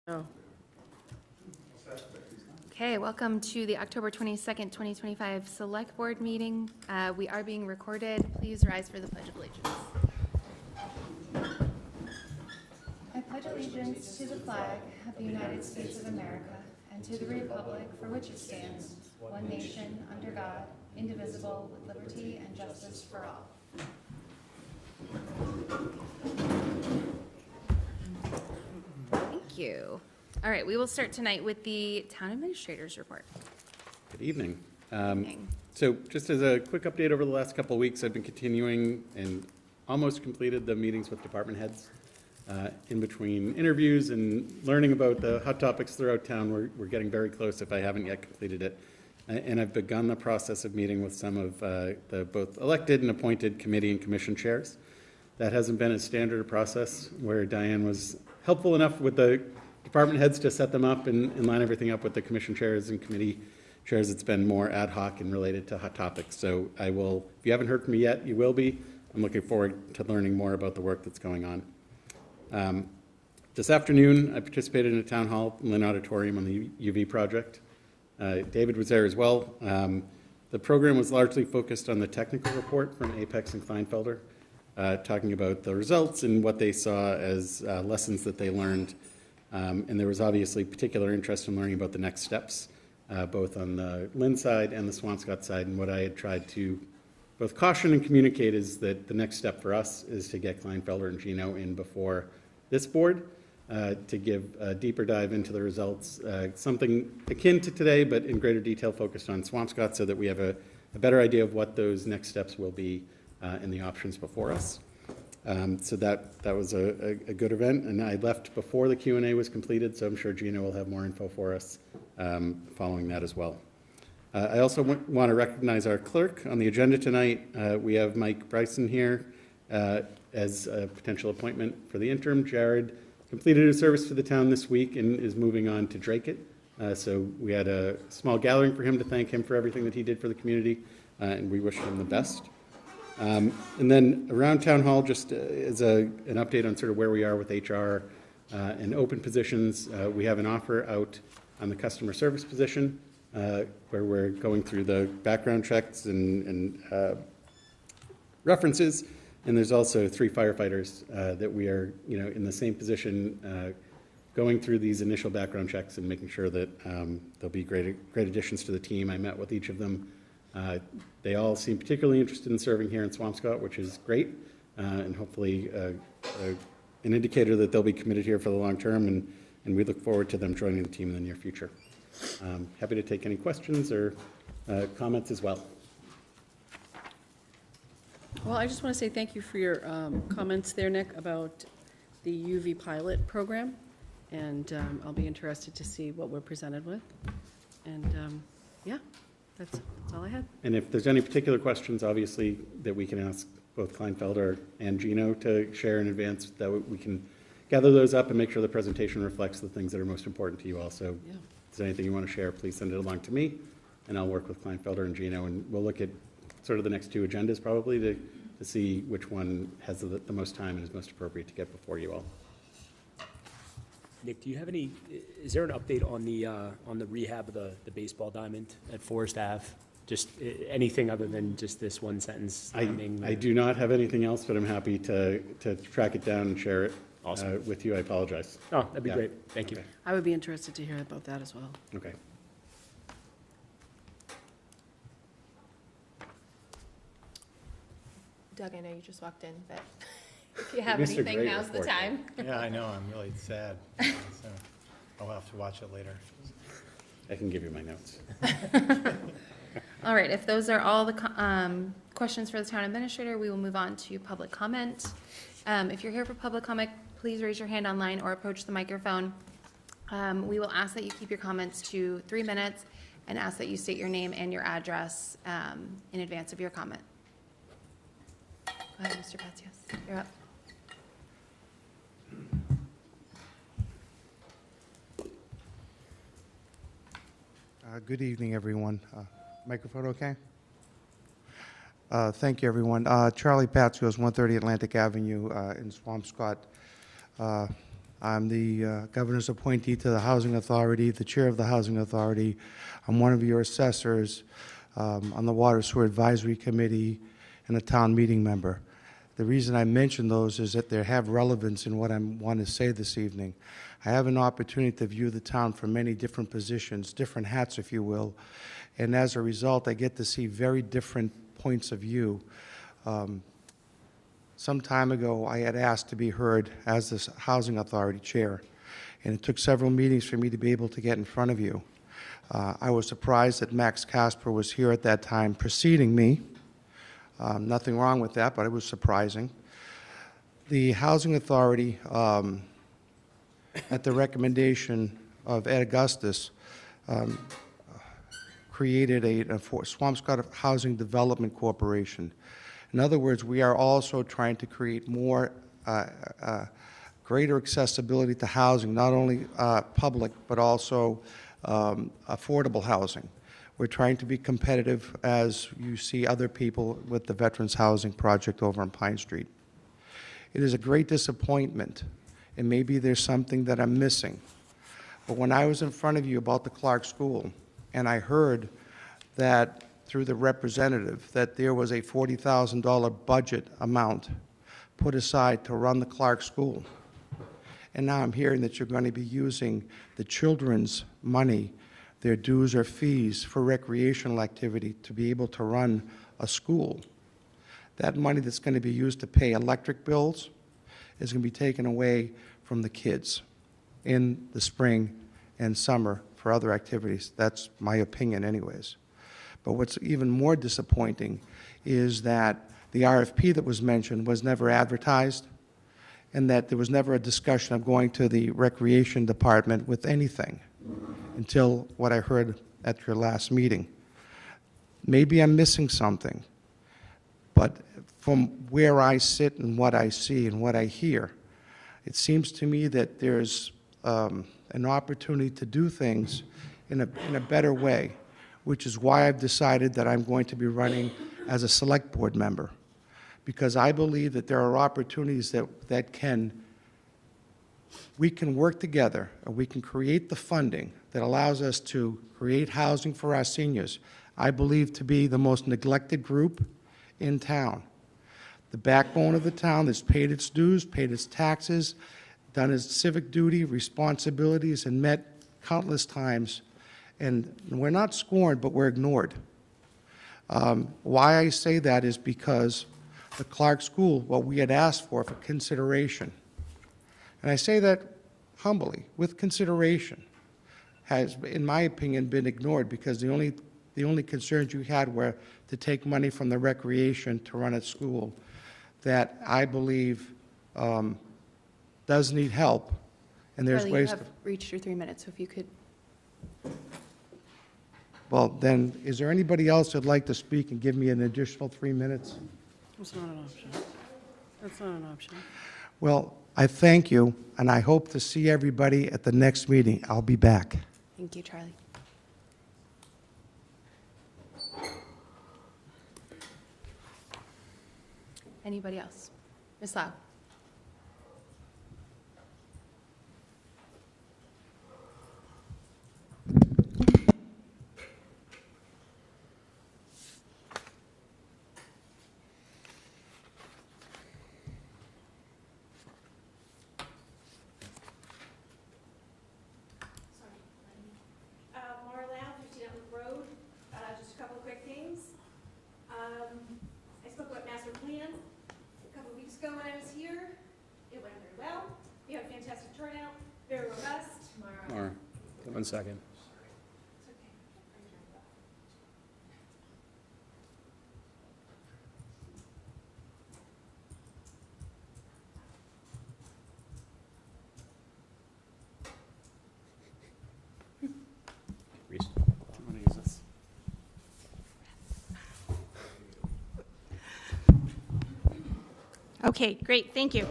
Oh. Okay, welcome to the October 22nd, 2025 Select Board meeting. We are being recorded. Please rise for the Pledge of Allegiance. I pledge allegiance to the flag of the United States of America and to the republic for which it stands, one nation, under God, indivisible, with liberty and justice for all. Thank you. All right, we will start tonight with the Town Administrator's Report. Good evening. Evening. So just as a quick update, over the last couple of weeks, I've been continuing and almost completed the meetings with department heads. In between interviews and learning about the hot topics throughout town, we're getting very close if I haven't yet completed it. And I've begun the process of meeting with some of the both elected and appointed committee and commission chairs. That hasn't been as standard a process, where Diane was helpful enough with the department heads to set them up and line everything up with the commission chairs and committee chairs. It's been more ad hoc and related to hot topics. So I will, if you haven't heard from me yet, you will be. I'm looking forward to learning more about the work that's going on. This afternoon, I participated in a town hall in Lynn Auditorium on the UV project. David was there as well. The program was largely focused on the technical report from Apex and Kleinfelder, talking about the results and what they saw as lessons that they learned. And there was obviously particular interest in learning about the next steps, both on the Lynn side and the Swampscott side. And what I had tried to both caution and communicate is that the next step for us is to get Kleinfelder and Gino in before this board to give a deeper dive into the results, something akin to today, but in greater detail focused on Swampscott, so that we have a better idea of what those next steps will be and the options before us. So that was a good event, and I left before the Q&A was completed, so I'm sure Gino will have more info for us following that as well. I also want to recognize our clerk on the agenda tonight. We have Mike Bryson here as a potential appointment for the interim. Jared completed his service to the town this week and is moving on to Drake. So we had a small gathering for him to thank him for everything that he did for the community, and we wish him the best. And then around Town Hall, just as an update on sort of where we are with HR and open positions, we have an offer out on the customer service position, where we're going through the background checks and references. And there's also 3 firefighters that we are, in the same position, going through these initial background checks and making sure that there'll be great additions to the team. I met with each of them. They all seem particularly interested in serving here in Swampscott, which is great, and hopefully an indicator that they'll be committed here for the long term, and we look forward to them joining the team in the near future. Happy to take any questions or comments as well. Well, I just want to say thank you for your comments there, Nick, about the UV pilot program. And I'll be interested to see what we're presented with. And yeah, that's all I had. And if there's any particular questions, obviously, that we can ask both Kleinfelder and Gino to share in advance, that we can gather those up and make sure the presentation reflects the things that are most important to you all. So Yeah. if there's anything you want to share, please send it along to me, and I'll work with Kleinfelder and Gino, and we'll look at sort of the next 2 agendas probably to see which one has the most time and is most appropriate to get before you all. Nick, do you have any, is there an update on the rehab of the baseball diamond at Forest Ave? Just anything other than just this one sentence? I do not have anything else, but I'm happy to track it down and share it with you. I apologize. Oh, that'd be Yeah. great. Thank you. Okay. I would be interested to hear about that as well. Okay. Doug, I know you just walked in, but if you have Mr. anything, Great now's the report. time. Yeah, I know, I'm really sad, so I'll have to watch it later. I can give you my notes. All right, if those are all the questions for the town administrator, we will move on to public comment. If you're here for public comment, please raise your hand online or approach the microphone. We will ask that you keep your comments to 3 minutes and ask that you state your name and your address in advance of your comment. Go ahead, Mr. Patsios, you're up. Good evening, everyone. Microphone okay? Thank you, everyone. Charlie Patsios, 130 Atlantic Avenue in Swampscott. I'm the governor's appointee to the Housing Authority, the chair of the Housing Authority. I'm one of your assessors on the Water Sewer Advisory Committee and a town meeting member. The reason I mention those is that they have relevance in what I want to say this evening. I have an opportunity to view the town from many different positions, different hats, if you will, and as a result, I get to see very different points of view. Some time ago, I had asked to be heard as the Housing Authority Chair, and it took several meetings for me to be able to get in front of you. I was surprised that Max Casper was here at that time preceding me. Nothing wrong with that, but it was surprising. The Housing Authority, at the recommendation of Ed Augustus, created a Swampscott Housing Development Corporation. In other words, we are also trying to create more greater accessibility to housing, not only public, but also affordable housing. We're trying to be competitive, as you see other people with the Veterans Housing Project over on Pine Street. It is a great disappointment, and maybe there's something that I'm missing. But when I was in front of you about the Clark School, and I heard that through the representative that there was a $40,000 budget amount put aside to run the Clark School, and now I'm hearing that you're going to be using the children's money, their dues or fees for recreational activity to be able to run a school. That money that's going to be used to pay electric bills is going to be taken away from the kids in the spring and summer for other activities. That's my opinion anyways. But what's even more disappointing is that the RFP that was mentioned was never advertised, and that there was never a discussion of going to the Recreation Department with anything until what I heard at your last meeting. Maybe I'm missing something, but from where I sit and what I see and what I hear, it seems to me that there's an opportunity to do things in a better way, which is why I've decided that I'm going to be running as a select board member, because I believe that there are opportunities that we can work together, and we can create the funding that allows us to create housing for our seniors. I believe to be the most neglected group in town. The backbone of the town that's paid its dues, paid its taxes, done its civic duty, responsibilities, and met countless times. And we're not scorned, but we're ignored. Why I say that is because the Clark School, what we had asked for consideration, and I say that humbly, with consideration, has, in my opinion, been ignored, because the only concerns you had were to take money from the recreation to run a school that I believe does need help, and there's Charlie, ways you have reached your 3 minutes, so if you could. Well, then, is there anybody else that'd like to speak and give me an additional 3 minutes? That's not an option. That's not an option. Well, I thank you, and I hope to see everybody at the next meeting. I'll be back. Thank you, Charlie. Anybody else? Ms. Lau? Just a couple of quick things. I spoke about master plan a couple of weeks ago when I was here. It went very well. We had a fantastic turnout, very robust. Mara, 1 second. It's okay. Reese. I'm gonna use this. Okay, great, thank you.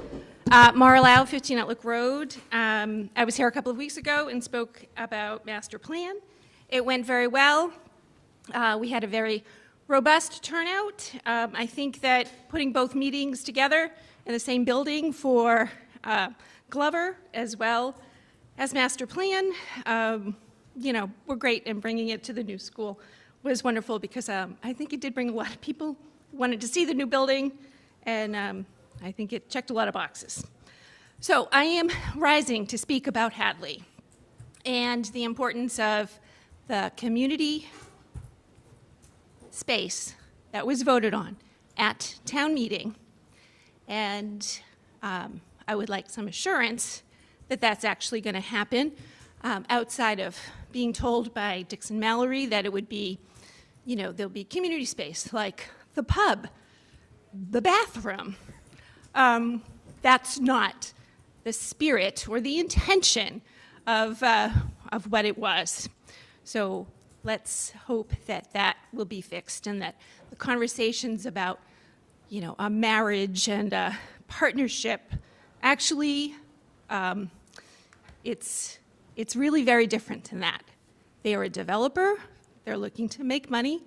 Mara Lau, 15 Outlook Road. I was here a couple of weeks ago and spoke about master plan. It went very well. We had a very robust turnout. I think that putting both meetings together in the same building for Glover, as well as Master Plan, were great, and bringing it to the new school was wonderful because I think it did bring a lot of people who wanted to see the new building, and I think it checked a lot of boxes. So I am rising to speak about Hadley and the importance of the community space that was voted on at town meeting, and I would like some assurance that that's actually going to happen, outside of being told by Dixon Mallory that it would be, there'll be community space like the pub, the bathroom. That's not the spirit or the intention of what it was. So let's hope that that will be fixed, and that the conversations about, a marriage and a partnership, actually, it's really very different than that. They are a developer. They're looking to make money.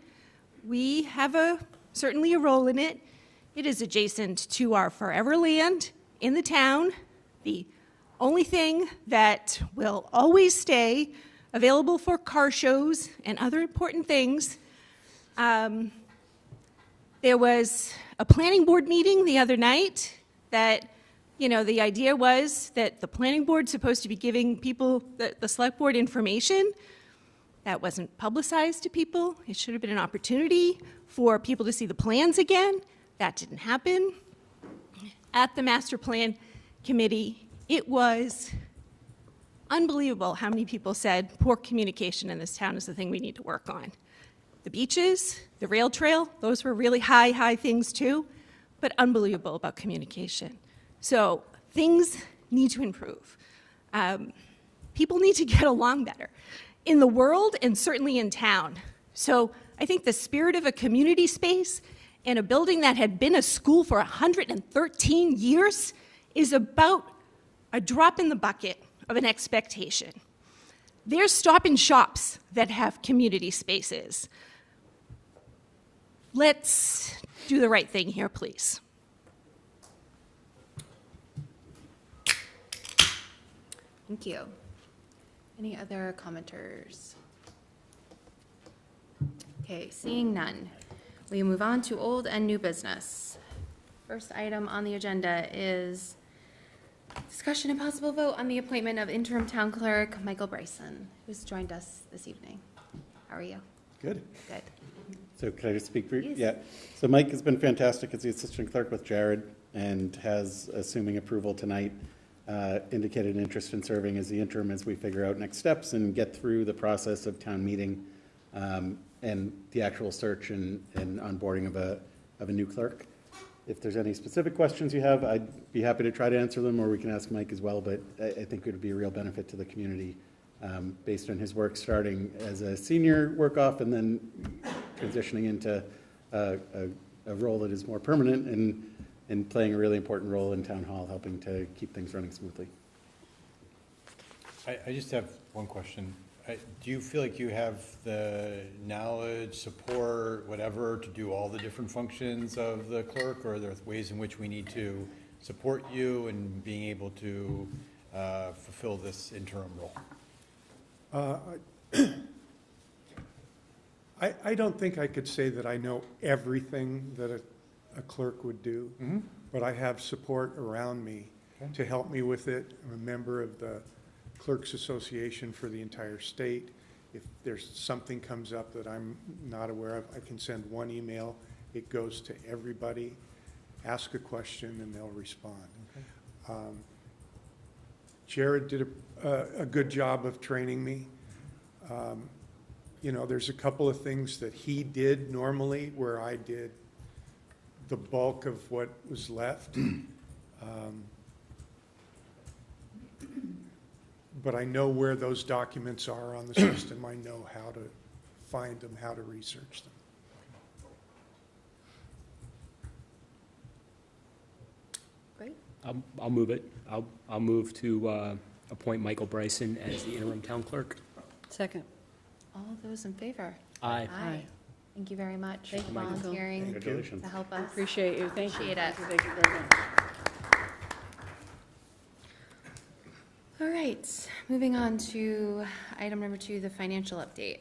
We have certainly a role in it. It is adjacent to our forever land in the town. The only thing that will always stay available for car shows and other important things. There was a planning board meeting the other night that, the idea was that the planning board's supposed to be giving people, the select board, information. That wasn't publicized to people. It should have been an opportunity for people to see the plans again. That didn't happen. At the master plan committee, it was unbelievable how many people said poor communication in this town is the thing we need to work on. The beaches, the rail trail, those were really high things too, but unbelievable about communication. So things need to improve. People need to get along better in the world and certainly in town. So I think the spirit of a community space in a building that had been a school for 113 years is about a drop in the bucket of an expectation. There's Stop and Shops that have community spaces. Let's do the right thing here, please. Thank you. Any other commenters? Okay, seeing none, we move on to old and new business. First item on the agenda is discussion and possible vote on the appointment of interim town clerk Michael Bryson, who's joined us this evening. How are you? Good. Good. So can I just speak briefly? Yes. Yeah. So Mike has been fantastic as the assistant clerk with Jared, and has, assuming approval tonight, indicated an interest in serving as the interim as we figure out next steps and get through the process of town meeting, and the actual search and onboarding of a new clerk. If there's any specific questions you have, I'd be happy to try to answer them, or we can ask Mike as well, but I think it would be a real benefit to the community, based on his work starting as a senior work-off and then transitioning into a role that is more permanent and playing a really important role in town hall, helping to keep things running smoothly. I just have one question. Do you feel like you have the knowledge, support, whatever, to do all the different functions of the clerk, or are there ways in which we need to support you in being able to fulfill this interim role? I don't think I could say that I know everything that a clerk would do, but I have support around me to help me with it. I'm a member of the Clerks Association for the entire state. If there's something comes up that I'm not aware of, I can send one email. It goes to everybody, ask a question, and they'll respond. Okay. Jared did a good job of training me. There's a couple of things that he did normally where I did the bulk of what was left. But I know where those documents are on the system. I know how to find them, how to research them. Great. I'll move it. I'll move to appoint Michael Bryson as the interim town clerk. Second. All those in favor? Aye. Aye. Thank you very much for Thank you, Michael. volunteering Congratulations. to help us. Appreciate you. Thank you. Appreciate it. Thank you very much. right, moving on to item number 2, the financial update.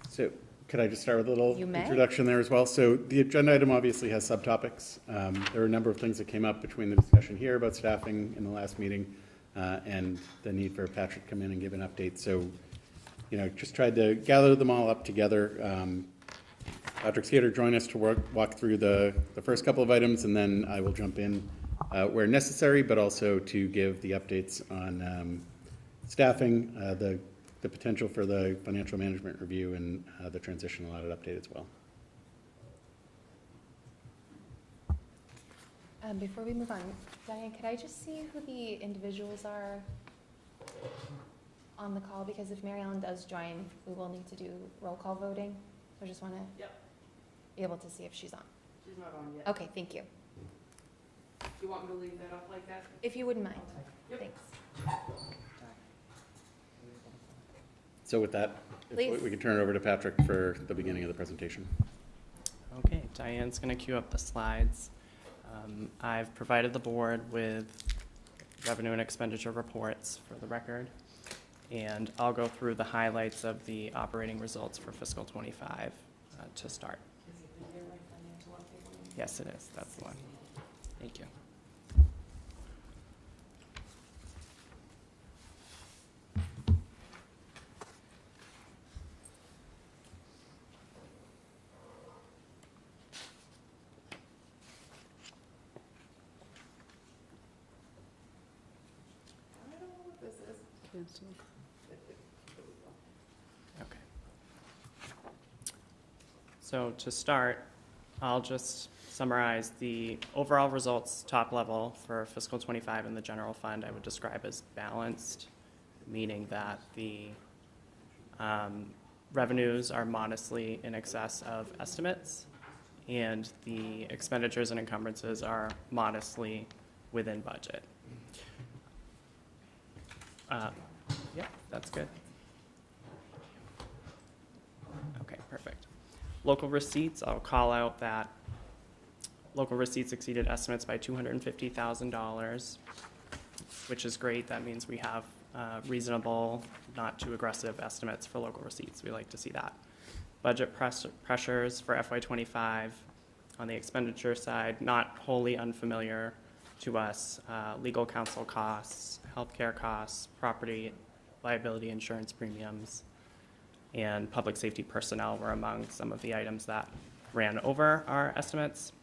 So could I just start with a little You may. introduction there as well? So the agenda item obviously has subtopics. There are a number of things that came up between the discussion here about staffing in the last meeting and the need for Patrick to come in and give an update. So, just tried to gather them all up together. Patrick's here to join us to walk through the first couple of items, and then I will jump in where necessary, but also to give the updates on staffing, the potential for the financial management review, and the transitional audit update as well. Before we move on, Diane, could I just see who the individuals are on the call? Because if Mary Ellen does join, we will need to do roll call voting. So I just want to be able to see if she's on. She's not on yet. Okay, thank you. Do you want me to leave that up like that? If you wouldn't mind. Yep. Thanks. So with that, if Please. we can turn it over to Patrick for the beginning of the presentation. Okay, Diane's going to queue up the slides. I've provided the board with revenue and expenditure reports for the record, and I'll go through the highlights of the operating results for fiscal '25 to start. Yes, it is. That's the one. Thank you. Okay. So to start, I'll just summarize the overall results top level for fiscal '25 in the general fund. I would describe as balanced, meaning that the revenues are modestly in excess of estimates, and the expenditures and encumbrances are modestly within budget. Yeah, that's good. Okay, perfect. Local receipts, I'll call out that local receipts exceeded estimates by $250,000, which is great. That means we have reasonable, not too aggressive estimates for local receipts. We like to see that. Budget pressures for FY25 on the expenditure side, not wholly unfamiliar to us. Legal counsel costs, healthcare costs, property liability insurance premiums, and public safety personnel were among some of the items that ran over our estimates.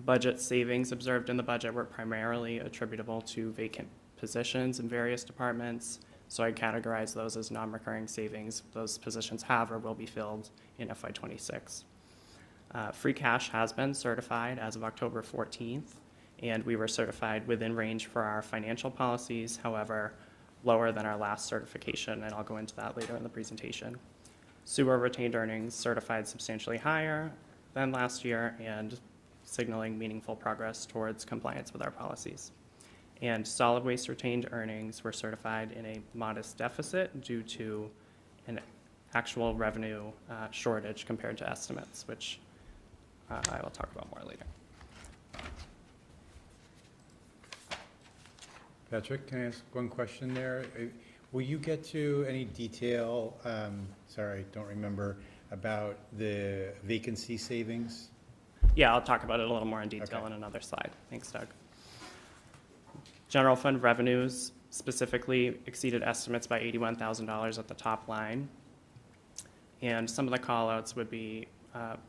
Budget savings observed in the budget were primarily attributable to vacant positions in various departments, so I categorize those as non-recurring savings. Those positions have or will be filled in FY26. Free cash has been certified as of October 14th, and we were certified within range for our financial policies, however, lower than our last certification, and I'll go into that later in the presentation. Sewer retained earnings certified substantially higher than last year and signaling meaningful progress towards compliance with our policies. And solid waste retained earnings were certified in a modest deficit due to an actual revenue shortage compared to estimates, which I will talk about more later. Patrick, can I ask one question there? Will you get to any detail, sorry, I don't remember, about the vacancy savings? Yeah, I'll talk about it a little more in detail Okay. in another slide. Thanks, Doug. General fund revenues specifically exceeded estimates by $81,000 at the top line. And some of the callouts would be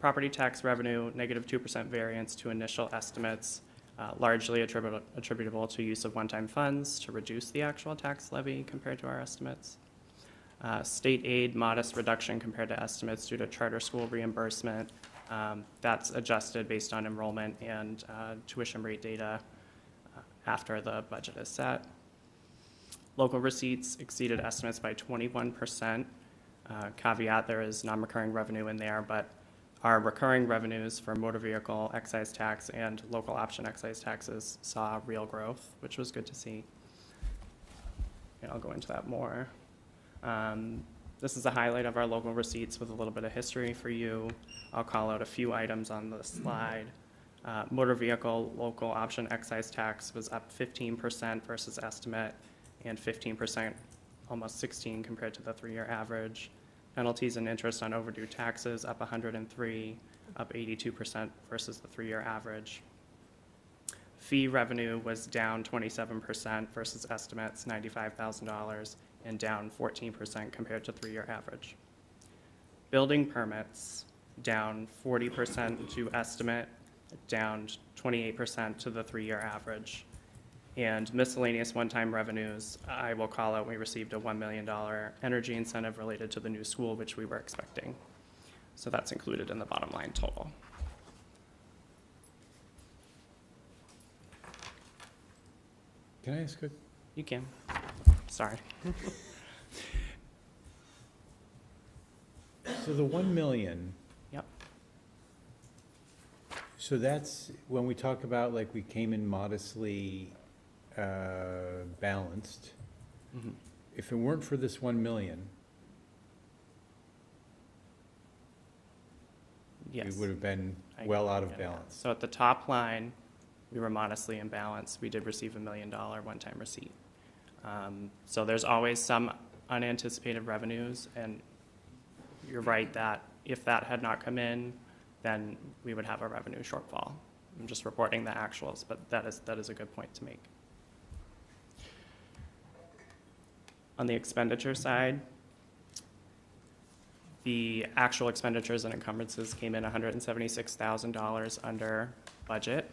property tax revenue, negative 2% variance to initial estimates, largely attributable to use of one-time funds to reduce the actual tax levy compared to our estimates. State aid, modest reduction compared to estimates due to charter school reimbursement. That's adjusted based on enrollment and tuition rate data after the budget is set. Local receipts exceeded estimates by 21%. Caveat, there is non-recurring revenue in there, but our recurring revenues for motor vehicle excise tax and local option excise taxes saw real growth, which was good to see. And I'll go into that more. This is a highlight of our local receipts with a little bit of history for you. I'll call out a few items on the slide. Motor vehicle local option excise tax was up 15% versus estimate, and 15%, almost 16 compared to the 3-year average. Penalties and interest on overdue taxes up 103, up 82% versus the 3-year average. Fee revenue was down 27% versus estimates, $95,000, and down 14% compared to 3-year average. Building permits down 40% to estimate, down 28% to the 3-year average. And miscellaneous one-time revenues, I will call out, we received a $1 million energy incentive related to the new school, which we were expecting. So that's included in the bottom line total. Can I ask a You can. Sorry. So the 1 million, Yep. so that's, when we talk about like we came in modestly balanced, Mhm. if it weren't for this 1 million, we Yes. would have been I well out of get it. balance. So at the top line, we were modestly in balance. We did receive a $1 million one-time receipt. So there's always some unanticipated revenues, and you're right that if that had not come in, then we would have a revenue shortfall. I'm just reporting the actuals, but that is a good point to make. On the expenditure side, the actual expenditures and encumbrances came in $176,000 under budget.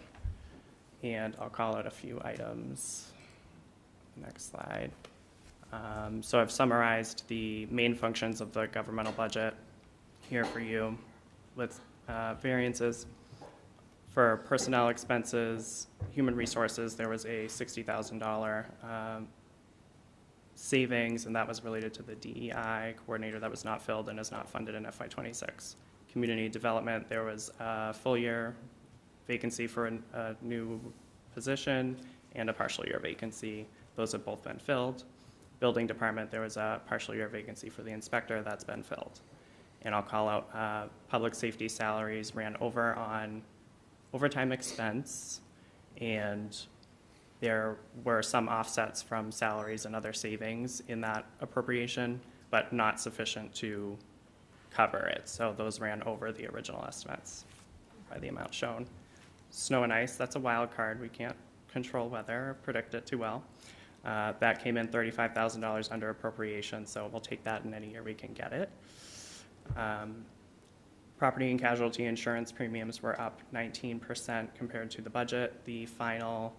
And I'll call out a few items. Next slide. So I've summarized the main functions of the governmental budget here for you with variances. For personnel expenses, human resources, there was a $60,000 savings, and that was related to the DEI coordinator that was not filled and is not funded in FY26. Community development, there was a full year vacancy for a new position and a partial year vacancy. Those have both been filled. Building department, there was a partial year vacancy for the inspector that's been filled. And I'll call out public safety salaries ran over on overtime expense, and there were some offsets from salaries and other savings in that appropriation, but not sufficient to cover it. So those ran over the original estimates by the amount shown. Snow and ice, that's a wild card. We can't control weather or predict it too well. That came in $35,000 under appropriation, so we'll take that in any year we can get it. Property and casualty insurance premiums were up 19% compared to the budget. The final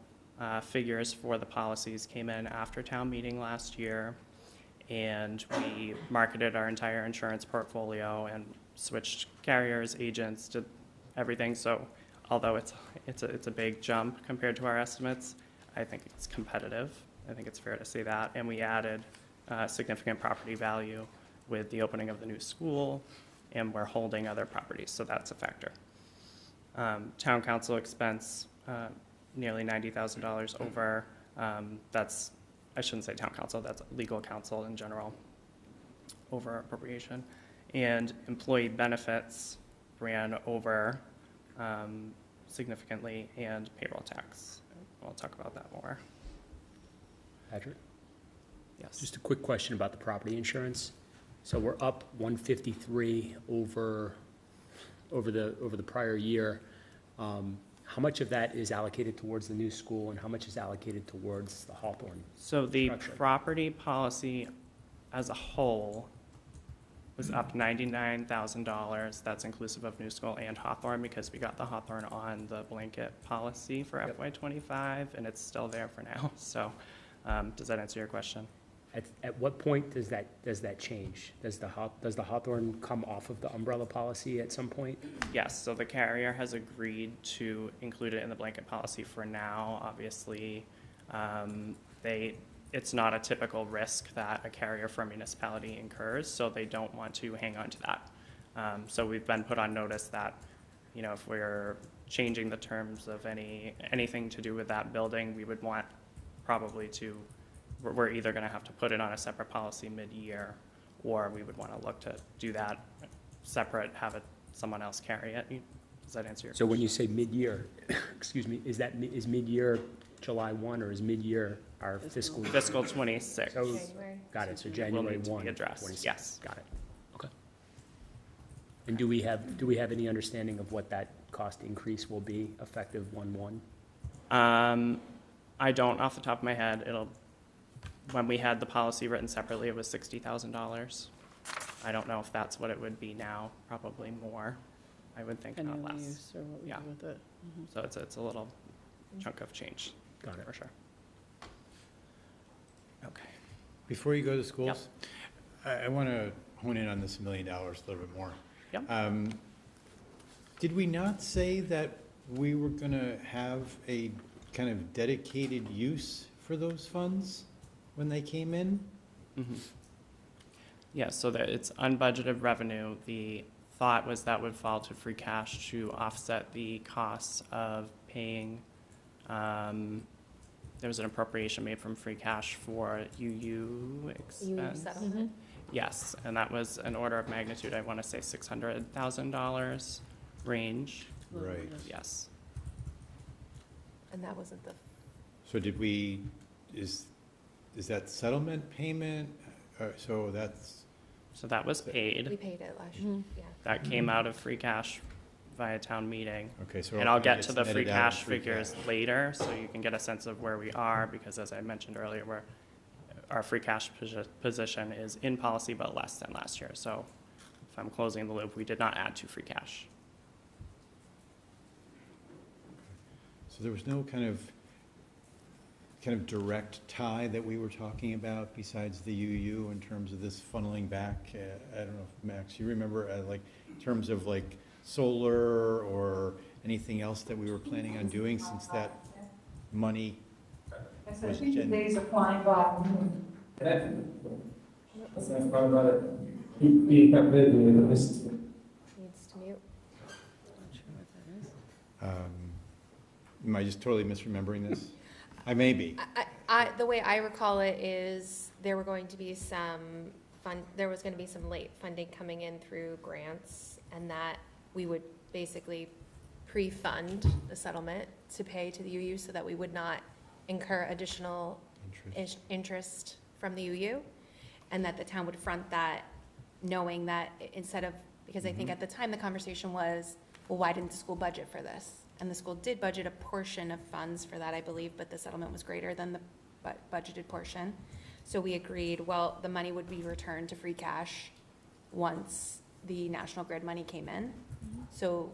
figures for the policies came in after town meeting last year, and we marketed our entire insurance portfolio and switched carriers, agents, to everything. So although it's a big jump compared to our estimates, I think it's competitive. I think it's fair to say that. And we added significant property value with the opening of the new school, and we're holding other properties, so that's a factor. Town council expense, nearly $90,000 over. That's, I shouldn't say town council, that's legal counsel in general, over appropriation. And employee benefits ran over significantly, and payroll tax. We'll talk about that more. Patrick? Yes. Just a quick question about the property insurance. So we're up 153 over the prior year. How much of that is allocated towards the new school, and how much is allocated towards the Hawthorne? So the Structure. property policy as a whole was up $99,000. That's inclusive of new school and Hawthorne, because we got the Hawthorne on the blanket policy for Yep. FY25, and it's still there for now. So does that answer your question? At what point does that change? Does the Hawthorne come off of the umbrella policy at some point? Yes, so the carrier has agreed to include it in the blanket policy for now. Obviously, it's not a typical risk that a carrier for a municipality incurs, so they don't want to hang on to that. So we've been put on notice that, if we're changing the terms of anything to do with that building, we would want probably we're either going to have to put it on a separate policy mid-year, or we would want to look to do that separate, have someone else carry it. Does that answer your question? So when you say mid-year, excuse me, is mid-year July 1, or is mid-year our fiscal? Fiscal 26. So, January. got it, so Will January need to be 1. addressed, 26. yes. Got it, okay. And do we have any understanding of what that cost increase will be effective 1/1? I don't off the top of my head. When we had the policy written separately, it was $60,000. I don't know if that's what it would be now, probably more. I would think Depending not on the less. use or what we Yeah. do with it. So it's a little chunk of change, Got it. for sure. Okay. Before you go to schools, I want to hone in on this $1 million a little bit more. Yep. Did we not say that we were going to have a kind of dedicated use for those funds when they came in? Mhm. Yeah, so that it's unbudgeted revenue. The thought was that would fall to free cash to offset the costs of paying, there was an appropriation made from free cash for UU expense. settlement. Yes, and that was an order of magnitude, I want to say $600,000 range, Right. yes. And that wasn't the, So did we, is that settlement payment? So that's, So that was we paid. paid it last year, yeah. That came out of free cash via town meeting. okay, so. And I'll it get gets to the free netted out in cash free figures cash. later, so you can get a sense of where we are, because as I mentioned earlier, our free cash position is in policy but less than last year. So if I'm closing the loop, we did not add to free cash. So there was no kind of direct tie that we were talking about besides the UU in terms of this funneling back? I don't know, if Max, you remember, like, in terms of like solar or anything else that we were planning on doing since that money was Days are flying by. Keep up with this. Needs to mute. Not sure what that is. Am I just totally misremembering this? I may be. The way I recall it is there were going to be some there was going to be some late funding coming in through grants, and that we would basically pre-fund the settlement to pay to the UU so that we would not incur additional interest from the UU, and that the town would front that, knowing that instead of, because I think at the time the conversation was, well, why didn't the school budget for this? And the school did budget a portion of funds for that, I believe, but the settlement was greater than the budgeted portion. So we agreed, well, the money would be returned to free cash once the National Grid money came in. So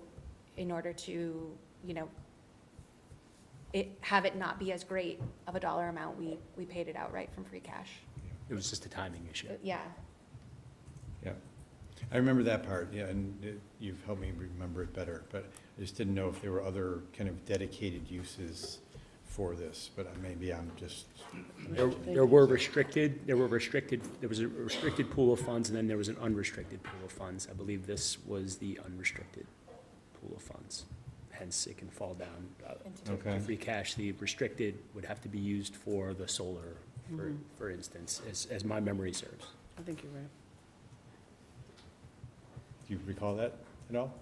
in order to, have it not be as great of a dollar amount, we paid it outright from free cash. It was just a timing issue. Yeah. Yeah, I remember that part, yeah, and you've helped me remember it better, but I just didn't know if there were other kind of dedicated uses for this, but maybe I'm just. There was a restricted pool of funds, and then there was an unrestricted pool of funds. I believe this was the unrestricted pool of funds. Hence, it can fall down Okay. to free cash. The restricted would have to be used for the solar, for instance, as my memory serves. I think you're right. Do you recall that at all?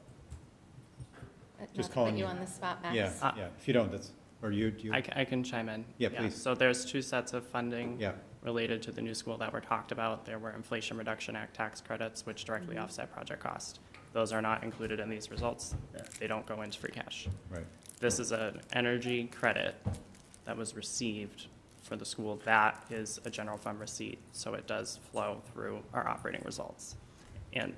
Not Just to calling put you you. on the spot, Max. Yeah, yeah, if you don't, that's, or do you? I can chime in. Yeah, please. So there's two sets of funding Yeah, related to the new school that were talked about. There were Inflation Reduction Act tax credits, which directly offset project cost. Those are not included in these results. They don't go into free cash. right, This is an energy credit that was received for the school. That is a general fund receipt, so it does flow through our operating results and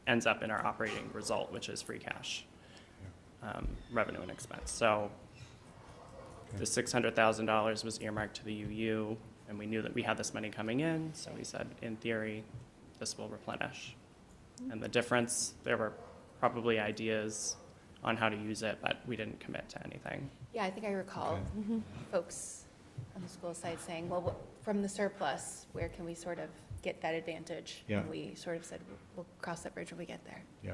ends up in our operating result, which is free cash, revenue and expense. So the $600,000 was earmarked to the UU, and we knew that we had this money coming in, so we said, in theory, this will replenish. And the difference, there were probably ideas on how to use it, but we didn't commit to anything. Yeah, I think I recall folks on the school side saying, well, from the surplus, where can we sort of get that advantage? Yeah. And we sort of said, we'll cross that bridge when we get there. yeah.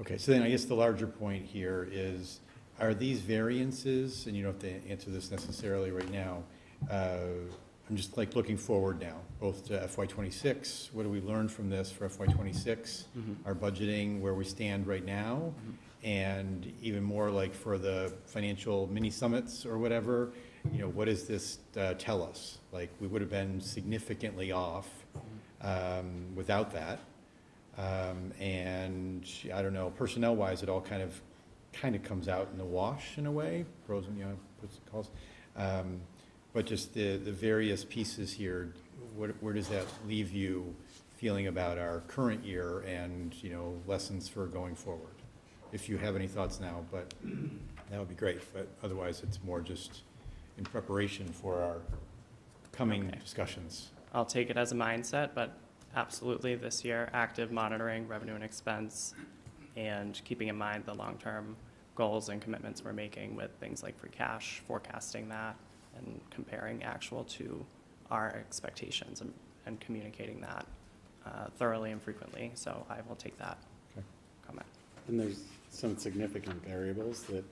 Okay, so then I guess the larger point here is, are these variances, and you don't have to answer this necessarily right now, I'm just like looking forward now, both to FY '26, what do we learn from this for FY '26? Our budgeting, where we stand right now, And even more like for the financial mini summits or whatever, what does this tell us? Like, we would have been significantly off without that. And I don't know, personnel-wise, it all kind of comes out in the wash in a way, pros and, puts and calls. But just the various pieces here, where does that leave you feeling about our current year and, lessons for going forward? If you have any thoughts now, but that would be great. But otherwise, it's more just in preparation for our coming discussions. I'll take it as a mindset, but absolutely this year, active monitoring, revenue and expense, and keeping in mind the long-term goals and commitments we're making with things like free cash, forecasting that, and comparing actual to our expectations and communicating that thoroughly and frequently. So I will take that comment. And there's some significant variables that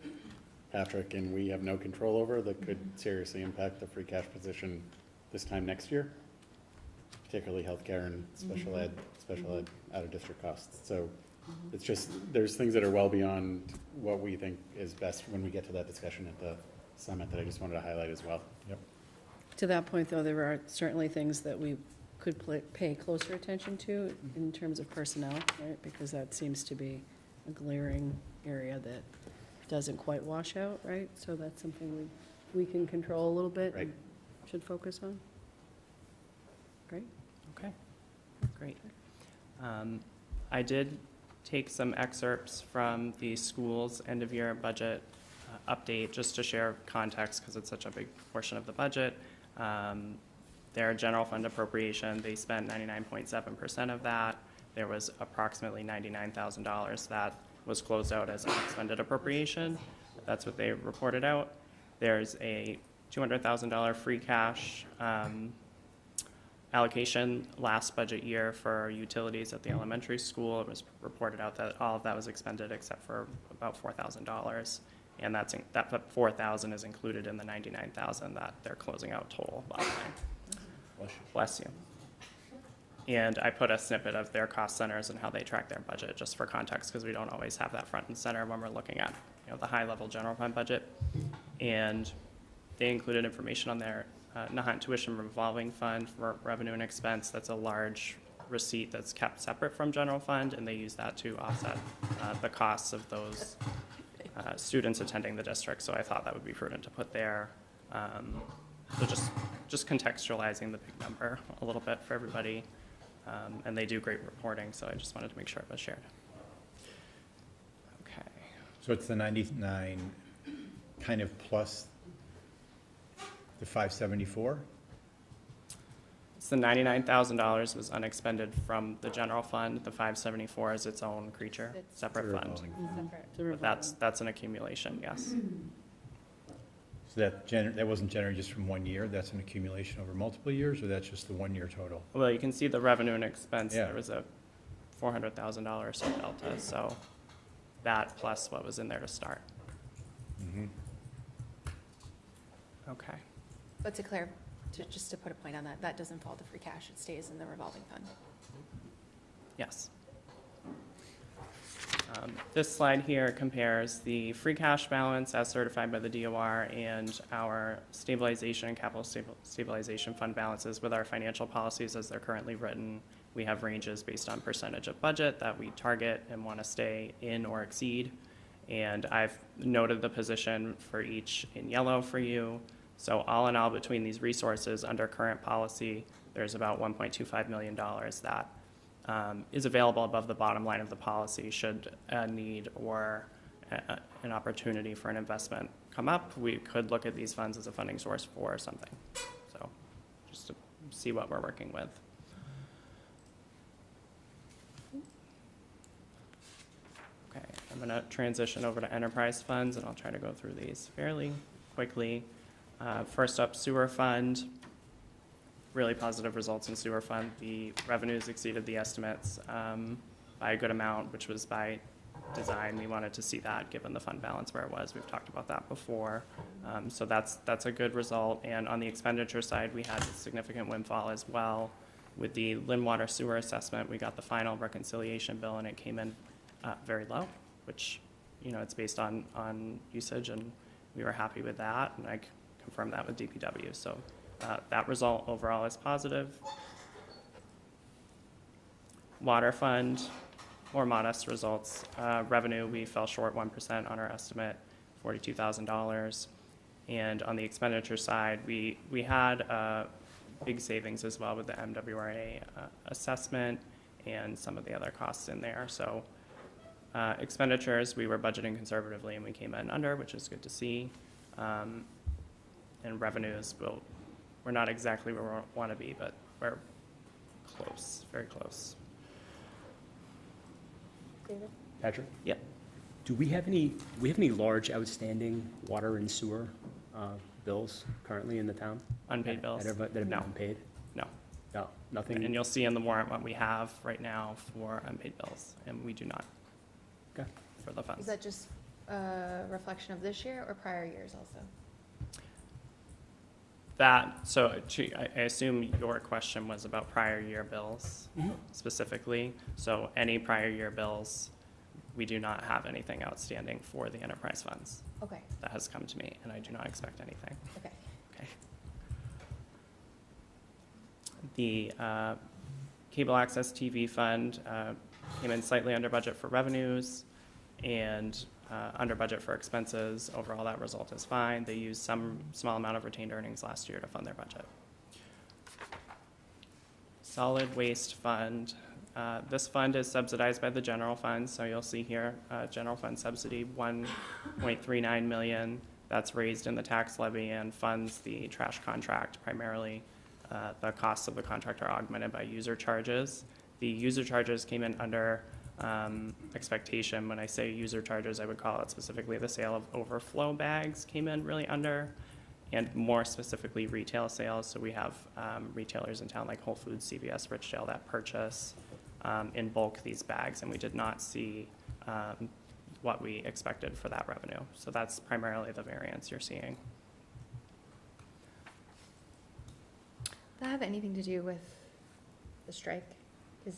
Patrick and we have no control over that could seriously impact the free cash position this time next year, particularly healthcare and special ed out-of-district costs. So it's just, there's things that are well beyond what we think is best when we get to that discussion at the summit that I just wanted to highlight as well. Yep. To that point, though, there are certainly things that we could pay closer attention to in terms of personnel, right? Because that seems to be a glaring area that doesn't quite wash out, right? So that's something we can control a little bit and should focus on. Great. Okay, great. I did take some excerpts from the school's end-of-year budget update just to share context because it's such a big portion of the budget. Their general fund appropriation, they spent 99.7% of that. There was approximately $99,000 that was closed out as unexpended appropriation. That's what they reported out. There's a $200,000 free cash allocation last budget year for utilities at the elementary school. It was reported out that all of that was expended except for about $4,000. And that $4,000 is included in the $99,000 that they're closing out total bottom line. Bless you. And I put a snippet of their cost centers and how they track their budget, just for context, because we don't always have that front and center when we're looking at the high-level general fund budget. And they included information on their Nahant tuition revolving fund for revenue and expense. That's a large receipt that's kept separate from general fund, and they use that to offset the costs of those students attending the district. So I thought that would be prudent to put there. So just contextualizing the big number a little bit for everybody. And they do great reporting, so I just wanted to make sure it was shared. Okay. So it's the 99 kind of plus the 574? It's the $99,000 was unexpended from the general fund. The 574 is its own creature, separate fund. But that's an accumulation, yes. So that wasn't generated just from 1 year? That's an accumulation over multiple years, or that's just the 1 year total? Well, you can see the revenue and expense. Yeah. There was a $400,000 or so delta, so that plus what was in there to start. Mm-hmm. Okay. But just to put a point on that, that doesn't fall to free cash, it stays in the revolving fund. Yes. This slide here compares the free cash balance as certified by the DOR and our stabilization and capital stabilization fund balances with our financial policies as they're currently written. We have ranges based on percentage of budget that we target and want to stay in or exceed. And I've noted the position for each in yellow for you. So all in all, between these resources under current policy, there's about $1.25 million that is available above the bottom line of the policy should a need or an opportunity for an investment come up. We could look at these funds as a funding source for something. So just to see what we're working with. Okay, I'm going to transition over to enterprise funds, and I'll try to go through these fairly quickly. First up, sewer fund. Really positive results in sewer fund. The revenues exceeded the estimates by a good amount, which was by design. We wanted to see that given the fund balance where it was. We've talked about that before. So that's a good result. And on the expenditure side, we had a significant windfall as well. With the Lynn Water Sewer assessment, we got the final reconciliation bill, and it came in very low, which it's based on usage, and we were happy with that, and I confirmed that with DPW. So that result overall is positive. Water fund, more modest results. Revenue, we fell short 1% on our estimate, $42,000. And on the expenditure side, we had big savings as well with the MWRA assessment and some of the other costs in there. So expenditures, we were budgeting conservatively and we came in under, which is good to see. And revenues, we're not exactly where we want to be, but we're close, very close. Patrick? Yeah. Do we have any large outstanding water and sewer bills currently in the town? Unpaid bills? That have No. been paid? No. No, nothing? And you'll see in the warrant what we have right now for unpaid bills, and we do not Okay. for the Is funds. that just a reflection of this year or prior years also? I assume your question was about prior year bills specifically. So any prior year bills, we do not have anything outstanding for the enterprise funds. Okay, That has come to me, and I do not expect anything. okay. Okay. The cable access TV fund came in slightly under budget for revenues and under budget for expenses. Overall, that result is fine. They used some small amount of retained earnings last year to fund their budget. Solid waste fund. This fund is subsidized by the general fund, so you'll see here, general fund subsidy, 1.39 million. That's raised in the tax levy and funds the trash contract primarily. The costs of the contract are augmented by user charges. The user charges came in under expectation. When I say user charges, I would call it specifically the sale of overflow bags came in really under, and more specifically retail sales. So we have retailers in town like Whole Foods, CVS, Richdale that purchase in bulk these bags, and we did not see what we expected for that revenue. So that's primarily the variance you're seeing. Does that have anything to do with the strike? Is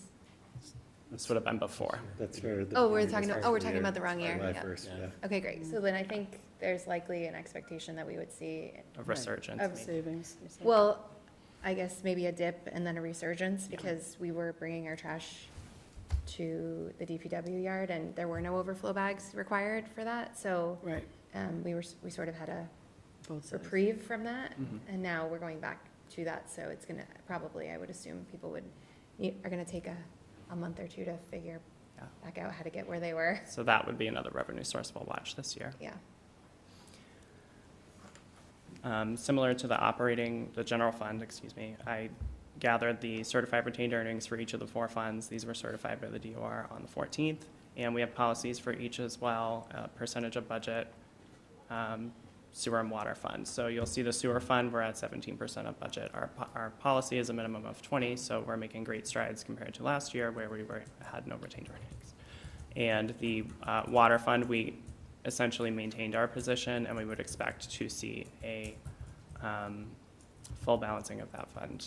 This would have been before. That's for the. Oh, we're beginning talking of about- the oh, we're fiscal talking about the wrong year, July yeah. 1st, yeah. Okay, great. So then I think there's likely an expectation that we would see, Of resurgence. Of- Savings. you said. well, I guess maybe a dip and then a resurgence, because we were bringing our trash to the DPW yard and there were no overflow bags required for that. So Right, we sort of had a both sides. reprieve from that, Mhm. and now we're going back to that. So it's gonna, probably, I would assume people are gonna take a month or two to figure Yeah. back out how to get where they were. So that would be another revenue source we'll watch this year. Yeah. Similar to the general fund, I gathered the certified retained earnings for each of the four funds. These were certified by the DOR on the 14th, and we have policies for each as well, percentage of budget, sewer and water fund. So you'll see the sewer fund, we're at 17% of budget. Our policy is a minimum of 20, so we're making great strides compared to last year where we had no retained earnings. And the water fund, we essentially maintained our position, and we would expect to see a full balancing of that fund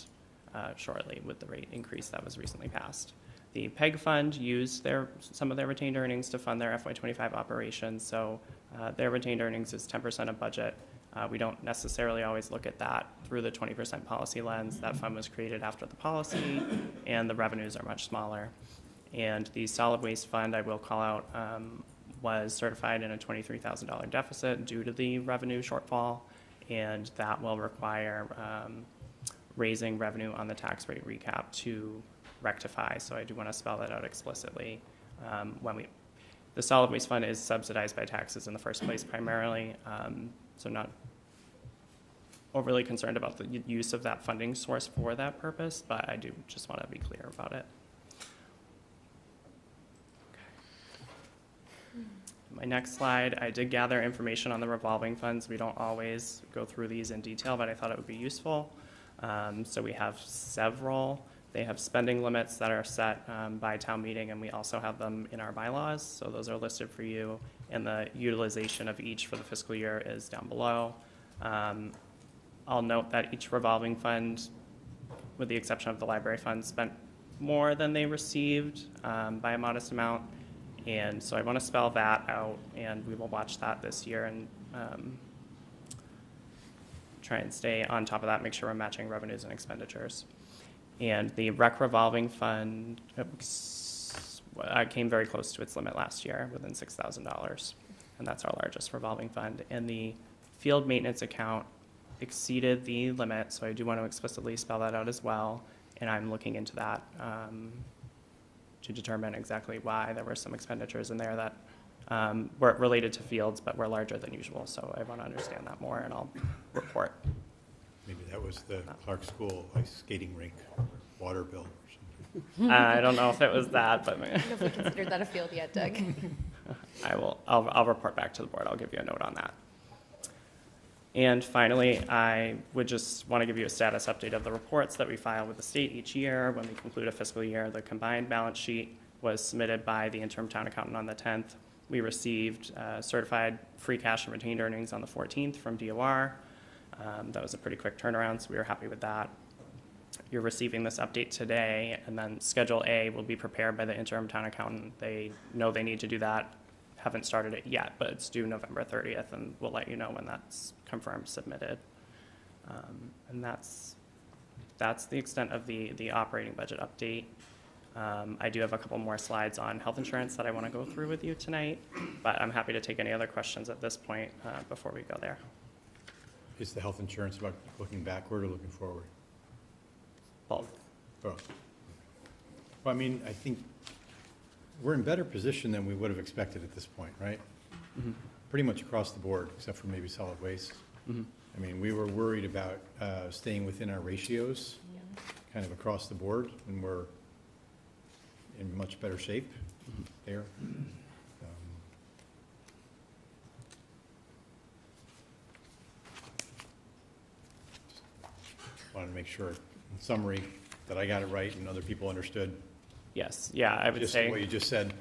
shortly with the rate increase that was recently passed. The PEG fund used some of their retained earnings to fund their FY25 operations, so their retained earnings is 10% of budget. We don't necessarily always look at that through the 20% policy lens. That fund was created after the policy, and the revenues are much smaller. And the solid waste fund, I will call out, was certified in a $23,000 deficit due to the revenue shortfall, and that will require raising revenue on the tax rate recap to rectify. So I do want to spell that out explicitly. The solid waste fund is subsidized by taxes in the first place primarily, so not overly concerned about the use of that funding source for that purpose, but I do just want to be clear about it. My next slide, I did gather information on the revolving funds. We don't always go through these in detail, but I thought it would be useful. So we have several. They have spending limits that are set by town meeting, and we also have them in our bylaws. So those are listed for you, and the utilization of each for the fiscal year is down below. I'll note that each revolving fund, with the exception of the library fund, spent more than they received by a modest amount. And so I want to spell that out, and we will watch that this year and try and stay on top of that, make sure we're matching revenues and expenditures. And the rec revolving fund came very close to its limit last year, within $6,000, and that's our largest revolving fund. And the field maintenance account exceeded the limit, so I do want to explicitly spell that out as well, and I'm looking into that to determine exactly why there were some expenditures in there that were related to fields but were larger than usual, so I want to understand that more, and I'll report. Maybe that was the Clark School ice skating rink water bill or something. I don't know if it was that, but I don't know if we considered that a field yet, Doug. I'll report back to the board. I'll give you a note on that. And finally, I would just want to give you a status update of the reports that we file with the state each year. When we conclude a fiscal year, the combined balance sheet was submitted by the interim town accountant on the 10th. We received certified free cash and retained earnings on the 14th from DOR. That was a pretty quick turnaround, so we were happy with that. You're receiving this update today, and then Schedule A will be prepared by the interim town accountant. They know they need to do that. Haven't started it yet, but it's due November 30th, and we'll let you know when that's confirmed submitted. And that's the extent of the operating budget update. I do have a couple more slides on health insurance that I want to go through with you tonight, but I'm happy to take any other questions at this point before we go there. Is the health insurance about looking backward or looking forward? Both. Both. Well, I mean, I think we're in better position than we would have expected at this point, right? Mm-hmm. Pretty much across the board, except for maybe solid waste. Mm-hmm. I mean, we were worried about staying within our ratios, kind of across the board, and we're in much better shape there. Wanted to make sure, in summary, that I got it right and other people understood. Yes, yeah, I would Just say. what you just said.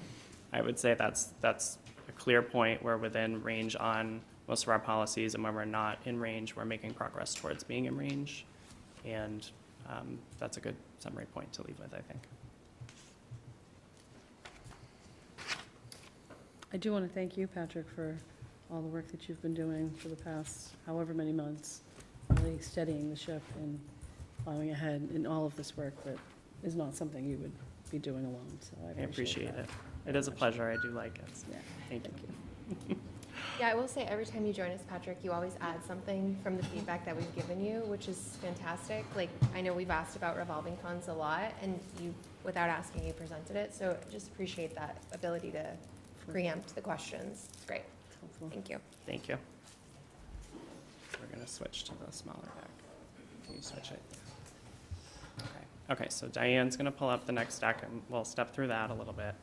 I would say that's a clear point. We're within range on most of our policies, and when we're not in range, we're making progress towards being in range. And that's a good summary point to leave with, I think. I do want to thank you, Patrick, for all the work that you've been doing for the past however many months, really steadying the ship and plowing ahead in all of this work that is not something you would be doing alone, so I appreciate that. it. It is a pleasure. I do like it. Yeah, Thank you. Yeah, I will say every time you join us, Patrick, you always add something from the feedback that we've given you, which is fantastic. Like, I know we've asked about revolving funds a lot, and you, without asking, you presented it, so just appreciate that ability to preempt the questions. It's great. Helpful. Thank you. Thank you. We're going to switch to the smaller deck. Can you switch it? Okay, so Diane's going to pull up the next deck, and we'll step through that a little bit.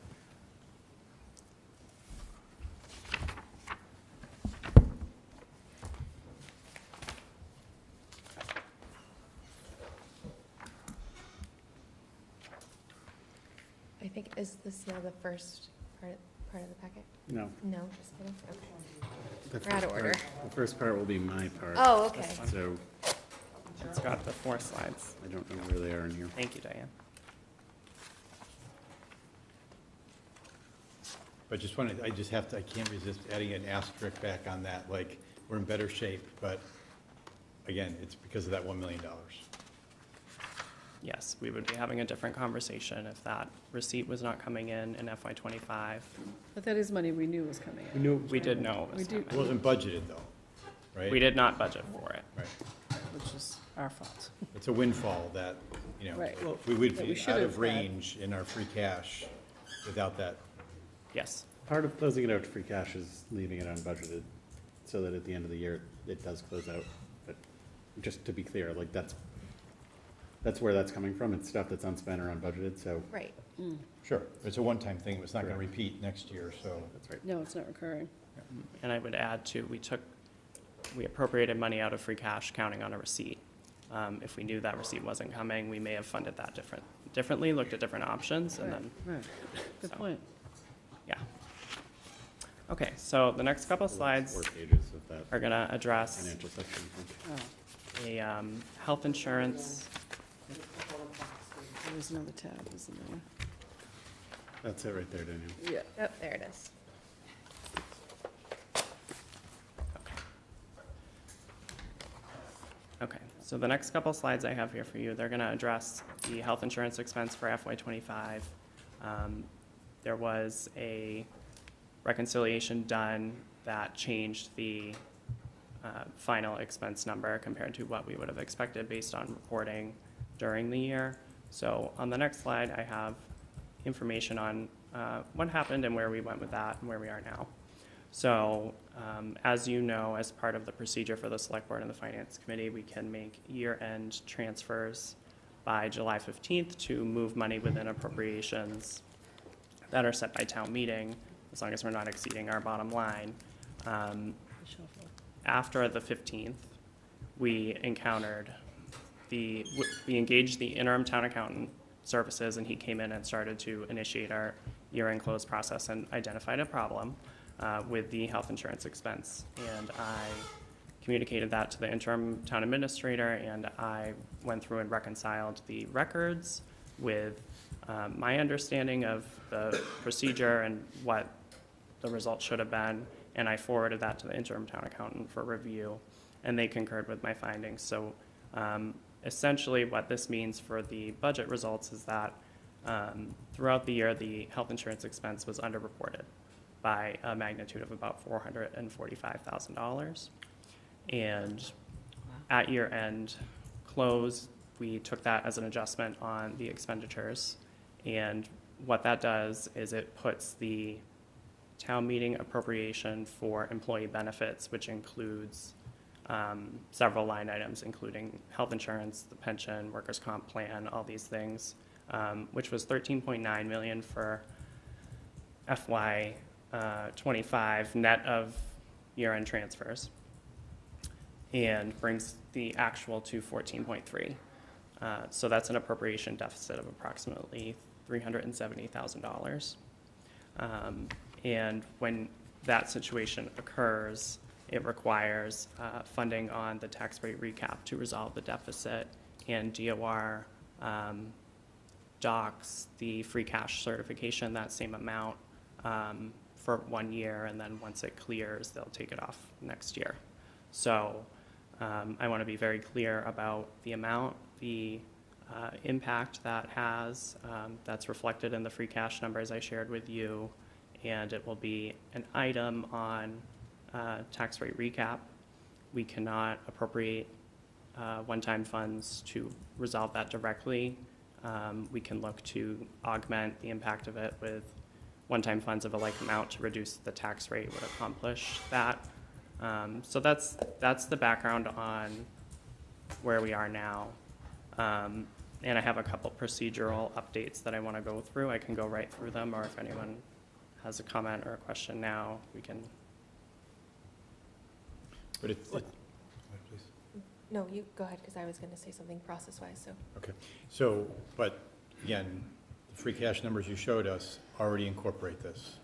I think, is this now the first part of the packet? No. No, just kidding. Okay. The We're out of first order. part- The first part will be my part. Oh, okay. So It's got the 4 slides. I don't know where they are in here. Thank you, Diane. But just wanted, I can't resist adding an asterisk back on that, like, we're in better shape, but again, it's because of that $1 million. Yes, we would be having a different conversation if that receipt was not coming in FY '25. But that is money we knew was coming in. We did know it was We do- It coming. wasn't budgeted though, right? We did not budget for it. Right. Which is our fault. It's a windfall that, you know, Right. we would That we be should out have of had. range in our free cash without that. Yes, Part of closing it out to free cash is leaving it unbudgeted, so that at the end of the year, it does close out. But just to be clear, like, that's where that's coming from. It's stuff that's unspent or unbudgeted, so. Right. Sure. It's a one-time thing, it's not gonna repeat next year, so. That's right. No, it's not recurring. and I would add too, we appropriated money out of free cash counting on a receipt. If we knew that receipt wasn't coming, we may have funded that differently, looked at different options, and then, Right, good So. point. yeah. Okay, so the next couple slides 4 pages of that are gonna address financial section. I think. Oh, a health insurance. there's another tab, isn't there? That's it right there, Daniel. Yeah. Oh, there it is. Okay, so the next couple slides I have here for you, they're gonna address the health insurance expense for FY '25. There was a reconciliation done that changed the final expense number compared to what we would have expected based on reporting during the year. So on the next slide, I have information on what happened and where we went with that and where we are now. So, as you know, as part of the procedure for the Select Board and the Finance Committee, we can make year-end transfers by July 15th to move money within appropriations that are set by town meeting, as long as we're not exceeding our bottom line. After the 15th, we engaged the interim town accountant services, and he came in and started to initiate our year-end close process and identified a problem with the health insurance expense. And I communicated that to the interim town administrator, and I went through and reconciled the records with my understanding of the procedure and what the result should have been, and I forwarded that to the interim town accountant for review, and they concurred with my findings. So essentially what this means for the budget results is that throughout the year, the health insurance expense was underreported by a magnitude of about $445,000. And at year end close, we took that as an adjustment on the expenditures. And what that does is it puts the town meeting appropriation for employee benefits, which includes several line items, including health insurance, the pension, workers' comp plan, all these things, which was $13.9 million for FY '25 net of year-end transfers, and brings the actual to 14.3. So that's an appropriation deficit of approximately $370,000. And when that situation occurs, it requires funding on the tax rate recap to resolve the deficit, and DOR docs the free cash certification, that same amount, for 1 year, and then once it clears, they'll take it off next year. So I want to be very clear about the amount, the impact that has, that's reflected in the free cash numbers I shared with you, and it will be an item on tax rate recap. We cannot appropriate one-time funds to resolve that directly. We can look to augment the impact of it with one-time funds of a like amount to reduce the tax rate would accomplish that. So that's the background on where we are now. And I have a couple procedural updates that I want to go through. I can go right through them, or if anyone has a comment or a question now, we can. But it's, please. No, you go ahead, because I was going to say something process-wise, so. Okay, so, but again, the free cash numbers you showed us already incorporate this.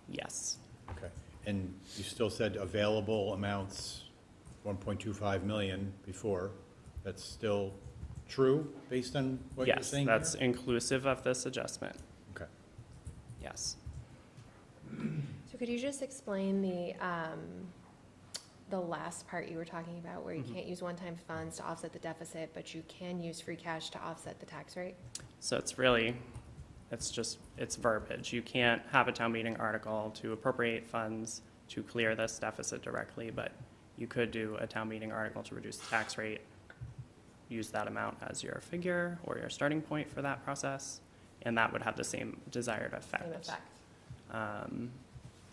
Yes. Okay, and you still said available amounts, 1.25 million before. That's still true based on what you're saying here? Yes, that's inclusive of this adjustment. Okay. Yes. So could you just explain the last part you were talking about, where you can't use one-time funds to offset the deficit, but you can use free cash to offset the tax rate? So it's verbiage. You can't have a town meeting article to appropriate funds to clear this deficit directly, but you could do a town meeting article to reduce the tax rate, use that amount as your figure or your starting point for that process, and that would have the same desired effect. Same effect.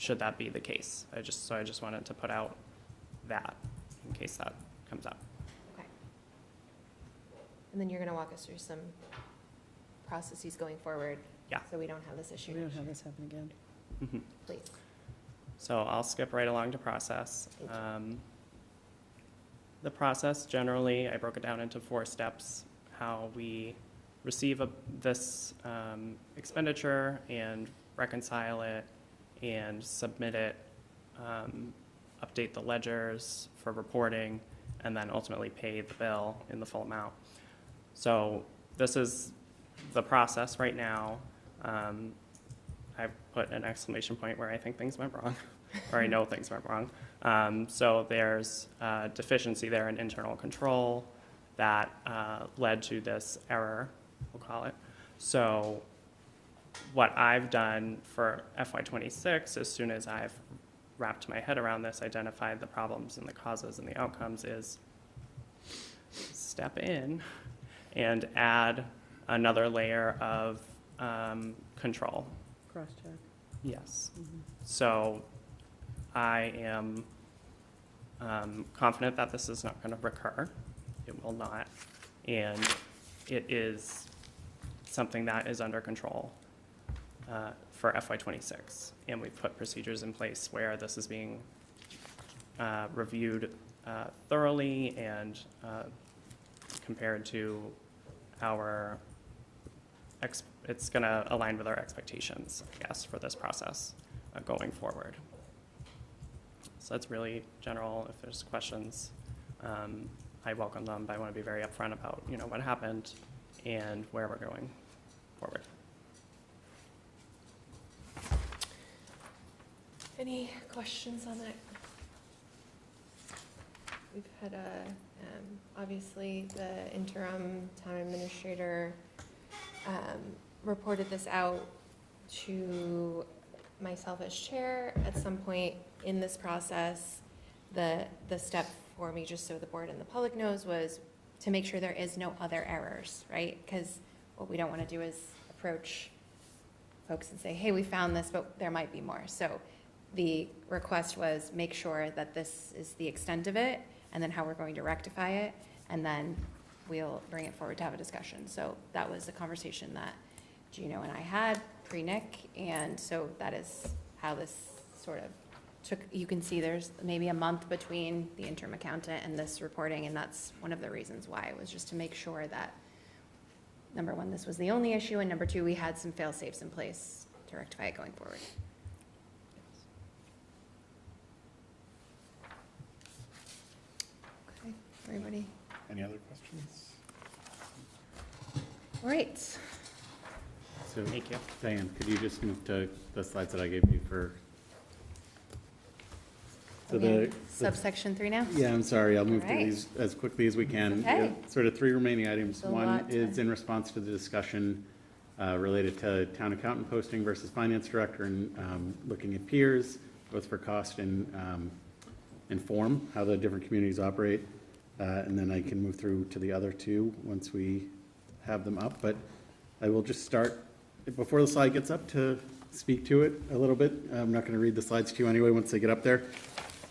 Should that be the case. I just wanted to put out that in case that comes up. Okay. And then you're going to walk us through some processes going forward. Yeah. So we don't have this issue. We don't have this happen again. Mhm. Please. So I'll skip right along to process. Thank you. The process, generally, I broke it down into 4 steps: how we receive this expenditure and reconcile it and submit it, update the ledgers for reporting, and then ultimately pay the bill in the full amount. So this is the process right now. I put an exclamation point where I think things went wrong, or I know things went wrong. So there's a deficiency there in internal control that led to this error, we'll call it. So what I've done for FY26, as soon as I've wrapped my head around this, identified the problems and the causes and the outcomes, is step in and add another layer of control. Cross-check. Yes. So I am confident that this is not going to recur. It will not. And it is something that is under control for FY26. And we've put procedures in place where this is being reviewed thoroughly and compared to our, it's going to align with our expectations, I guess, for this process going forward. So that's really general. If there's questions, I welcome them, but I want to be very upfront about, what happened and where we're going forward. Any questions on that? We've had obviously the interim town administrator reported this out to myself as chair. At some point in this process, the step for me, just so the board and the public knows, was to make sure there is no other errors, right? Because what we don't want to do is approach folks and say, hey, we found this, but there might be more. So the request was make sure that this is the extent of it, and then how we're going to rectify it, and then we'll bring it forward to have a discussion. So that was the conversation that Gino and I had pre-Nick, and so that is how this sort of took. You can see there's maybe a month between the interim accountant and this reporting, and that's one of the reasons why. It was just to make sure that, number one, this was the only issue, and number two, we had some fail-safes in place to rectify it going forward. Okay, everybody? Any other questions? All right. So, Thank you. Diane, could you just move to the slides that I gave you for? So Okay. Subsection 3 now? Yeah, I'm sorry, I'll move All through right. these as quickly as we can. Okay. Sort of three remaining items. There's a One lot to- is in response to the discussion related to town accountant posting versus finance director, and looking at peers, both for cost and form, how the different communities operate. And then I can move through to the other two once we have them up. But I will just start, before the slide gets up, to speak to it a little bit. I'm not going to read the slides to you anyway once they get up there.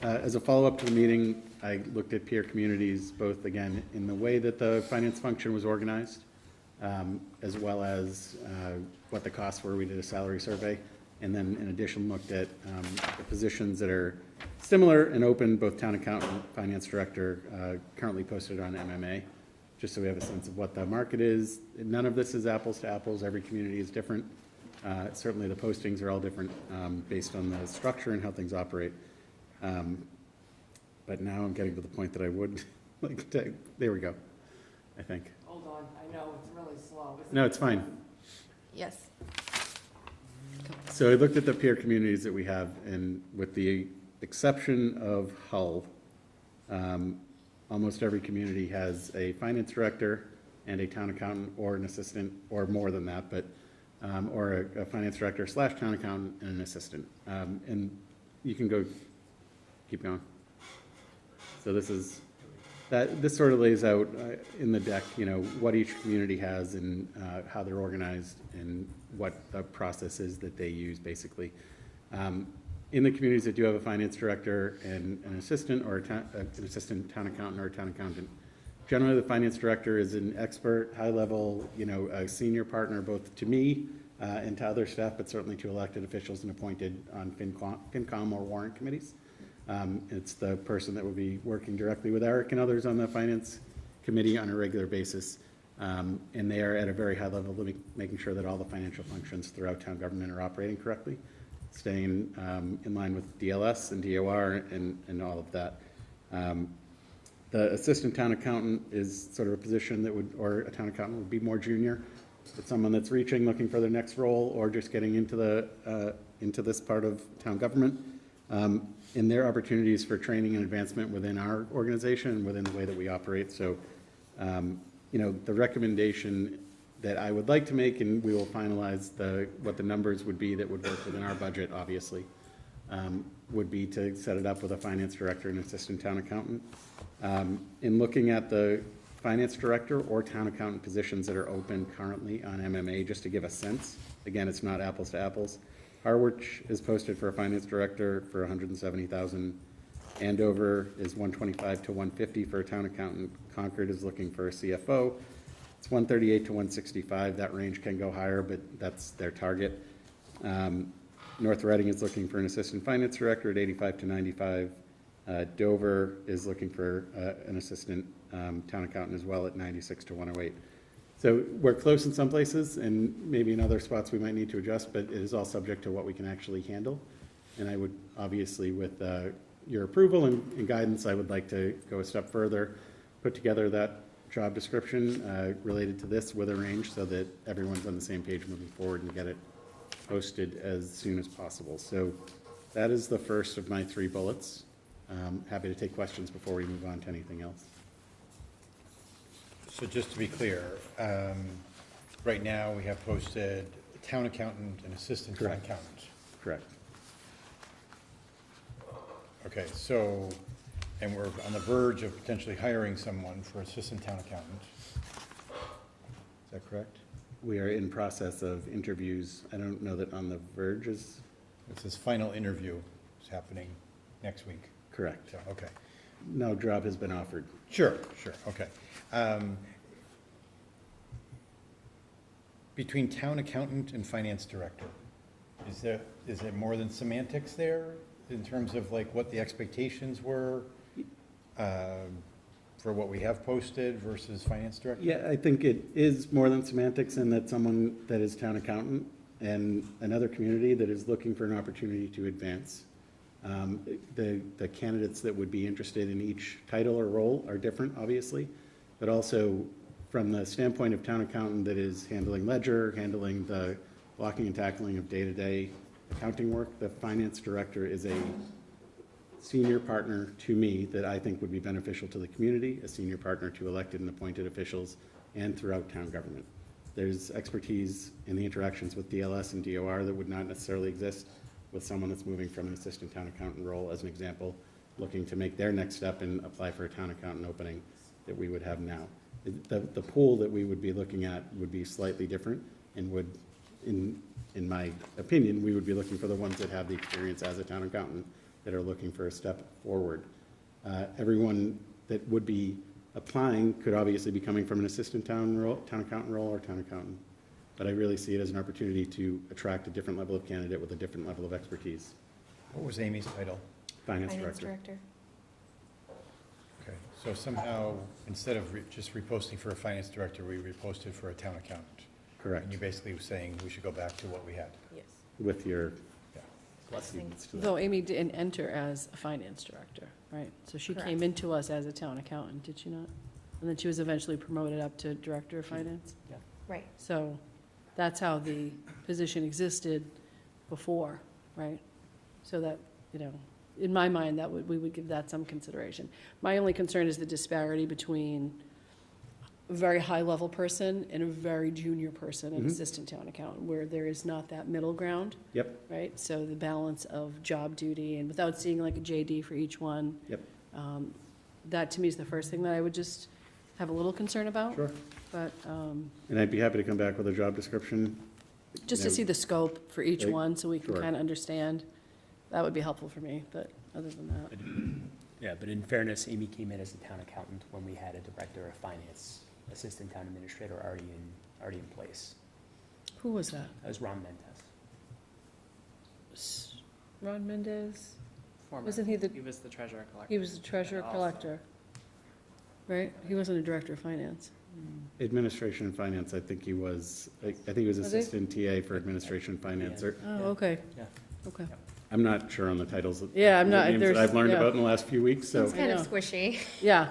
As a follow-up to the meeting, I looked at peer communities, both, again, in the way that the finance function was organized, as well as what the costs were. We did a salary survey, and then in addition looked at the positions that are similar and open, both town accountant, finance director, currently posted on MMA, just so we have a sense of what the market is. None of this is apples to apples. Every community is different. Certainly the postings are all different based on the structure and how things operate. But now I'm getting to the point that I would like to, there we go, I think. Hold on, I know, it's really slow. No, it's fine. Yes. So I looked at the peer communities that we have, and with the exception of Hull, almost every community has a finance director and a town accountant or an assistant, or more than that, but, or a finance director / town accountant and an assistant. And you can go, keep going. So this is, this sort of lays out in the deck, what each community has and how they're organized and what the process is that they use, basically. In the communities that do have a finance director and an assistant, or an assistant town accountant or a town accountant, generally the finance director is an expert, high-level, a senior partner both to me and to other staff, but certainly to elected officials and appointed on FinCom or warrant committees. It's the person that would be working directly with Eric and others on the finance committee on a regular basis. And they are at a very high level, making sure that all the financial functions throughout town government are operating correctly, staying in line with DLS and DOR and all of that. The assistant town accountant is sort of a position that would, or a town accountant would be more junior. it's someone that's reaching, looking for their next role, or just getting into this part of town government. And their opportunities for training and advancement within our organization and within the way that we operate. So, the recommendation that I would like to make, and we will finalize what the numbers would be that would work within our budget, obviously, would be to set it up with a finance director and assistant town accountant. In looking at the finance director or town accountant positions that are open currently on MMA, just to give a sense, again, it's not apples to apples. Harwich is posted for a finance director for $170,000. Andover is $125,000 to $150,000 for a town accountant. Concord is looking for a CFO. It's $138,000 to $165,000. That range can go higher, but that's their target. North Reading is looking for an assistant finance director at $85,000 to $95,000. Dover is looking for an assistant town accountant as well at $96,000 to $108,000. So we're close in some places, and maybe in other spots we might need to adjust, but it is all subject to what we can actually handle. And I would, obviously, with your approval and guidance, I would like to go a step further, put together that job description related to this with a range so that everyone's on the same page moving forward and get it posted as soon as possible. So that is the first of my 3 bullets. Happy to take questions before we move on to anything else. So just to be clear, right now we have posted town accountant and assistant town Correct. accountant. Correct. Okay, so, and we're on the verge of potentially hiring someone for assistant town accountant. Is that correct? We are in process of interviews. I don't know that on the verge is It's this final interview is happening next week. correct. So, okay. No job has been offered. Sure, okay. Between town accountant and finance director, is there more than semantics there in terms of like what the expectations were for what we have posted versus finance director? Yeah, I think it is more than semantics in that someone that is town accountant and another community that is looking for an opportunity to advance. The candidates that would be interested in each title or role are different, obviously, but also from the standpoint of town accountant that is handling ledger, handling the blocking and tackling of day-to-day accounting work, the finance director is a senior partner to me that I think would be beneficial to the community, a senior partner to elected and appointed officials, and throughout town government. There's expertise in the interactions with DLS and DOR that would not necessarily exist with someone that's moving from an assistant town accountant role, as an example, looking to make their next step and apply for a town accountant opening that we would have now. The pool that we would be looking at would be slightly different and would, in my opinion, we would be looking for the ones that have the experience as a town accountant that are looking for a step forward. Everyone that would be applying could obviously be coming from an assistant town accountant role or town accountant. But I really see it as an opportunity to attract a different level of candidate with a different level of expertise. What was Amy's title? Finance director. Okay, so somehow, instead of just reposting for a finance director, we reposted for a town accountant. Correct. And you basically were saying we should go back to what we had. Yes. With your Yeah. blessings to that. Though Amy didn't enter as a finance director, right? So she came Correct. into us as a town accountant, did she not? And then she was eventually promoted up to director of finance? Right. So that's how the position existed before, right? So that, in my mind, we would give that some consideration. My only concern is the disparity between a very high-level person and a very junior person, an Mhm. assistant town accountant, where there is not that middle ground, Yep, right? So the balance of job duty, and without seeing like a JD for each one. Yep. That, to me, is the first thing that I would just have a little concern about. sure. But, And I'd be happy to come back with a job description. just to see the scope for each Right. one, so we can Sure. kind of understand, that would be helpful for me, but other than that. Yeah, but in fairness, Amy came in as a town accountant when we had a director of finance, assistant town administrator already in place. Who was that? That was Ron Mendez. Ron Mendez? Former. Wasn't he the, He was the treasurer collector. he was the treasurer And also- collector, right? He wasn't a director of finance. Administration and finance, I think he was, I think he was Was he? assistant TA for administration and finance, or, Oh, Yeah. okay. Yeah. Okay. I'm not sure on the titles. Yeah, I'm the not- names that there's- I've learned yeah. about in the last few weeks, so. It's kind of I know. squishy. Yeah,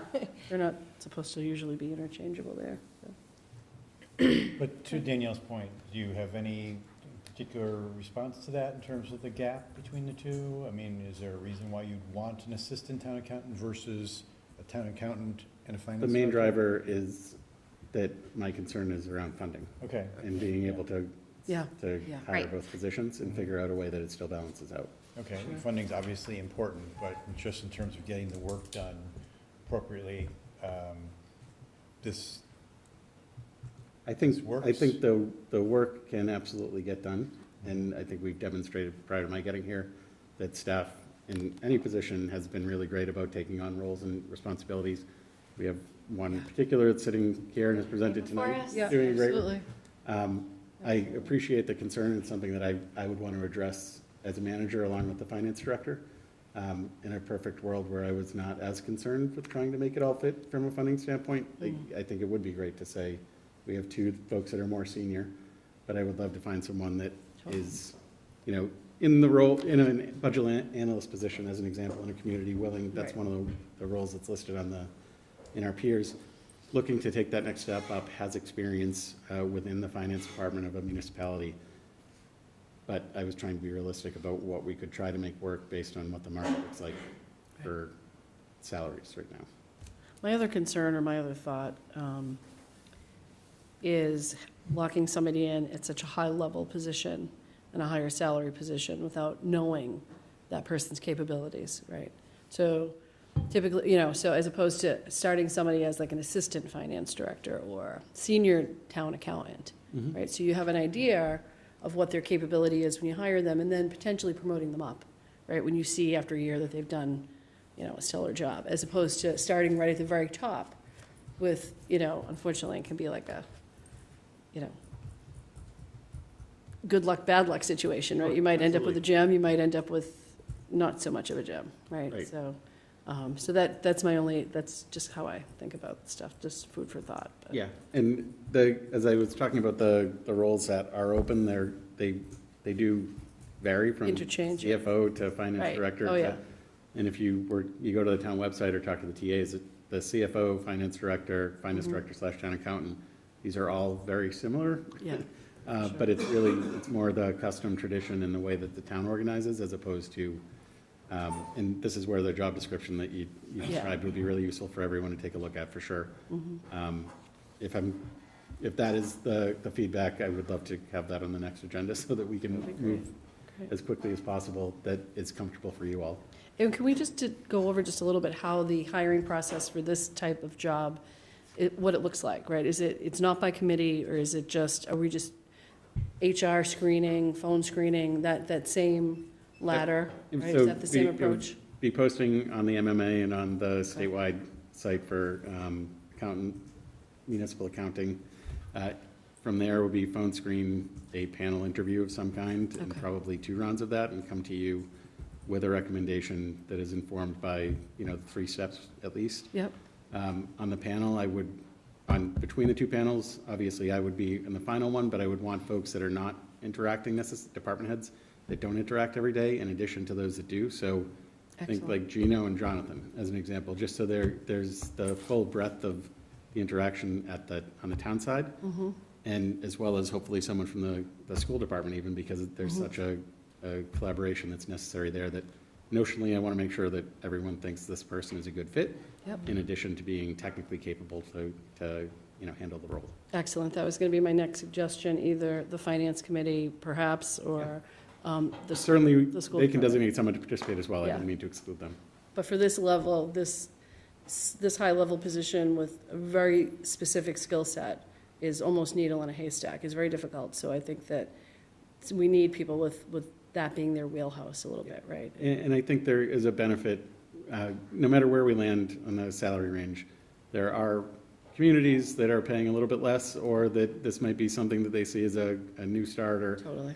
they're not supposed to usually be interchangeable there. So. But to Danielle's point, do you have any particular response to that in terms of the gap between the two? I mean, is there a reason why you'd want an assistant town accountant versus a town accountant and a finance The main director? driver is that my concern is around funding Okay, and being able to Yeah, to Yeah. hire Right. both positions and figure out a way that it still balances out. okay. Funding's obviously important, but just in terms of getting the work done appropriately, this, I think, This works. I think the work can absolutely get done, and I think we've demonstrated prior to my getting here that staff in any position has been really great about taking on roles and responsibilities. We have one in particular that's sitting here and has presented tonight, yeah, doing great. absolutely. I appreciate the concern. It's something that I would want to address as a manager along with the finance director. In a perfect world where I was not as concerned with trying to make it all fit from a funding standpoint, I think it would be great to say, we have two folks that are more senior, but I would love to find someone that is, you know, in the role, in a budget analyst position, as an example, in a community willing, that's Right. one of the roles that's listed on in our peers, looking to take that next step up, has experience within the finance department of a municipality. But I was trying to be realistic about what we could try to make work based on what the market looks like for salaries right now. My other concern or my other thought is locking somebody in at such a high-level position and a higher salary position without knowing that person's capabilities, right? So typically, you know, so as opposed to starting somebody as like an assistant finance director or senior town accountant, right? So you have an idea of what their capability is when you hire them, and then potentially promoting them up, right? When you see after a year that they've done, you know, a stellar job, as opposed to starting right at the very top with, you know, unfortunately, it can be like a, you know, good luck, bad luck situation, right? You might end up with a gem, you might end up with not so much of a gem, right? Right. So, so that's my only, that's just how I think about stuff, just food for thought. but- Yeah, and as I was talking about the roles that are open, they do vary from Interchange, yeah. CFO to finance Right. director. Oh, to- yeah. And if you go to the town website or talk to the TAs, the CFO, finance director, finance director / town accountant, these are all very similar. Yeah. But it's more the custom tradition and the way that the town organizes as opposed to, and this is where the job description that you Yeah. described would be really useful for everyone to take a look at for sure. If that is the feedback, I would love to have that on the next agenda so that we can move Great. as quickly as possible, that it's comfortable for you all. And can we just go over just a little bit how the hiring process for this type of job, what it looks like, right? It's not by committee, or is it just, are we just HR screening, phone screening, that same ladder, And right? so Is that the same it would approach? Be posting on the MMA and on the statewide site for municipal accounting. From there will be phone screen, a panel interview of some kind, and Okay. probably 2 rounds of that, and come to you with a recommendation that is informed by, 3 steps at least. Yep, On the panel, between the 2 panels, obviously I would be in the final one, but I would want folks that are not interacting, department heads that don't interact every day, in addition to those that do. So think excellent. like Gino and Jonathan, as an example, just so there's the full breadth of the interaction on the town side, and as well as hopefully someone from the school department even, because there's such a collaboration that's necessary there, that notionally I want to make sure that everyone thinks this person is a good fit, Yep. in addition to being technically capable to handle the role. Excellent. That was going to be my next suggestion, either the finance committee perhaps, or Certainly, the school they can department. designate someone to participate as well. I Yeah. don't mean to exclude them. But for this level, this high-level position with a very specific skill set is almost needle in a haystack, is very difficult. So I think that we need people with that being their wheelhouse a little bit, right? And I think there is a benefit, no matter where we land on the salary range, there are communities that are paying a little bit less, or that this might be something that they see as a new start, or, Totally.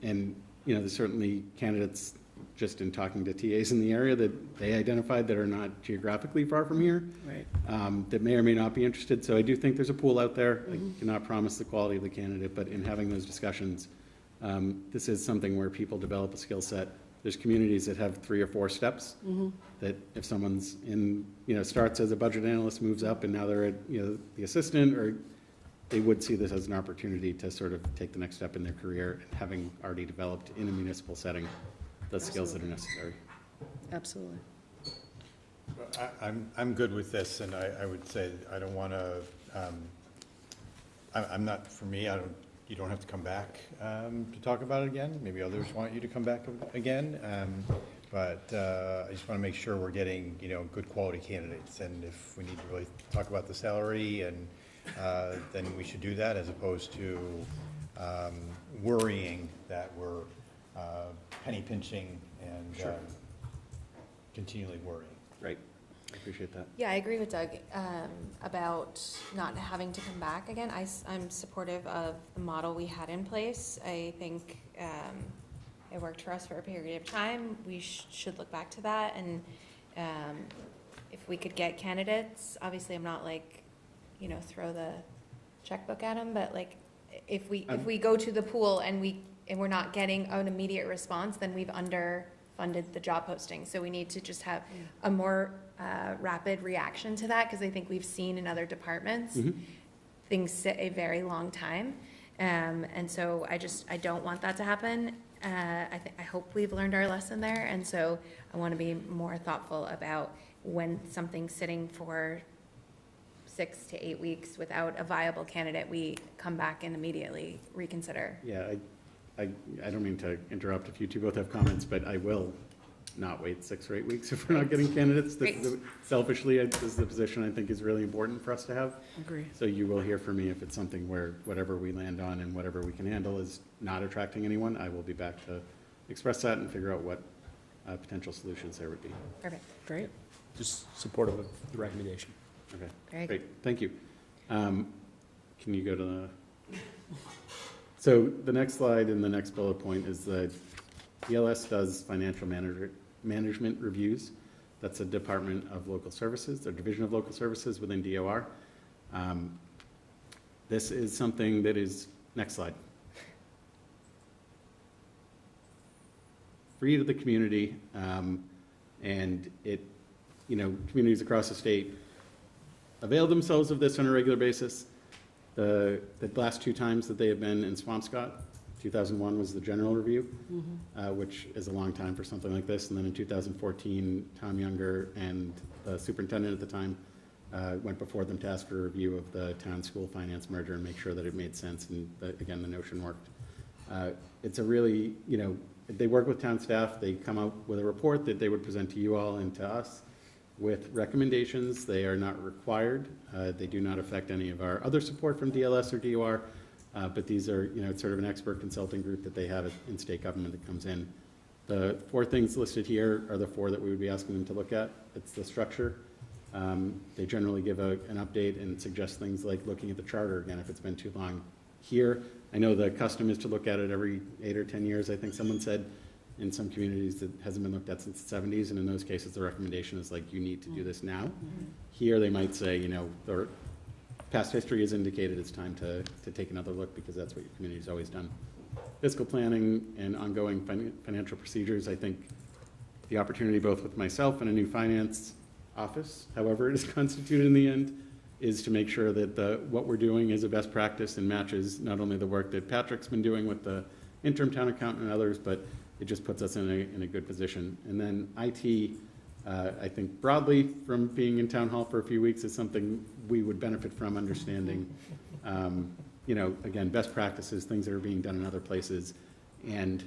and, there's certainly candidates, just in talking to TAs in the area, that they identified that are not geographically far from here, Right. that may or may not be interested. So I do think there's a pool out there. I cannot promise the quality of the candidate, but in having those discussions, this is something where people develop a skill set. There's communities that have 3 or 4 steps, that if someone's starts as a budget analyst, moves up, and now they're the assistant, or they would see this as an opportunity to sort of take the next step in their career, having already developed in a municipal setting the skills that are necessary. Absolutely. I'm good with this, and I would say, I don't want to, I'm not, for me, you don't have to come back to talk about it again. Maybe others want you to come back again. But I just want to make sure we're getting, good quality candidates. And if we need to really talk about the salary, and then we should do that, as opposed to worrying that we're penny pinching and Sure. continually worrying. Right. I appreciate that. Yeah, I agree with Doug about not having to come back again. I'm supportive of the model we had in place. I think it worked for us for a period of time. We should look back to that, and if we could get candidates, obviously I'm not like, throw the checkbook at them, but like if we go to the pool and we're not getting an immediate response, then we've underfunded the job posting. So we need to just have a more rapid reaction to that, because I think we've seen in other departments things sit a very long time, and so I don't want that to happen. I hope we've learned our lesson there, and so I want to be more thoughtful about when something's sitting for 6 to 8 weeks without a viable candidate, we come back and immediately reconsider. Yeah, I don't mean to interrupt if you two both have comments, but I will not wait 6 or 8 weeks if we're not getting candidates. Selfishly, this is the position I think is really important for us to have. Agree. So you will hear from me if it's something where whatever we land on and whatever we can handle is not attracting anyone. I will be back to express that and figure out what potential solutions there would be. Perfect. Great. Just supportive of the recommendation. Okay, Very great, thank you. Can you go to the, so the next slide and the next bullet point is the DLS does financial management reviews. That's a Department of Local Services, a division of local services within DOR. This is something that is, next slide. Free to the community, and it, communities across the state avail themselves of this on a regular basis. The last 2 times that they have been in Swampscott, 2001 was the general review, which is a long time for something like this. And then in 2014, Tom Younger and the superintendent at the time went before them to ask for a review of the town school finance merger and make sure that it made sense. And again, the notion worked. It's a really, they work with town staff. They come out with a report that they would present to you all and to us with recommendations. They are not required. They do not affect any of our other support from DLS or DOR, but these are, it's sort of an expert consulting group that they have in state government that comes in. The 4 things listed here are the 4 that we would be asking them to look at. It's the structure. They generally give an update and suggest things like looking at the charter again if it's been too long. Here, I know the custom is to look at it every 8 or 10 years, I think someone said. In some communities, it hasn't been looked at since the 70s, and in those cases, the recommendation is like, you need to do this now. Here, they might say, or past history has indicated it's time to take another look, because that's what your community's always done. Fiscal planning and ongoing financial procedures, I think the opportunity both with myself and a new finance office, however it is constituted in the end, is to make sure that what we're doing is a best practice and matches not only the work that Patrick's been doing with the interim town accountant and others, but it just puts us in a good position. And then IT, I think broadly from being in town hall for a few weeks is something we would benefit from understanding. Again, best practices, things that are being done in other places, and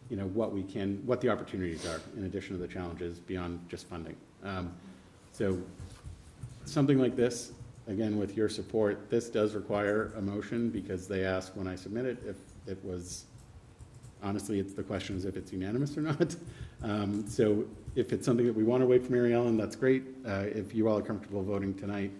what the opportunities are in addition to the challenges beyond just funding. So something like this, again, with your support, this does require a motion, because they ask when I submit it if it was, honestly, the question is if it's unanimous or not. So if it's something that we want to wait for Mary Ellen, that's great. If you all are comfortable voting tonight,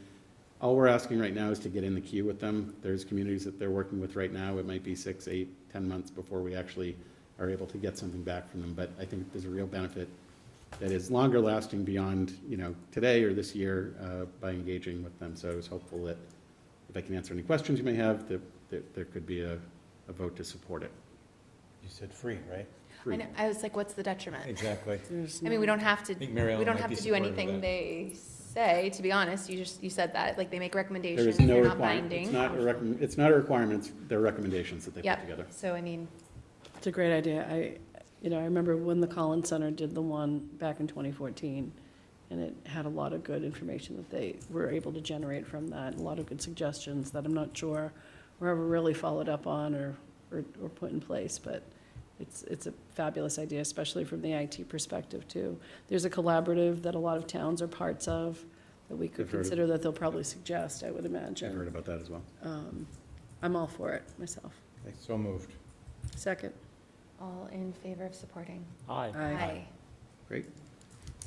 all we're asking right now is to get in the queue with them. There's communities that they're working with right now. It might be 6, 8, 10 months before we actually are able to get something back from them. But I think there's a real benefit that is longer lasting beyond, today or this year by engaging with them. So I was hopeful that if I can answer any questions you may have, that there could be a vote to support it. You said free, right? I know, I was like, what's the detriment? Exactly. I mean, we don't have to, think Mary Ellen we don't might have be to do supportive of anything that. they say, to be honest. You said that, like, they make There recommendations, is no they're not requirement. binding. It's not a requirement, they're recommendations that they put Yep, together. so I mean, It's a great idea. I remember when the Collins Center did the one back in 2014, and it had a lot of good information that they were able to generate from that, a lot of good suggestions that I'm not sure were ever really followed up on or put in place, but it's a fabulous idea, especially from the IT perspective, too. There's a collaborative that a lot of towns are parts of that we could I've heard of. consider that they'll probably suggest, I would I've imagine. heard about that as well. I'm all for it, myself. So moved. Second. all in favor of supporting? Aye. Aye. Great.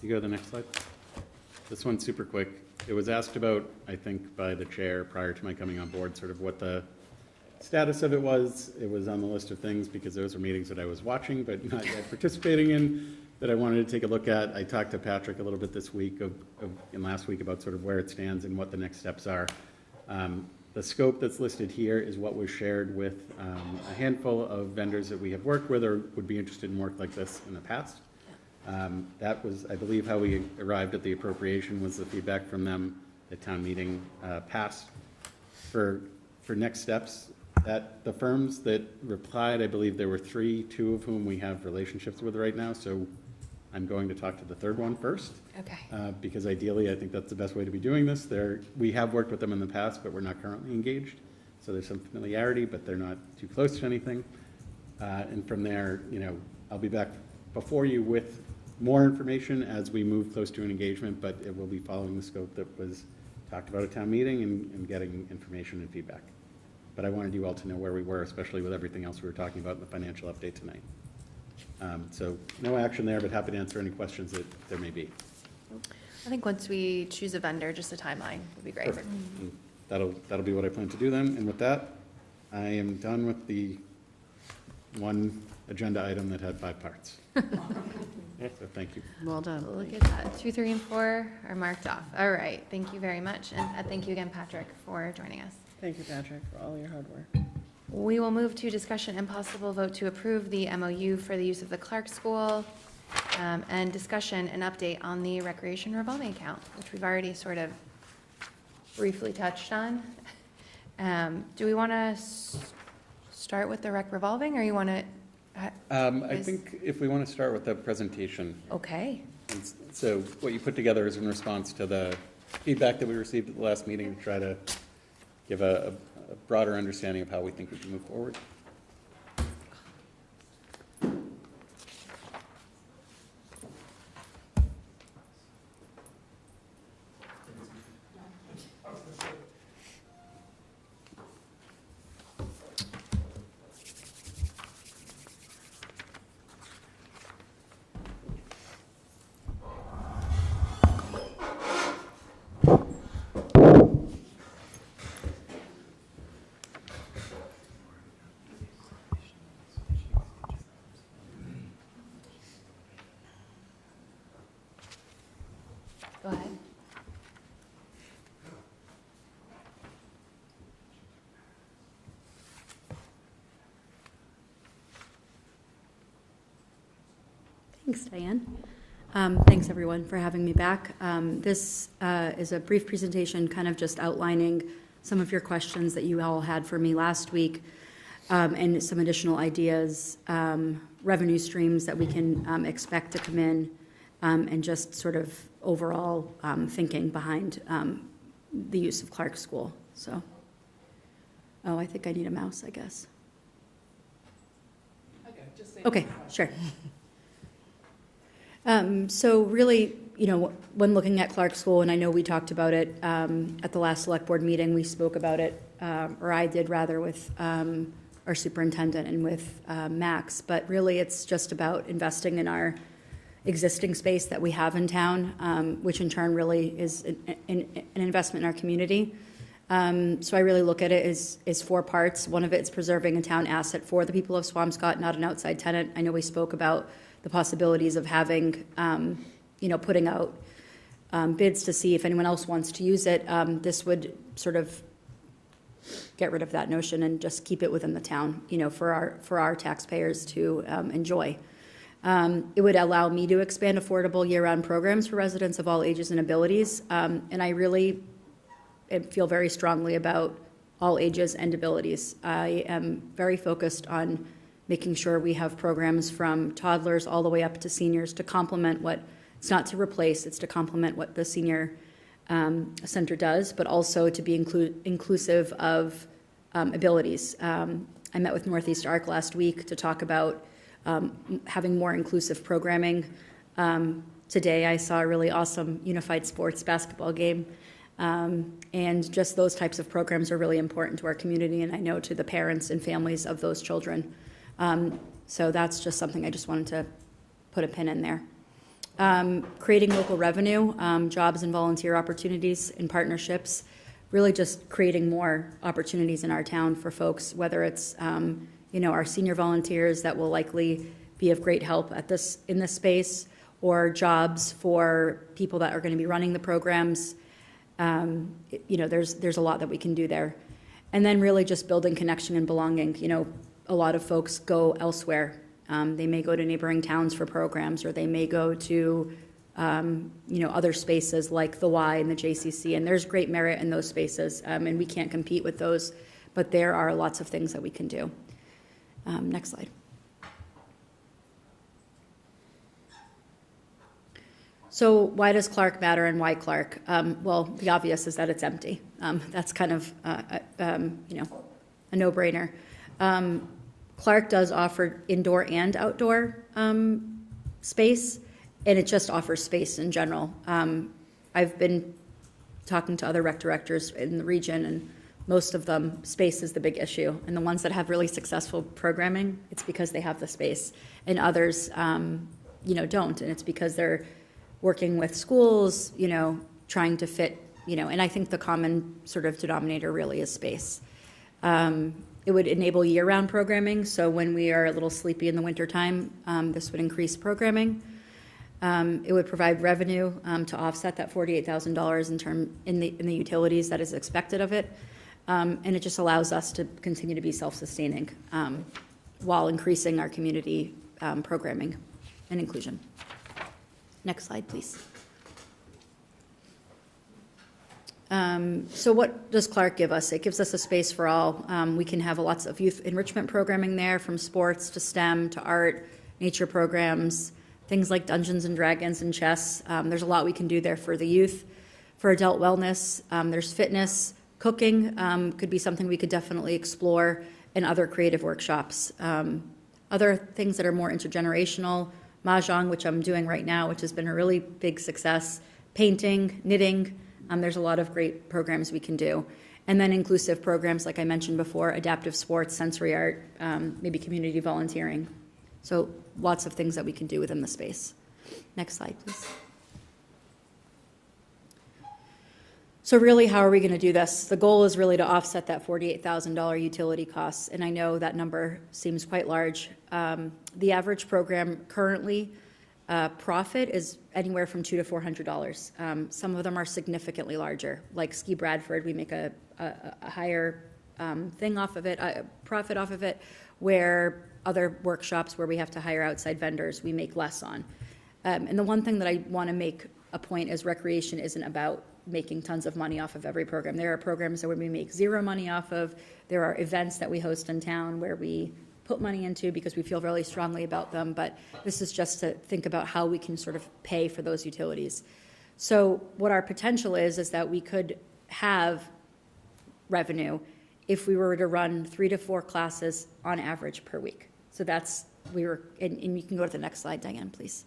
You go to the next slide. This one's super quick. It was asked about, I think, by the chair prior to my coming on board, sort of what the status of it was. It was on the list of things because those were meetings that I was watching but not yet participating in that I wanted to take a look at. I talked to Patrick a little bit this week and last week about sort of where it stands and what the next steps are. The scope that's listed here is what was shared with a handful of vendors that we have worked with or would be interested in work like this in the past. That was, I believe, how we arrived at the appropriation, was the feedback from them at town meeting passed. For next steps, that the firms that replied, I believe there were three, two of whom we have relationships with right now, so I'm going to talk to the third one first. Okay. Because ideally, I think that's the best way to be doing this. We have worked with them in the past, but we're not currently engaged. So there's some familiarity, but they're not too close to anything. And from there, I'll be back before you with more information as we move close to an engagement, but it will be following the scope that was talked about at town meeting and getting information and feedback. But I wanted you all to know where we were, especially with everything else we were talking about in the financial update tonight. So no action there, but happy to answer any questions that there may be. I think once we choose a vendor, just a timeline would be great. Perfect. And that'll be what I plan to do then. And with that, I am done with the one agenda item that had 5 parts. So thank you. Well done. Look at that, 2, 3, and 4 are marked off. All right, thank you very much, and thank you again, Patrick, for joining us. Thank you, Patrick, for all your hard work. We will move to discussion and possible vote to approve the MOU for the use of the Clark School, and discussion and update on the recreation revolving account, which we've already sort of briefly touched on. Do we want to start with the rec revolving, or you want to? I think if we want to start with the presentation. Okay. So what you put together is in response to the feedback that we received at the last meeting to try to give a broader understanding of how we think we can move forward. Go ahead. Thanks, Diane. Thanks, everyone, for having me back. This is a brief presentation kind of just outlining some of your questions that you all had for me last week, and some additional ideas, revenue streams that we can expect to come in, and just sort of overall thinking behind the use of Clark School. So, I think I need a mouse, I guess. Okay, sure. So really, when looking at Clark School, and I know we talked about it at the last select board meeting, we spoke about it, or I did rather, with our superintendent and with Max, but really it's just about investing in our existing space that we have in town, which in turn really is an investment in our community. So I really look at it as 4 parts. One of it is preserving a town asset for the people of Swampscott, not an outside tenant. I know we spoke about the possibilities of having, putting out bids to see if anyone else wants to use it. This would sort of get rid of that notion and just keep it within the town, for our taxpayers to enjoy. It would allow me to expand affordable year-round programs for residents of all ages and abilities. And I really feel very strongly about all ages and abilities. I am very focused on making sure we have programs from toddlers all the way up to seniors to complement what, it's not to replace, it's to complement what the senior center does, but also to be inclusive of abilities. I met with Northeast ARC last week to talk about having more inclusive programming. Today I saw a really awesome unified sports basketball game. And just those types of programs are really important to our community, and I know to the parents and families of those children. So that's just something I just wanted to put a pin in there. Creating local revenue, jobs and volunteer opportunities and partnerships, really just creating more opportunities in our town for folks, whether it's our senior volunteers that will likely be of great help in this space, or jobs for people that are going to be running the programs. There's a lot that we can do there. And then really just building connection and belonging. A lot of folks go elsewhere. They may go to neighboring towns for programs, or they may go to, other spaces like the Y and the JCC, and there's great merit in those spaces, and we can't compete with those, but there are lots of things that we can do. Next slide. So why does Clark matter, and why Clark? Well, the obvious is that it's empty. That's kind of, a no-brainer. Clark does offer indoor and outdoor space, and it just offers space in general. I've been talking to other rec directors in the region, and most of them, space is the big issue. And the ones that have really successful programming, it's because they have the space. And others, don't, and it's because they're working with schools, trying to fit, and I think the common sort of denominator really is space. It would enable year-round programming, so when we are a little sleepy in the wintertime, this would increase programming. It would provide revenue to offset that $48,000 in the utilities that is expected of it, and it just allows us to continue to be self-sustaining while increasing our community programming and inclusion. Next slide, please. So what does Clark give us? It gives us a space for all. We can have lots of youth enrichment programming there, from sports to STEM to art, nature programs, things like Dungeons and Dragons and chess. There's a lot we can do there for the youth. For adult wellness, there's fitness, cooking could be something we could definitely explore, and other creative workshops. Other things that are more intergenerational, Mahjong, which I'm doing right now, which has been a really big success, painting, knitting. There's a lot of great programs we can do. And then inclusive programs, like I mentioned before, adaptive sports, sensory art, maybe community volunteering. So lots of things that we can do within the space. Next slide, please. So really, how are we going to do this? The goal is really to offset that $48,000 utility costs, and I know that number seems quite large. The average program currently, profit is anywhere from $200 to $400. Some of them are significantly larger, like Ski Bradford. We make a higher thing off of it, a profit off of it, where other workshops where we have to hire outside vendors, we make less on. And the one thing that I want to make a point is recreation isn't about making tons of money off of every program. There are programs that we make zero money off of. There are events that we host in town where we put money into because we feel really strongly about them, but this is just to think about how we can sort of pay for those utilities. So what our potential is that we could have revenue if we were to run 3 to 4 classes on average per week. So that's, and you can go to the next slide, Diane, please.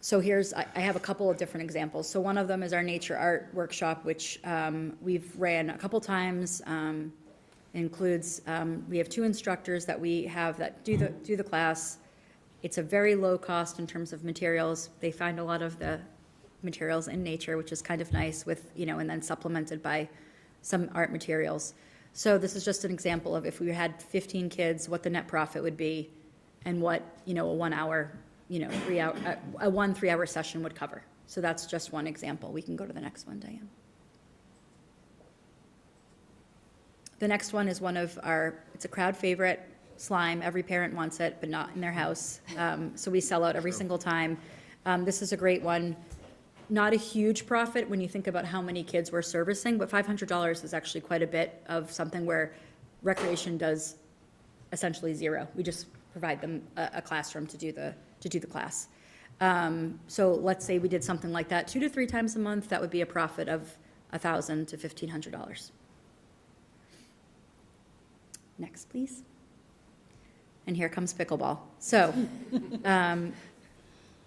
So I have a couple of different examples. So one of them is our nature art workshop, which we've ran a couple times. Includes, we have 2 instructors that we have that do the class. It's a very low cost in terms of materials. They find a lot of the materials in nature, which is kind of nice with, and then supplemented by some art materials. So this is just an example of if we had 15 kids, what the net profit would be, and what, a 1 hour, a 1 3-hour session would cover. So that's just one example. We can go to the next one, Diane. The next one is it's a crowd favorite, slime. Every parent wants it, but not in their house. So we sell out every single time. This is a great one. Not a huge profit when you think about how many kids we're servicing, but $500 is actually quite a bit of something where recreation does essentially zero. We just provide them a classroom to do the class. So let's say we did something like that 2 to 3 times a month. That would be a profit of $1,000 to $1,500. Next, please. And here comes pickleball. So,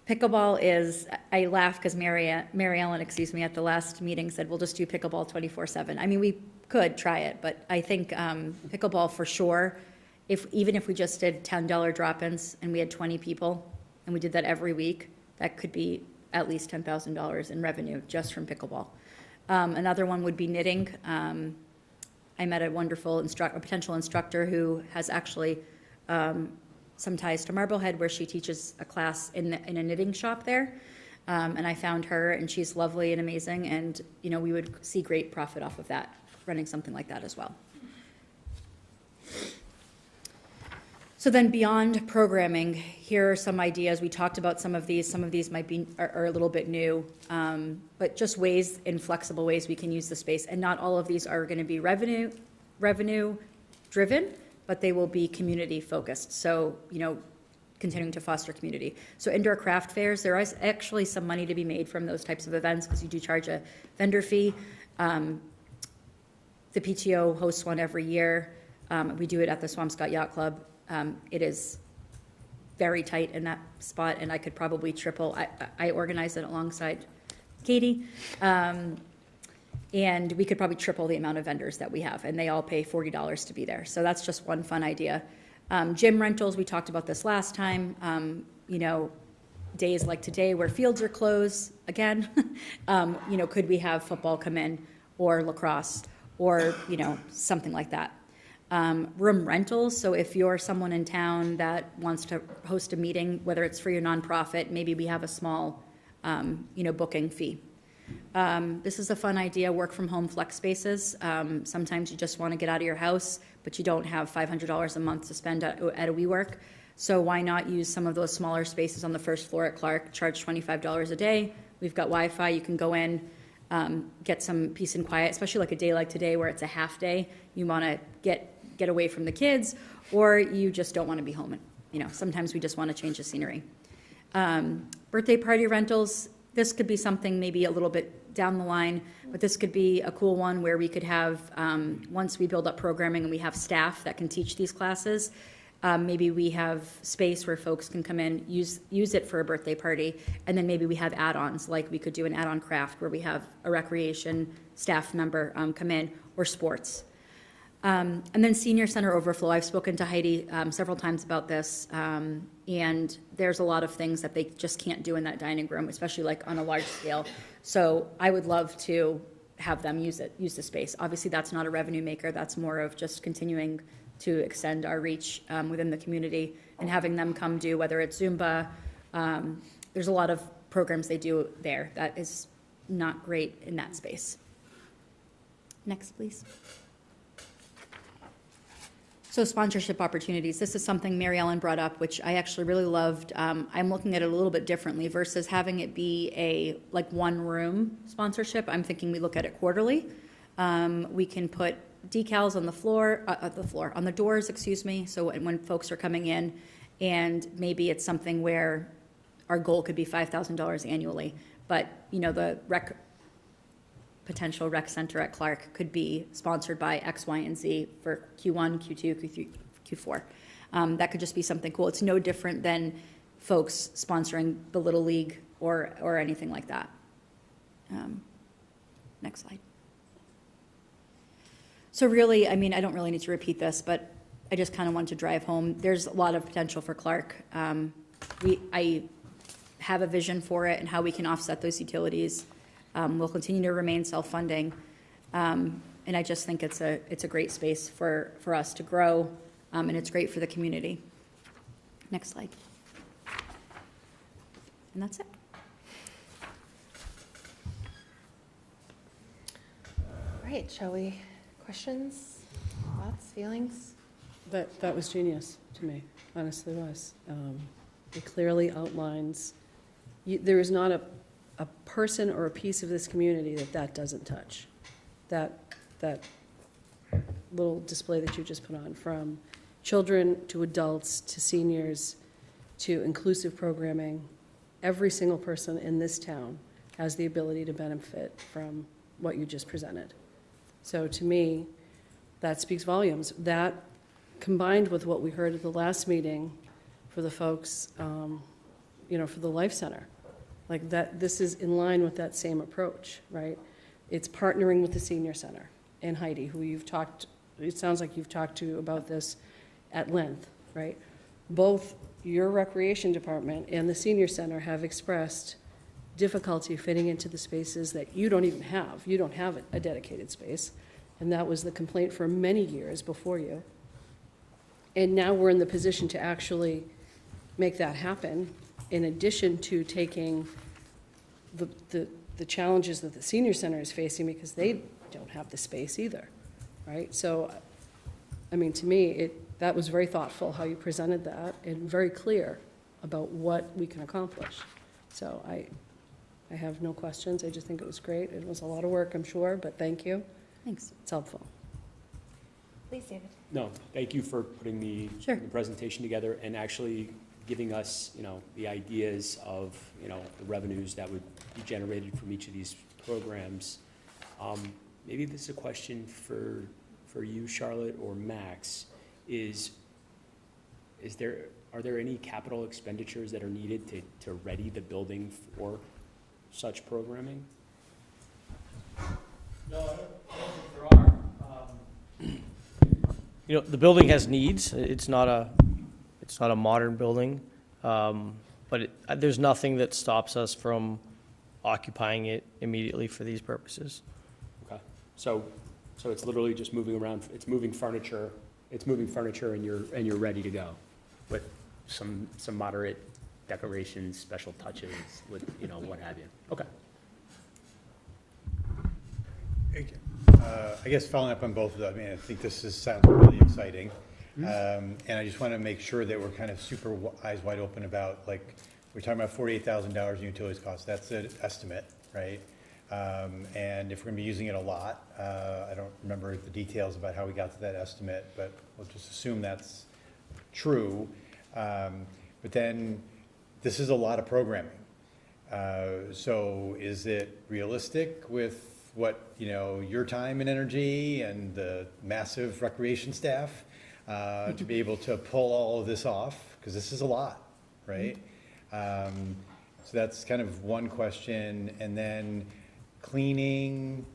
pickleball is, I laugh because Mary Ellen, at the last meeting said, we'll just do pickleball 24/7. I mean, we could try it, but I think pickleball for sure, even if we just did $10 drop-ins and we had 20 people, and we did that every week, that could be at least $10,000 in revenue just from pickleball. Another one would be knitting. I met a wonderful potential instructor who has actually some ties to Marblehead, where she teaches a class in a knitting shop there. And I found her, and she's lovely and amazing, and we would see great profit off of that, running something like that as well. So then beyond programming, here are some ideas. We talked about some of these. Some of these are a little bit new, but just flexible ways we can use the space. And not all of these are going to be revenue driven, but they will be community focused. So, continuing to foster community. So indoor craft fairs, there is actually some money to be made from those types of events because you do charge a vendor fee. The PTO hosts one every year. We do it at the Swampscott Yacht Club. It is very tight in that spot, and I could probably triple. I organize it alongside Katie, and we could probably triple the amount of vendors that we have, and they all pay $40 to be there. So that's just one fun idea. Gym rentals, we talked about this last time. Days like today where fields are closed, again, could we have football come in, or lacrosse, or, something like that. Room rentals, so if you're someone in town that wants to host a meeting, whether it's for your nonprofit, maybe we have a small, booking fee. This is a fun idea, work from home flex spaces. Sometimes you just want to get out of your house, but you don't have $500 a month to spend at a WeWork. So why not use some of those smaller spaces on the first floor at Clark, charge $25 a day. We've got Wi-Fi, you can go in, get some peace and quiet, especially like a day like today where it's a half day. You want to get away from the kids, or you just don't want to be home. Sometimes we just want to change the scenery. Birthday party rentals, this could be something maybe a little bit down the line, but this could be a cool one where we could have, once we build up programming and we have staff that can teach these classes, maybe we have space where folks can come in, use it for a birthday party, and then maybe we have add-ons, like we could do an add-on craft where we have a recreation staff member come in, or sports. And then senior center overflow. I've spoken to Heidi several times about this, and there's a lot of things that they just can't do in that dining room, especially like on a large scale. So I would love to have them use the space. Obviously, that's not a revenue maker. That's more of just continuing to extend our reach within the community and having them come do, whether it's Zumba. There's a lot of programs they do there that is not great in that space. Next, please. So sponsorship opportunities. This is something Mary Ellen brought up, which I actually really loved. I'm looking at it a little bit differently versus having it be a one room sponsorship. I'm thinking we look at it quarterly. We can put decals on the doors, so when folks are coming in, and maybe it's something where our goal could be $5,000 annually, but the potential rec center at Clark could be sponsored by X, Y, and Z for Q1, Q2, Q3, Q4. That could just be something cool. It's no different than folks sponsoring the Little League or anything like that. Next slide. So really, I don't really need to repeat this, but I just kind of want to drive home. There's a lot of potential for Clark. I have a vision for it and how we can offset those utilities. We'll continue to remain self-funding, and I just think it's a great space for us to grow, and it's great for the community. Next slide. And that's it. All right, shall we? Questions? feelings? That was genius to me, honestly was. It clearly outlines, there is not a person or a piece of this community that doesn't touch. That little display that you just put on, from children to adults to seniors to inclusive programming, every single person in this town has the ability to benefit from what you just presented. So to me, that speaks volumes. That, combined with what we heard at the last meeting for the folks, for the Life Center, like that, this is in line with that same approach, right? It's partnering with the Senior Center and Heidi, who it sounds like you've talked to about this at length, right? Both your recreation department and the Senior Center have expressed difficulty fitting into the spaces that you don't even have. You don't have a dedicated space, and that was the complaint for many years before you. And now we're in the position to actually make that happen, in addition to taking the challenges that the Senior Center is facing, because they don't have the space either, right? So, I mean, to me, that was very thoughtful how you presented that, and very clear about what we can accomplish. So I have no questions. I just think it was great. It was a lot of work, I'm sure, but thank you. Thanks. It's helpful. Please, David. No, thank you for putting the Sure. the presentation together and actually giving us, the ideas of, the revenues that would be generated from each of these programs. Maybe this is a question for you, Charlotte, or Max. Are there any capital expenditures that are needed to ready the building for such programming? No, I don't think there are. The building has needs. It's not a modern building, but there's nothing that stops us from occupying it immediately for these purposes. Okay, so it's literally just moving around, it's moving furniture, and you're ready to go with some moderate decorations, special touches, with, what have you. Okay. I guess following up on both of them, I think this sounds really exciting. And I just want to make sure that we're kind of super eyes wide open about, like, we're talking about $48,000 in utilities costs. That's an estimate, right? And if we're going to be using it a lot, I don't remember the details about how we got to that estimate, but we'll just assume that's true. But then this is a lot of programming. So is it realistic with what, your time and energy and the massive recreation staff to be able to pull all of this off? Because this is a lot, right? So that's kind of one question. And then cleaning,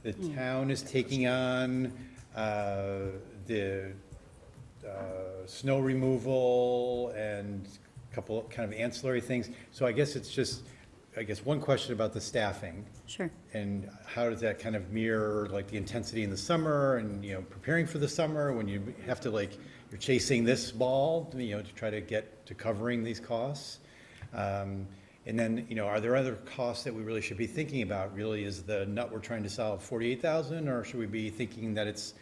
the town is taking on the snow removal and a couple kind of ancillary things. So I guess it's just, one question about the staffing. Sure. And how does that kind of mirror, like, the intensity in the summer and, preparing for the summer when you have to, like, you're chasing this ball, to try to get to covering these costs. And then, are there other costs that we really should be thinking about? Really, is the nut we're trying to solve 48,000, or should we be thinking that it's,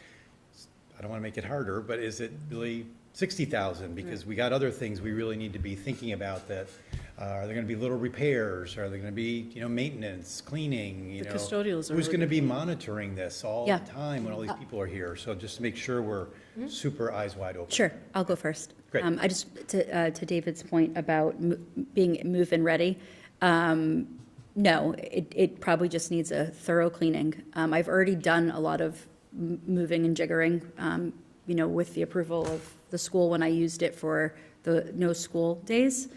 I don't want to make it harder, but is it really 60,000? Because we got other things we really need to be thinking about that. Are there going to be little repairs? Are there going to be, maintenance, cleaning? The custodials are who's really going to be good. monitoring this all Yeah. the time when all these people are here? So just to make sure we're super eyes wide open. Sure, I'll go first. Great. I just, to David's point about being move-in ready, no, it probably just needs a thorough cleaning. I've already done a lot of moving and jiggering, with the approval of the school when I used it for the no school days.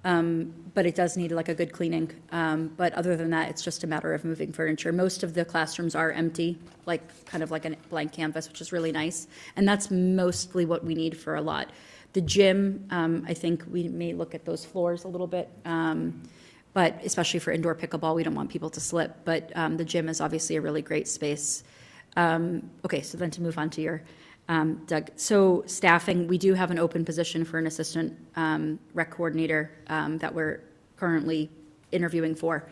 But it does need like a good cleaning. But other than that, it's just a matter of moving furniture. Most of the classrooms are empty, like kind of like a blank canvas, which is really nice. And that's mostly what we need for a lot. The gym, I think we may look at those floors a little bit. But especially for indoor pickleball, we don't want people to slip. But the gym is obviously a really great space. Okay, so then to move on to your Doug. So staffing, we do have an open position for an assistant rec coordinator that we're currently interviewing for.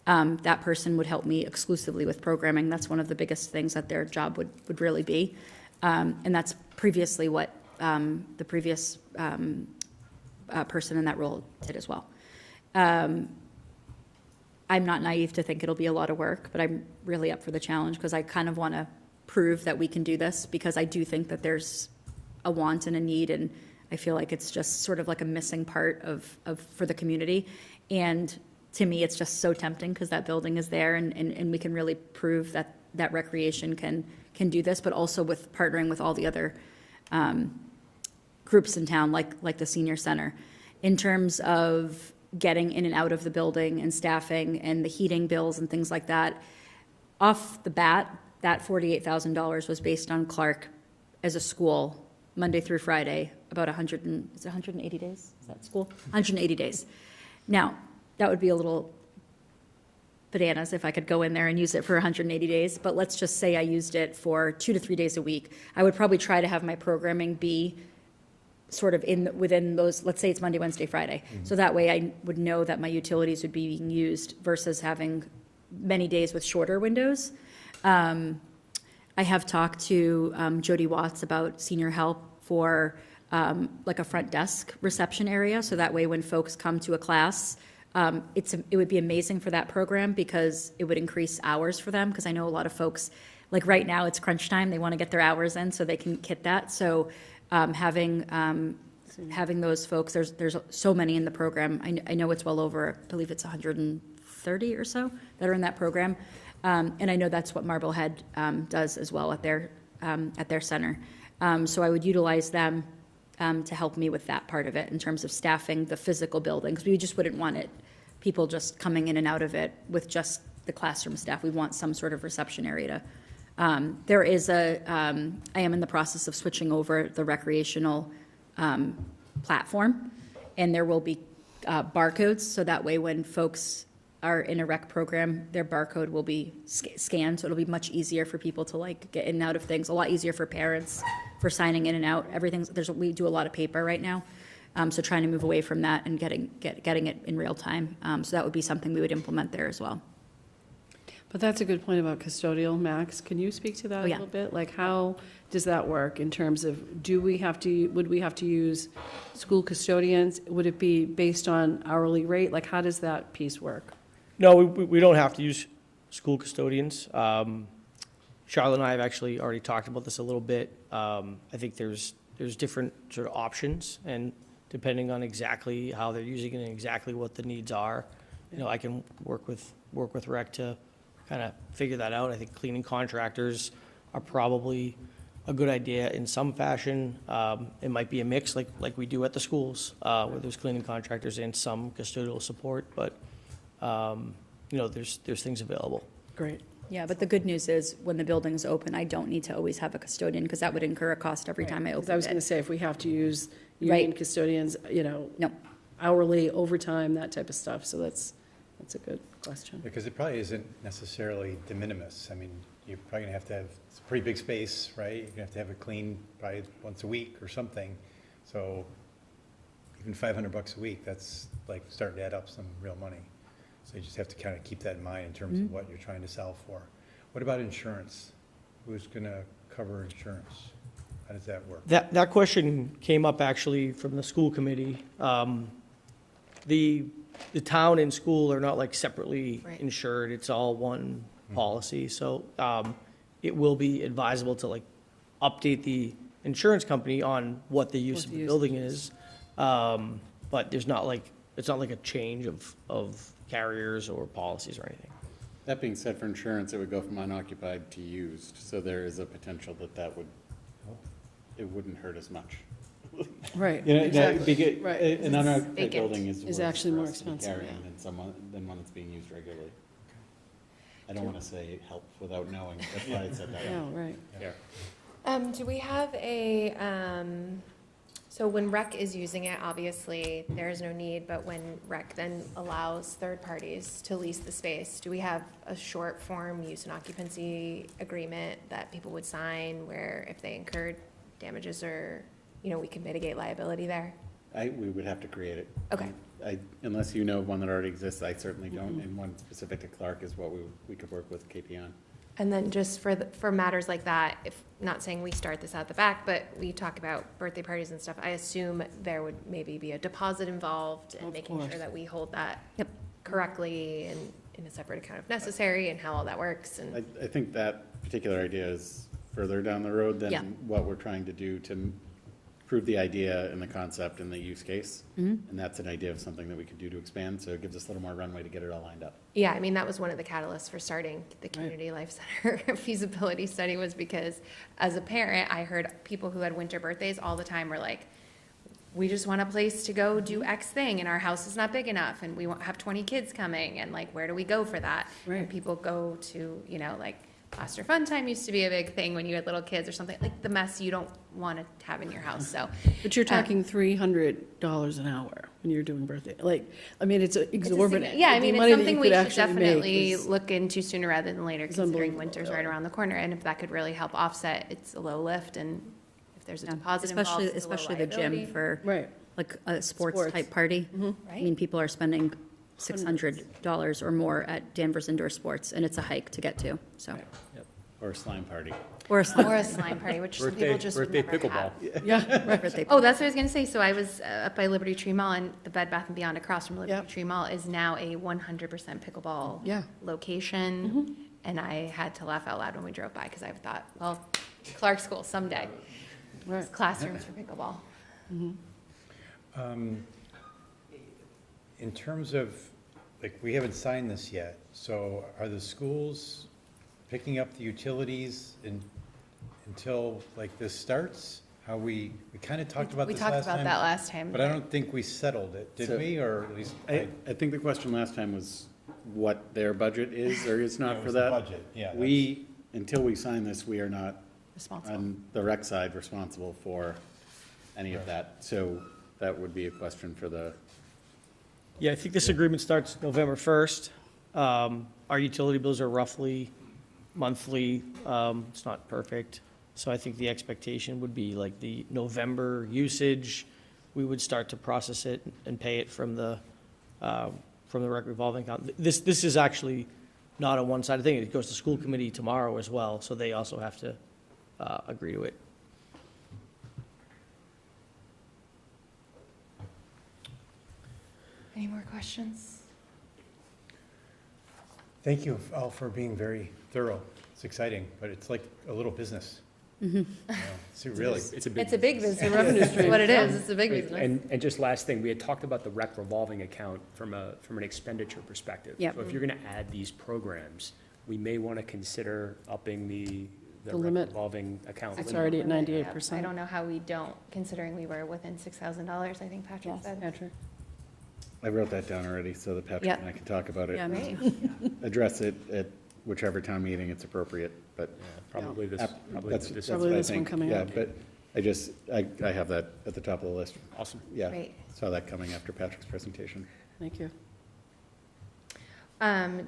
That person would help me exclusively with programming. That's one of the biggest things that their job would really be. And that's previously what the previous person in that role did as well. I'm not naive to think it'll be a lot of work, but I'm really up for the challenge because I kind of want to prove that we can do this, because I do think that there's a want and a need, and I feel like it's just sort of like a missing part for the community. And to me, it's just so tempting because that building is there, and we can really prove that recreation can do this, but also with partnering with all the other groups in town, like the senior center. In terms of getting in and out of the building and staffing and the heating bills and things like that, off the bat, that $48,000 was based on Clark as a school, Monday through Friday, about 180 days? Is that school? 180 days. Now, that would be a little bananas if I could go in there and use it for 180 days, but let's just say I used it for 2 to 3 days a week. I would probably try to have my programming be sort of within those, let's say it's Monday, Wednesday, Friday. So that way I would know that my utilities would be being used versus having many days with shorter windows. I have talked to Jody Watts about senior help for like a front desk reception area. So that way when folks come to a class, it would be amazing for that program because it would increase hours for them. Because I know a lot of folks, like right now it's crunch time, they want to get their hours in so they can hit that. So having those folks, there's so many in the program. I know it's well over, I believe it's 130 or so that are in that program. And I know that's what Marblehead does as well at their center. So I would utilize them to help me with that part of it in terms of staffing the physical building, because we just wouldn't want people just coming in and out of it with just the classroom staff. We want some sort of reception area to. There is I am in the process of switching over the recreational platform, and there will be barcodes, so that way when folks are in a rec program, their barcode will be scanned, so it'll be much easier for people to like get in and out of things, a lot easier for parents for signing in and out. We do a lot of paper right now, so trying to move away from that and getting it in real time. So that would be something we would implement there as well. But that's a good point about custodial, Max. Can you speak to that a little bit? Like, how does that work in terms of, would we have to use school custodians? Would it be based on hourly rate? Like, how does that piece work? No, we don't have to use school custodians. Charlotte and I have actually already talked about this a little bit. I think there's different sort of options, and depending on exactly how they're using it and exactly what the needs are, I can work with rec to kind of figure that out. I think cleaning contractors are probably a good idea in some fashion. It might be a mix like we do at the schools, where there's cleaning contractors and some custodial support, but there's things available. Great. Yeah, but the good news is when the building's open, I don't need to always have a custodian because that would incur a cost every time I open it. I was going to say, if we have to use union custodians, No. hourly, overtime, that type of stuff. So that's a good question. Because it probably isn't necessarily de minimis. I mean, you're probably gonna have to have, it's a pretty big space, right? You're gonna have it cleaned probably once a week or something. So even $500 a week, that's like starting to add up some real money. So you just have to kind of keep that in mind in terms of what you're trying to sell for. What about insurance? Who's gonna cover insurance? How does that work? That question came up actually from the school committee. The town and school are not like separately insured. It's all one policy. So it will be advisable to like update the insurance company on what the use of the building is. But it's not like a change of carriers or policies or anything. That being said, for insurance, it would go from unoccupied to used, so there is a potential it wouldn't hurt as much. Right. Exactly. Right. An unoccupied Vacant. building is Is worse actually for more us to be expensive, carrying than one that's being used regularly. I don't want to say help without knowing, that's why I said that. Oh, right. Yeah. Do we have a, so when rec is using it, obviously, there is no need, but when rec then allows third parties to lease the space, do we have a short form use and occupancy agreement that people would sign where if they incurred damages or, we can mitigate liability there? We would have to create it. Okay. Unless you know one that already exists, I certainly don't, and one specific to Clark is what we could work with KP on. And then just for matters like that, if, not saying we start this out the back, but we talk about birthday parties and stuff, I assume there would maybe be a deposit involved and Of making course. sure that we hold that Yep. correctly and in a separate account if necessary, and how all that works, and, I think that particular idea is further down the road than Yeah. what we're trying to do to prove the idea and the concept and the use case. And that's an idea of something that we could do to expand, so it gives us a little more runway to get it all lined up. yeah, I mean, that was one of the catalysts for starting the Community Life Center feasibility study, was because as a parent, I heard people who had winter birthdays all the time were like, we just want a place to go do X thing, and our house is not big enough, and we won't have 20 kids coming, and like, where do we go for that? Right. And people go to, you know, like, Plaster Fun Time used to be a big thing when you had little kids or something, like the mess you don't want to have in your house, so. But you're talking $300 an hour when you're doing birthday, like, I mean, it's exorbitant. Yeah, I The mean, money it's that you something could we should actually make definitely is- look into sooner rather than later, considering unbelievable, winter's really. right around the corner, and if that could really help offset, it's a low lift, and if there's a Yeah, deposit involved, it's a low especially the gym liability. for Right. like a sports Sports. type party. I Right. mean, people are spending $600 or more at Danvers Indoor Sports, and it's a hike to get to, so. Or a slime party. Or a Or slime a slime party, which some people just would Birthday never have. pickleball. Yeah, birthday. Oh, that's what I was gonna say, so I was up by Liberty Tree Mall, and the Bed Bath & Beyond across from Liberty Yep. Tree Mall is now a 100% pickleball Yeah. location, and I had to laugh out loud when we drove by, because I thought, well, Clark School someday, right. it's classrooms for pickleball. In terms of, like, we haven't signed this yet, so are the schools picking up the utilities until, like, this starts? How we kind of talked about We this talked last about time? that last time. But I don't think we settled it, So- did we, or at least? I think the question last time was what their budget is or is Yeah, not it for was the that. budget, yeah, We, until we sign this, we are not Responsible. on the rec side responsible for any of that. So that would be a question for the, Yeah, I think this agreement starts November 1st. Our utility bills are roughly monthly. It's not perfect. So I think the expectation would be like the November usage, we would start to process it and pay it from the rec revolving account. This is actually not a one-sided thing. It goes to school committee tomorrow as well, so they also have to agree to it. Any more questions? Thank you all for being very thorough. It's exciting, but it's like a little business. You know, it's really, It's a big. It's a big business. revenue That's stream. what it is, it's a big Right, business. And just last thing, we had talked about the rec revolving account from an expenditure perspective. Yep. So if you're gonna add these programs, we may wanna consider upping the The rec limit. revolving account. It's limit. already at I 98%. don't know how we don't, considering we were within $6,000, I think Patrick said. Patrick. I wrote that down already so that Patrick Yep. and I can talk about it. Yeah, me Great. Address it at whichever town meeting it's appropriate, but. Yeah, Probably this, probably That's this. Probably what I this one think. coming Yeah, up. but I have that at the top of the list. Awesome. Yeah, Great. saw that coming after Patrick's presentation. Thank you.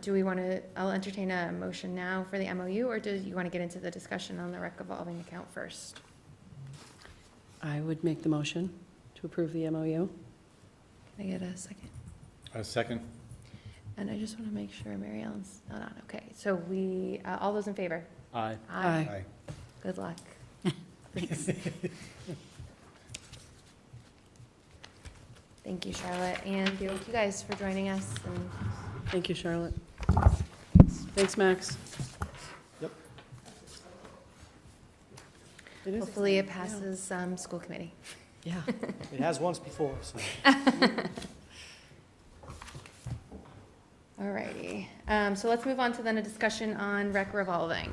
Do we want to, I'll entertain a motion now for the MOU, or do you want to get into the discussion on the rec revolving account first? I would make the motion to approve the MOU. Can I get a second? a second. And I just want to make sure Mary Ellen's not on. Okay, so we, all those in favor? Aye. Aye. Aye. Good luck. Thanks. Thank you, Charlotte, and thank you guys for joining us, and Thank you, Charlotte. Thanks, Max. Yep. It is hopefully it exciting, passes, school committee. Yeah. It has once before, so. Alrighty, so let's move on to then a discussion on rec revolving.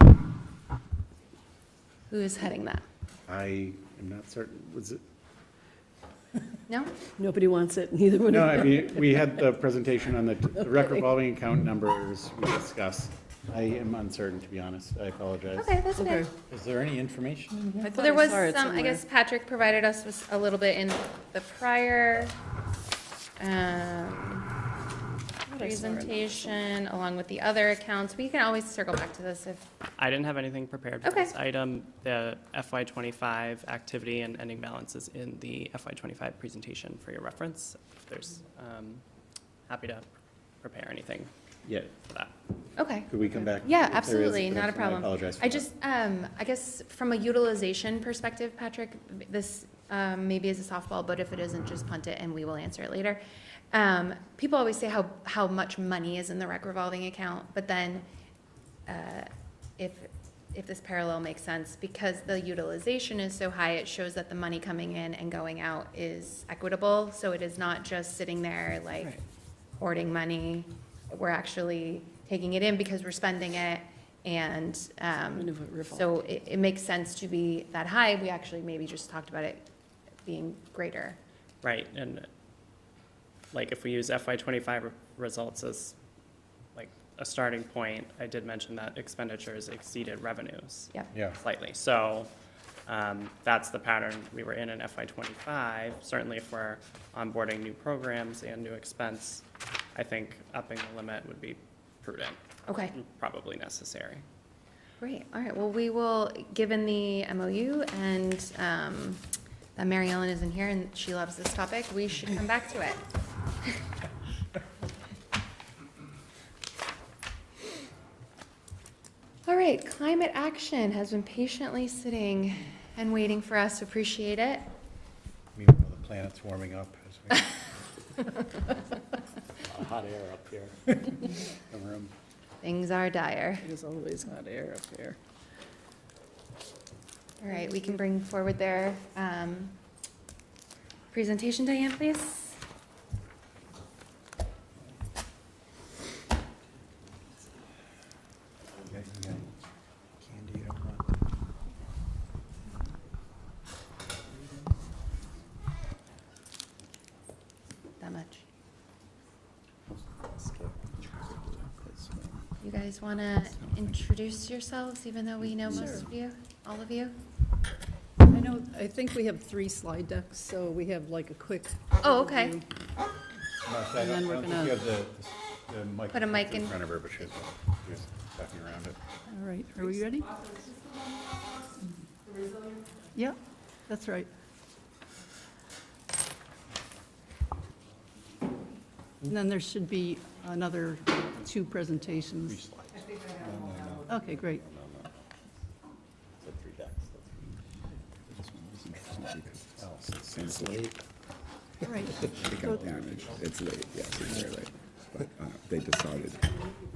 Who is heading that? I am not certain, was it? No? Nobody wants it, neither would No, I. I mean, we had the presentation on the rec revolving account numbers we discussed. I am uncertain, to be honest. I apologize. Okay, that's okay. Okay. Is there any information? I Well, thought there I was saw it some, I somewhere. guess Patrick provided us with a little bit in the prior, I saw it. presentation, along with the other accounts. We can always circle back to this if, I didn't have anything prepared for Okay. this item. The FY '25 activity and ending balance is in the FY '25 presentation for your reference. If there's, happy to prepare anything Yeah, for that. Okay. could we come back? Yeah, if there is absolutely, not a connection? problem. I apologize for I that. just, I guess from a utilization perspective, Patrick, this maybe is a softball, but if it isn't, just punt it and we will answer it later. People always say how much money is in the rec revolving account, but then if this parallel makes sense, because the utilization is so high, it shows that the money coming in and going out is equitable. So it is not just sitting there like Right. hoarding money. We're actually taking it in because we're spending it. And so it makes sense to be that high. We actually maybe just talked about it being greater. Right, and like if we use FY '25 results as like a starting point, I did mention that expenditures exceeded revenues Yep. Yeah. slightly. So that's the pattern we were in FY '25. Certainly if we're onboarding new programs and new expense, I think upping the limit would be prudent, Okay, probably necessary. great. All right, well, we will, given the MOU and that Mary Ellen isn't here and she loves this topic, we should come back to it. All right, climate action has been patiently sitting and waiting for us. Appreciate it. Meanwhile, the planet's warming up as we, Hot air up here. the room. Things are dire. There's always hot air up here. All right, we can bring forward their presentation, Diane, please. Okay, you got candy up front. That much. You guys want to introduce yourselves, even though we know most of you, all of you? I think we have 3 slide decks, so we have like a quick. Oh, okay. overview. Martha, I And then don't we're think gonna- you have the mic Put a mic in. front of her, but she's talking around it. All right, are we ready? Yeah, that's right. And then there should be another 2 presentations. Okay, great. It's late. All right. It got damaged. It's late, yes, it's very late. But they decided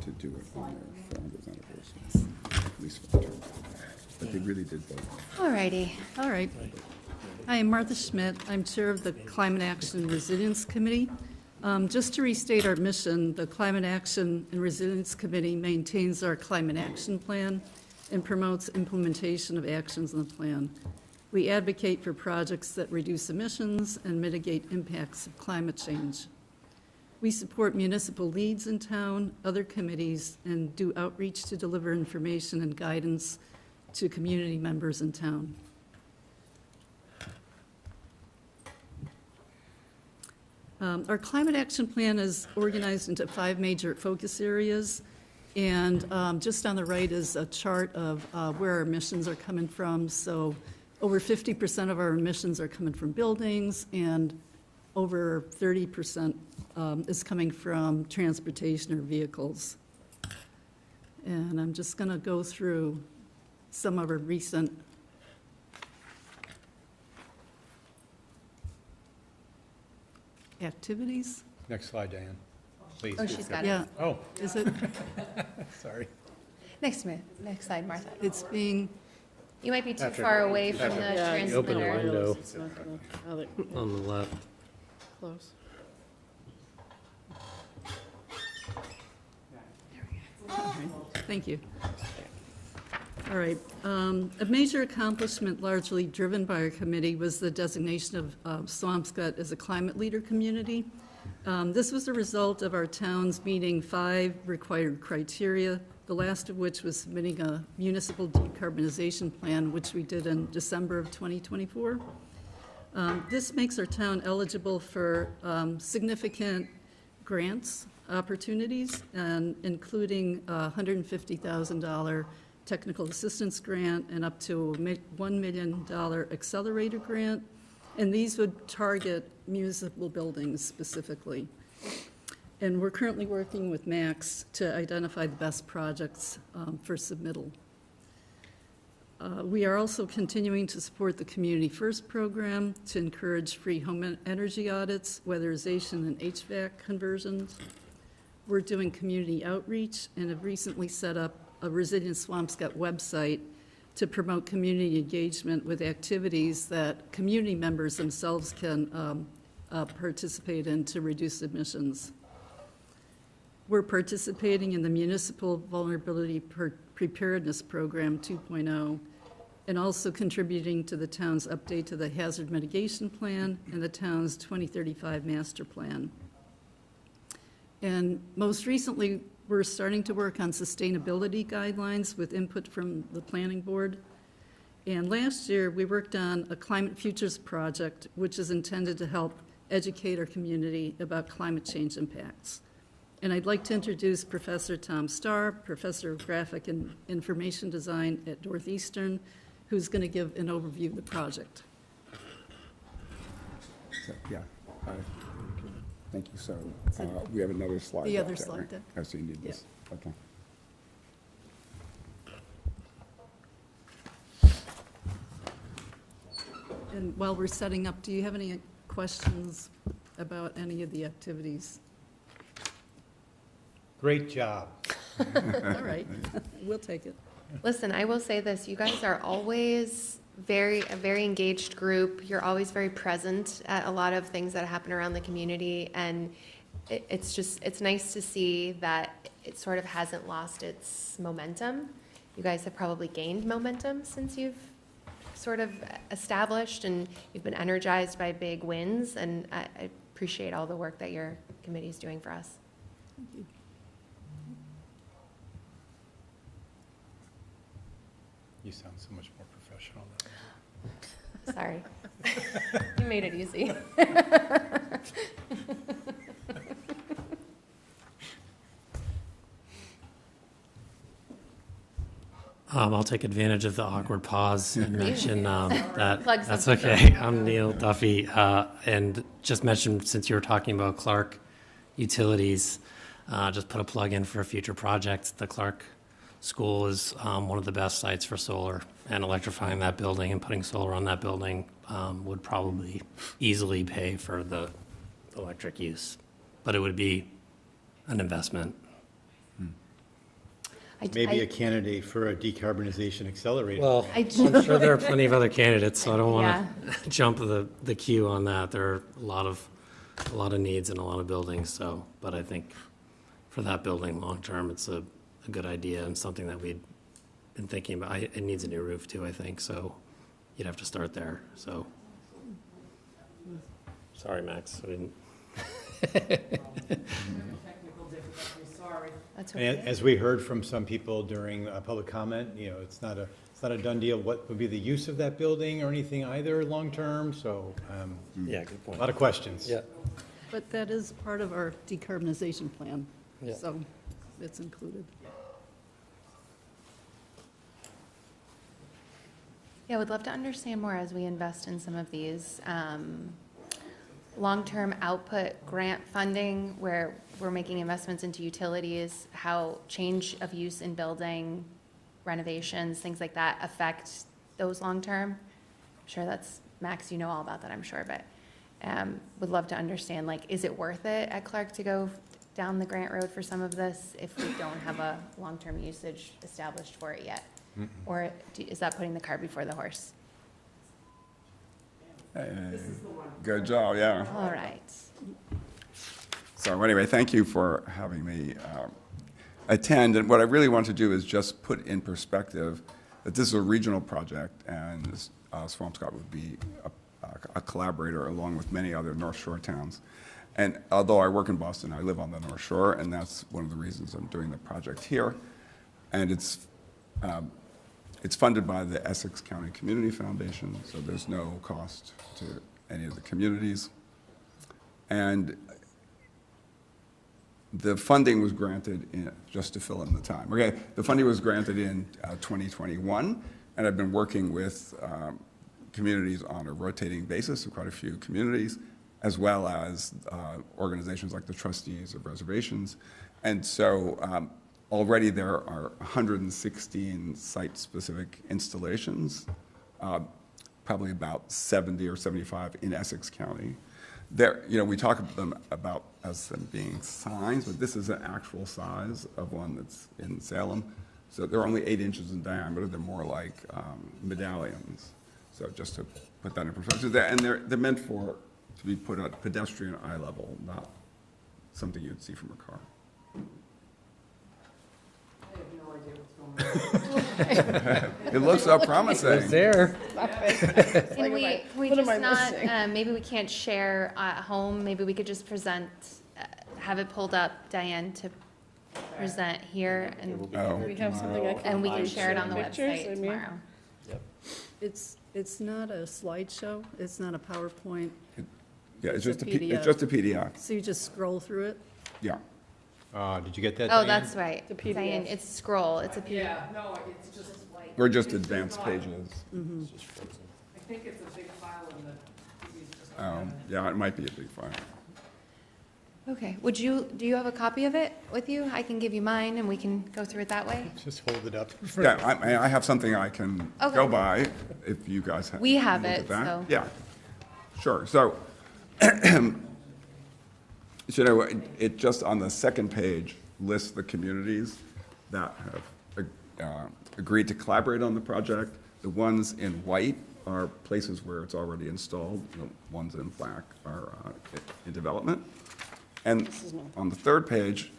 to do it on their 400th anniversary, at least for the term. But they really did both. All righty. All right. Hi, I'm Martha Schmidt. I'm Chair of the Climate Action and Resilience Committee. Just to restate our mission, the Climate Action and Resilience Committee maintains our climate action plan and promotes implementation of actions in the plan. We advocate for projects that reduce emissions and mitigate impacts of climate change. We support municipal leads in town, other committees, and do outreach to deliver information and guidance to community members in town. Our climate action plan is organized into 5 major focus areas, and just on the right is a chart of where our emissions are coming from. So over 50% of our emissions are coming from buildings, and over 30% is coming from transportation or vehicles. And I'm just going to go through some of our recent activities. Next slide, Diane, please. Oh, she's got it. Yeah, Oh, is it, sorry. Next slide, Martha. it's being, You might be too Patrick. far away from the Yeah, you open the transmitter. window. it's not gonna, oh, there- On the left. close. Thank you. All right. A major accomplishment largely driven by our committee was the designation of Swampscott as a climate leader community. This was a result of our towns meeting 5 required criteria, the last of which was submitting a municipal decarbonization plan, which we did in December of 2024. This makes our town eligible for significant grants opportunities, and including a $150,000 technical assistance grant and up to a $1 million accelerator grant. And these would target municipal buildings specifically. And we're currently working with Max to identify the best projects for submittal. We are also continuing to support the Community First program to encourage free home energy audits, weatherization, and HVAC conversions. We're doing community outreach and have recently set up a Resilient Swampscott website to promote community engagement with activities that community members themselves can participate in to reduce emissions. We're participating in the Municipal Vulnerability Preparedness Program 2.0 and also contributing to the town's update to the Hazard Mitigation Plan and the town's 2035 Master Plan. And most recently, we're starting to work on sustainability guidelines with input from the Planning Board. And last year, we worked on a Climate Futures project, which is intended to help educate our community about climate change impacts. And I'd like to introduce Professor Tom Starr, Professor of Graphic and Information Design at Northeastern, who's going to give an overview of the project. So, yeah. Thank you. So we have another slide. The deck other there, slide right? deck. Oh, so you need this. Okay. And while we're setting up, do you have any questions about any of the activities? Great job. All right, we'll take it. Listen, I will say this, you guys are always a very engaged group. You're always very present at a lot of things that happen around the community, and it's nice to see that it sort of hasn't lost its momentum. You guys have probably gained momentum since you've sort of established, and you've been energized by big wins, and I appreciate all the work that your committee is doing for us. Thank you. You sound so much more professional now. Sorry. You made it easy. I'll take advantage of the awkward pause and mention that Plug that's something. okay. I'm Neil Duffy, and just mention, since you were talking about Clark Utilities, just put a plug in for a future project. The Clark School is one of the best sites for solar, and electrifying that building and putting solar on that building would probably easily pay for the electric use, but it would be an investment. Maybe a candidate for a decarbonization accelerator. Well, I'm sure there are plenty of other candidates, so I don't want to jump the queue on that. There are a lot of needs in a lot of buildings, so, but I think for that building, long-term, it's a good idea and something that we'd been thinking about. It needs a new roof too, I think, so you'd have to start there, so. Sorry, Max, I didn't. Technical difficulties, sorry. That's And okay. as we heard from some people during public comment, it's not a done deal what would be the use of that building or anything either long-term, so Yeah, good point. a lot of questions. Yeah. But that is part of our decarbonization plan, Yeah. so it's included. Yeah, would love to understand more as we invest in some of these long-term output grant funding where we're making investments into utilities, how change of use in building, renovations, things like that affect those long-term. I'm sure that's, Max, you know all about that, I'm sure, but would love to understand, like, is it worth it at Clark to go down the grant road for some of this if we don't have a long-term usage established for it yet? Or is that putting the cart before the horse? Good job, yeah. All right. So anyway, thank you for having me attend. And what I really want to do is just put in perspective that this is a regional project, and Swampscott would be a collaborator along with many other North Shore towns. And although I work in Boston, I live on the North Shore, and that's one of the reasons I'm doing the project here. And it's funded by the Essex County Community Foundation, so there's no cost to any of the communities. And the funding was granted just to fill in the time. Okay, the funding was granted in 2021, and I've been working with communities on a rotating basis, quite a few communities, as well as organizations like the Trustees of Reservations. And so already there are 116 site-specific installations, probably about 70 or 75 in Essex County. There, we talk about them being signs, but this is an actual size of one that's in Salem. So they're only 8 inches in diameter. They're more like medallions. So just to put that in perspective, and they're meant to be put at pedestrian eye level, not something you'd see from a car. I have no idea what's going on. It looks so promising. It's there. Can we what am just I not, missing? maybe we can't share at home, maybe we could just present, have it pulled up, Diane, to present here, and Oh. We have something I can. and we can share it on the Pictures, I website mean. tomorrow. It's not a slideshow, it's not a PowerPoint, Yeah, it's It's just a it's just a PDF. so you just scroll through it. Yeah. Did you get that, Oh, Diane? that's right. The PDF. Diane, it's scroll, it's a PDF. Yeah, no, it's just, We're just advanced pages. I think it's a big file in the, it's just. Yeah, it might be a big file. Okay, do you have a copy of it with you? I can give you mine and we can go through it that way. Just hold it up. Yeah, I have something I can Okay. go by if you guys have. We have look at it, that. so. Yeah, sure. So, it just on the second page lists the communities that have agreed to collaborate on the project. The ones in white are places where it's already installed. The ones in black are in development. And on the third page,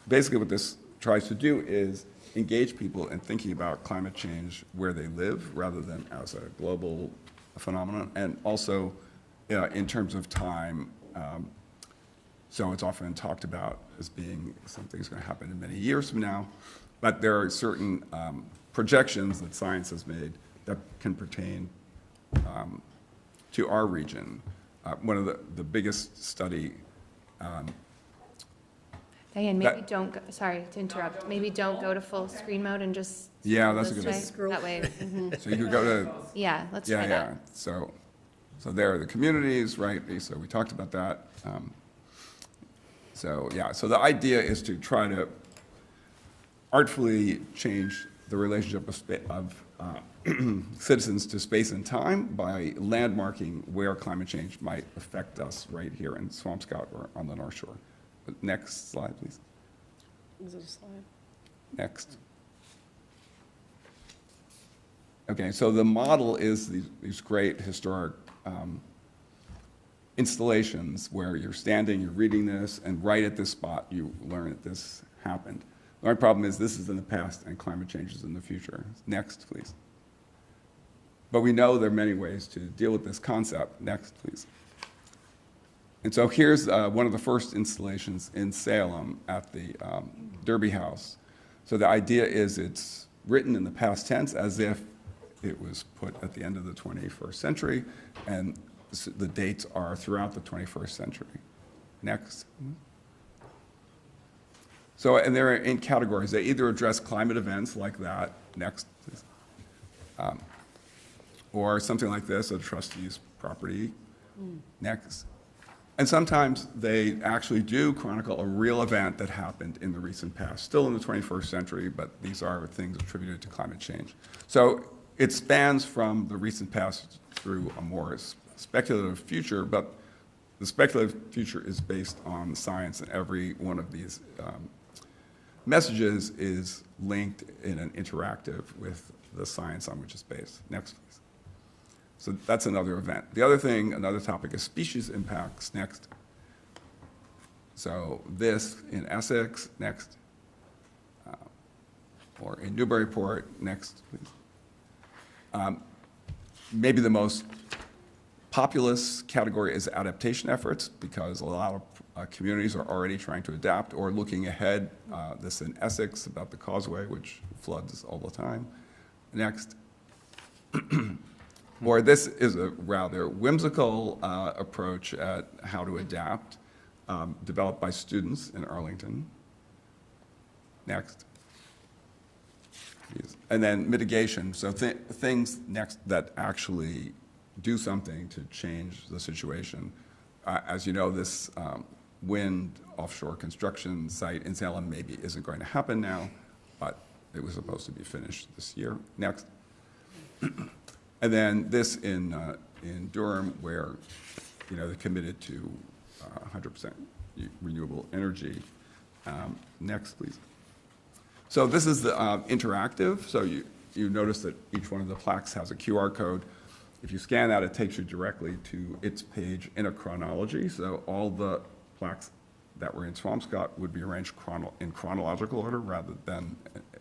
basically what this tries to do is engage people in thinking about climate change where they live rather than as a global phenomenon, and also in terms of time. So it's often talked about as being something that's going to happen in many years from now, but there are certain projections that science has made that can pertain to our region. One of the biggest study. Diane, maybe That- don't, sorry to interrupt, maybe don't go to full screen mode and just. Yeah, that's a this good way. idea. That way, mhm. So you could go to, Yeah, let's yeah, try yeah. that. So there are the communities, right? So we talked about that. So the idea is to try to artfully change the relationship of citizens to space and time by landmarking where climate change might affect us right here in Swampscott or on the North Shore. Next slide, please. Is it a slide? Next. Okay, so the model is these great historic installations where you're standing, you're reading this, and right at this spot, you learn that this happened. The only problem is this is in the past and climate change is in the future. Next, please. But we know there are many ways to deal with this concept. Next, please. And so here's one of the first installations in Salem at the Derby House. So the idea is it's written in the past tense as if it was put at the end of the 21st century, and the dates are throughout the 21st century. Next. So, and they're in categories. They either address climate events like that, next, please, or something like this, a trustee's property, next. And sometimes they actually do chronicle a real event that happened in the recent past, still in the 21st century, but these are things attributed to climate change. So it spans from the recent past through a more speculative future, but the speculative future is based on science, and every one of these messages is linked in an interactive with the science on which it's based. Next, please. So that's another event. The other thing, another topic is species impacts. Next. So this in Essex, next. Or in Newburyport, next, please. Maybe the most populous category is adaptation efforts, because a lot of communities are already trying to adapt or looking ahead. This in Essex about the causeway, which floods all the time. Next. Or this is a rather whimsical approach at how to adapt, developed by students in Arlington. Next. And then mitigation, so things next that actually do something to change the situation. As you know, this wind offshore construction site in Salem maybe isn't going to happen now, but it was supposed to be finished this year. Next. And then this in Durham, where, you know, they're committed to 100% renewable energy. Next, please. So this is the interactive. So you notice that each one of the plaques has a QR code. If you scan that, it takes you directly to its page in a chronology. So all the plaques that were in Swampscott would be arranged in chronological order rather than,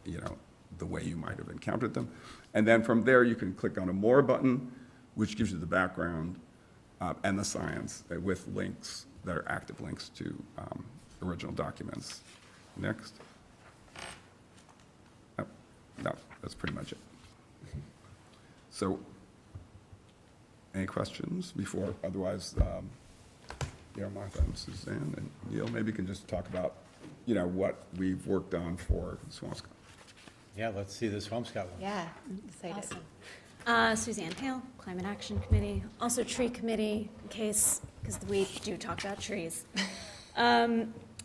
you know, the way you might have encountered them. And then from there, you can click on a More button, which gives you the background and the science with links that are active links to original documents. Next. Oh, no, that's pretty much it. So, any questions before? Otherwise, you know, Martha and Suzanne and Neil maybe can just talk about, you know, what we've worked on for Swampscott. Yeah, let's see the Swampscott one. Yeah, excited. Awesome. Suzanne Hale, Climate Action Committee, also Tree Committee, in case, because we do talk about trees.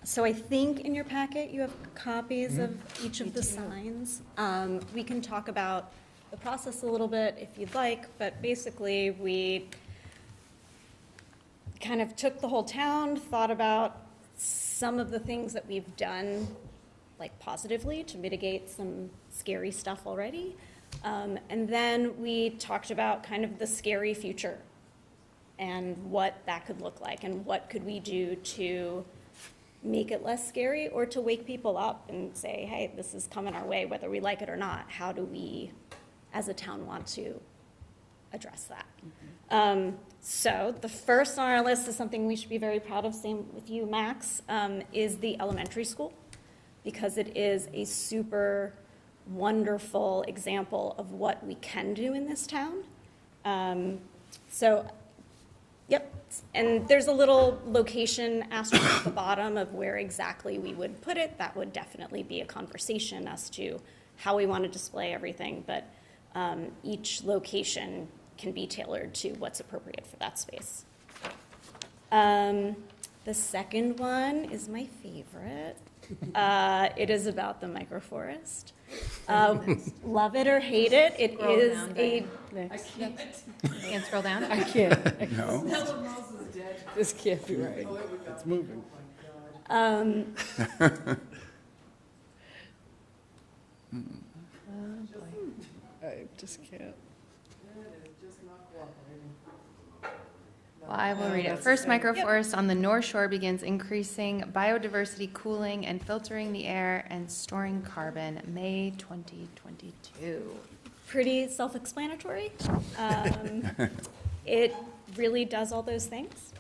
So I think in your packet you have copies of each of the signs. We can talk about the process a little bit if you'd like, but basically we kind of took the whole town, thought about some of the things that we've done, like positively, to mitigate some scary stuff already. And then we talked about kind of the scary future and what that could look like and what could we do to make it less scary or to wake people up and say, hey, this is coming our way, whether we like it or not. How do we, as a town, want to address that? So the first on our list is something we should be very proud of, same with you, Max, is the elementary school, because it is a super wonderful example of what we can do in this town. Yep, and there's a little location asterisk at the bottom of where exactly we would put it. That would definitely be a conversation as to how we want to display everything, but each location can be tailored to what's appropriate for that space. The second one is my favorite. It is about the microforest. Love it or hate it, it is a... I can't. Can't scroll down? I can't. No. This can't be right. It's moving. I just can't. Well, I will read it. First microforest on the North Shore begins increasing biodiversity, cooling and filtering the air and storing carbon, May 2022. Pretty self-explanatory. It really does all those things.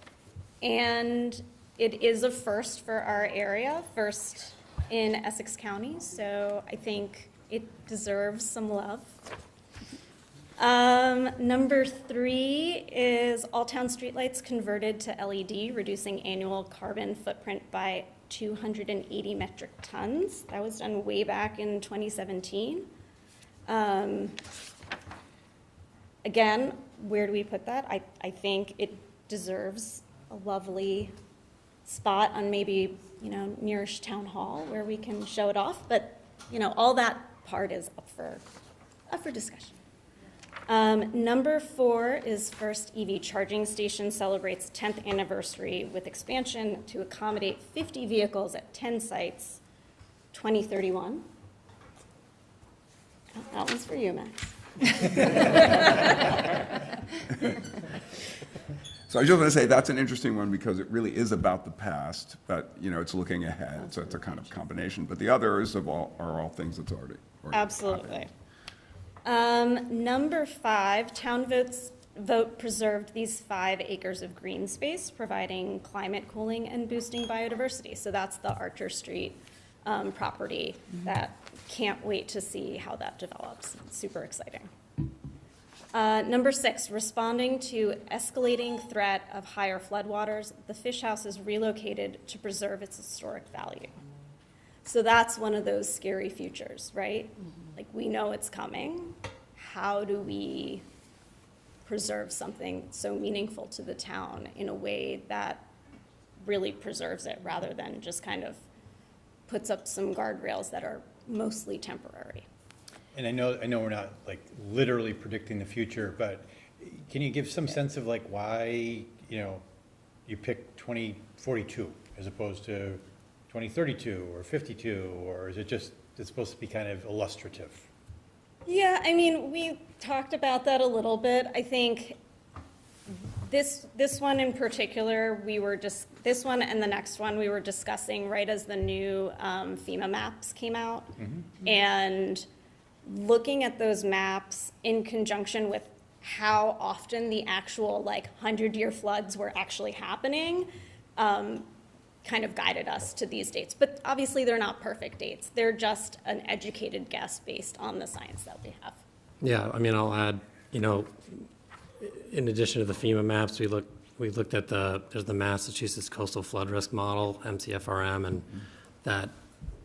And it is a first for our area, first in Essex County, so I think it deserves some love. Number 3 is all town streetlights converted to LED, reducing annual carbon footprint by 280 metric tons. That was done way back in 2017. Again, where do we put that? I think it deserves a lovely spot on maybe, you know, nearish town hall where we can show it off, but, you know, all that part is up for discussion. Number 4 is First EV Charging Station celebrates 10th anniversary with expansion to accommodate 50 vehicles at 10 sites, 2031. Oh, that one's for you, Max. So I just want to say that's an interesting one because it really is about the past, but, you know, it's looking ahead, so it's a kind of combination. But the others are all things that's already Absolutely. Number 5, town vote preserved these 5 acres of green space, providing climate cooling and boosting biodiversity. So that's the Archer Street property that can't wait to see how that develops. It's super exciting. Number 6, responding to escalating threat of higher floodwaters, the fish house is relocated to preserve its historic value. So that's one of those scary futures, right? Like, we know it's coming. How do we preserve something so meaningful to the town in a way that really preserves it, rather than just kind of puts up some guardrails that are mostly temporary. And I know we're not like literally predicting the future, but can you give some sense of like why, you picked 2042 as opposed to 2032 or 52, or is it just, it's supposed to be kind of illustrative? Yeah, I mean, we talked about that a little bit. I think this one in particular, this one and the next one we were discussing right as the new FEMA maps came out. And looking at those maps in conjunction with how often the actual 100-year floods were actually happening kind of guided us to these dates. But obviously they're not perfect dates. They're just an educated guess based on the science that we have. Yeah, I mean, I'll add, in addition to the FEMA maps, we looked at there's the Massachusetts Coastal Flood Risk Model, MCFRM, and that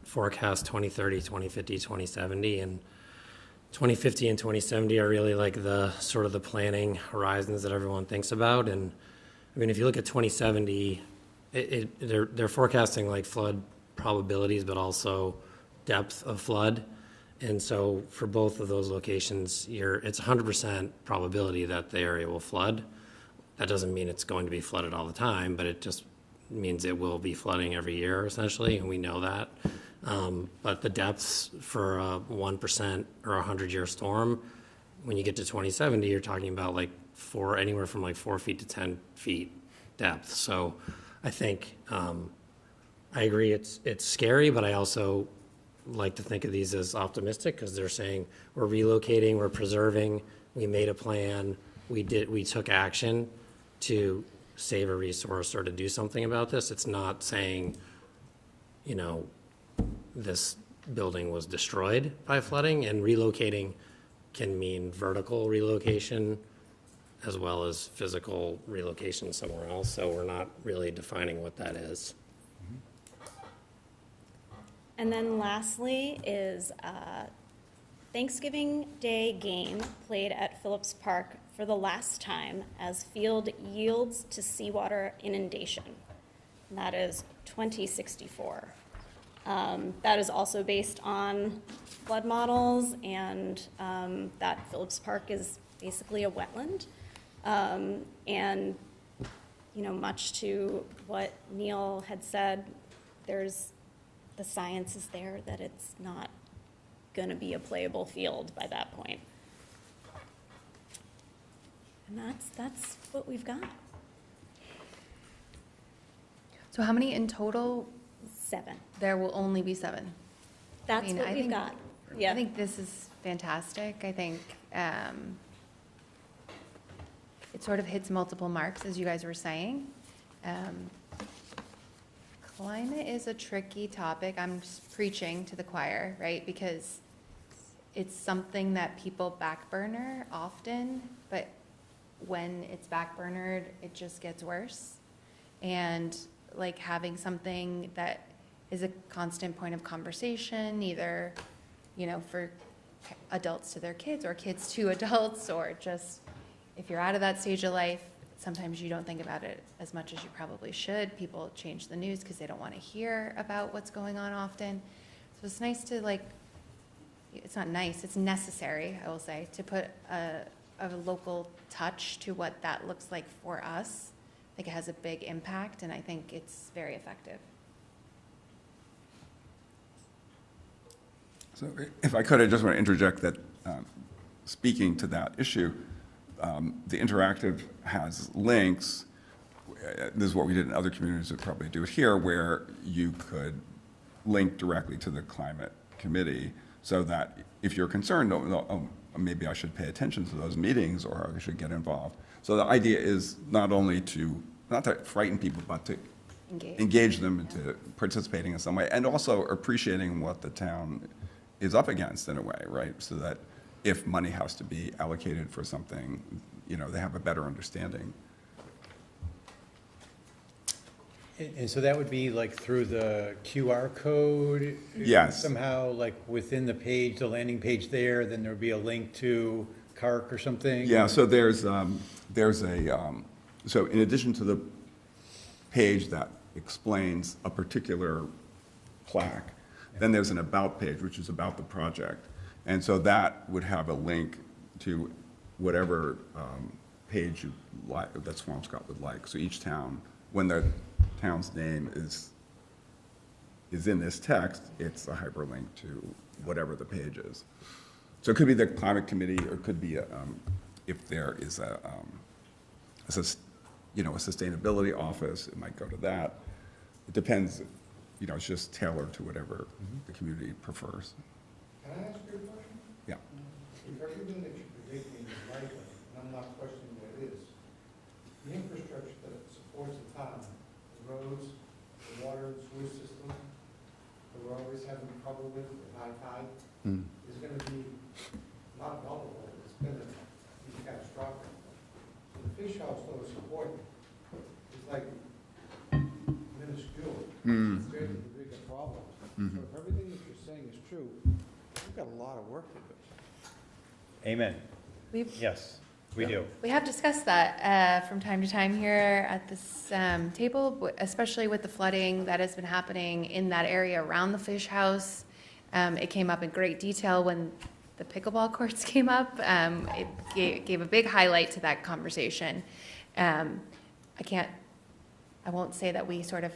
forecasts 2030, 2050, 2070, and 2050 and 2070 are really like the sort of the planning horizons that everyone thinks about. And I mean, if you look at 2070, they're forecasting like flood probabilities, but also depth of flood. And so for both of those locations, it's 100% probability that the area will flood. That doesn't mean it's going to be flooded all the time, but it just means it will be flooding every year, essentially, and we know that. But the depths for a 1% or a 100-year storm, when you get to 2070, you're talking about anywhere from 4 feet to 10 feet depth. So I think I agree it's scary, but I also like to think of these as optimistic because they're saying we're relocating, we're preserving, we made a plan, we took action to save a resource or to do something about this. It's not saying, this building was destroyed by flooding, and relocating can mean vertical relocation as well as physical relocation somewhere else. So we're not really defining what that is. And then lastly is Thanksgiving Day game played at Phillips Park for the last time as field yields to seawater inundation. And that is 2064. That is also based on flood models, and that Phillips Park is basically a wetland. And, much to what Neil had said, the science is there that it's not going to be a playable field by that point. And that's what we've got. So how many in total? 7. There will only be 7. That's what we've got. Yeah. I think this is fantastic. I think it sort of hits multiple marks, as you guys were saying. Climate is a tricky topic. I'm just preaching to the choir, right? Because it's something that people backburner often, but when it's backburnered, it just gets worse. And having something that is a constant point of conversation, either, for adults to their kids or kids to adults, or just if you're out of that stage of life, sometimes you don't think about it as much as you probably should. People change the news because they don't want to hear about what's going on often. So it's nice to it's not nice, it's necessary, I will say, to put a local touch to what that looks like for us. I think it has a big impact, and I think it's very effective. So if I could, I just want to interject that, speaking to that issue, the interactive has links. This is what we did in other communities that probably do it here, where you could link directly to the climate committee so that if you're concerned, maybe I should pay attention to those meetings or I should get involved. So the idea is not to frighten people, but to engage them into participating in some way, and also appreciating what the town is up against in a way, right? So that if money has to be allocated for something, they have a better understanding. And so that would be through the QR code? Yes. Somehow, within the page, the landing page there, then there would be a link to CARC or something? Yeah, so there's a, so in addition to the page that explains a particular plaque, then there's an about page, which is about the project. And so that would have a link to whatever page you like, that Swampscott would like. So each town, when the town's name is in this text, it's a hyperlink to whatever the page is. So it could be the climate committee, or it could be, if there is a sustainability office, it might go to that. It depends, it's just tailored to whatever the community prefers. Can I ask you a question? Yeah. If everything that you're predicting is likely, and I'm not questioning that it is, the infrastructure that supports the town, the roads, the water and sewer system, that we're always having trouble with at high tide, is going to be not vulnerable, it's going to be catastrophic. So the fish house, though, is important. It's like minuscule. It's going to be bigger problems. So if everything that you're saying is true, we've got a lot of work to do. Amen. We've- Yes, we do. We have discussed that from time to time here at this table, especially with the flooding that has been happening in that area around the fish house. It came up in great detail when the pickleball courts came up. It gave a big highlight to that conversation. I won't say that we sort of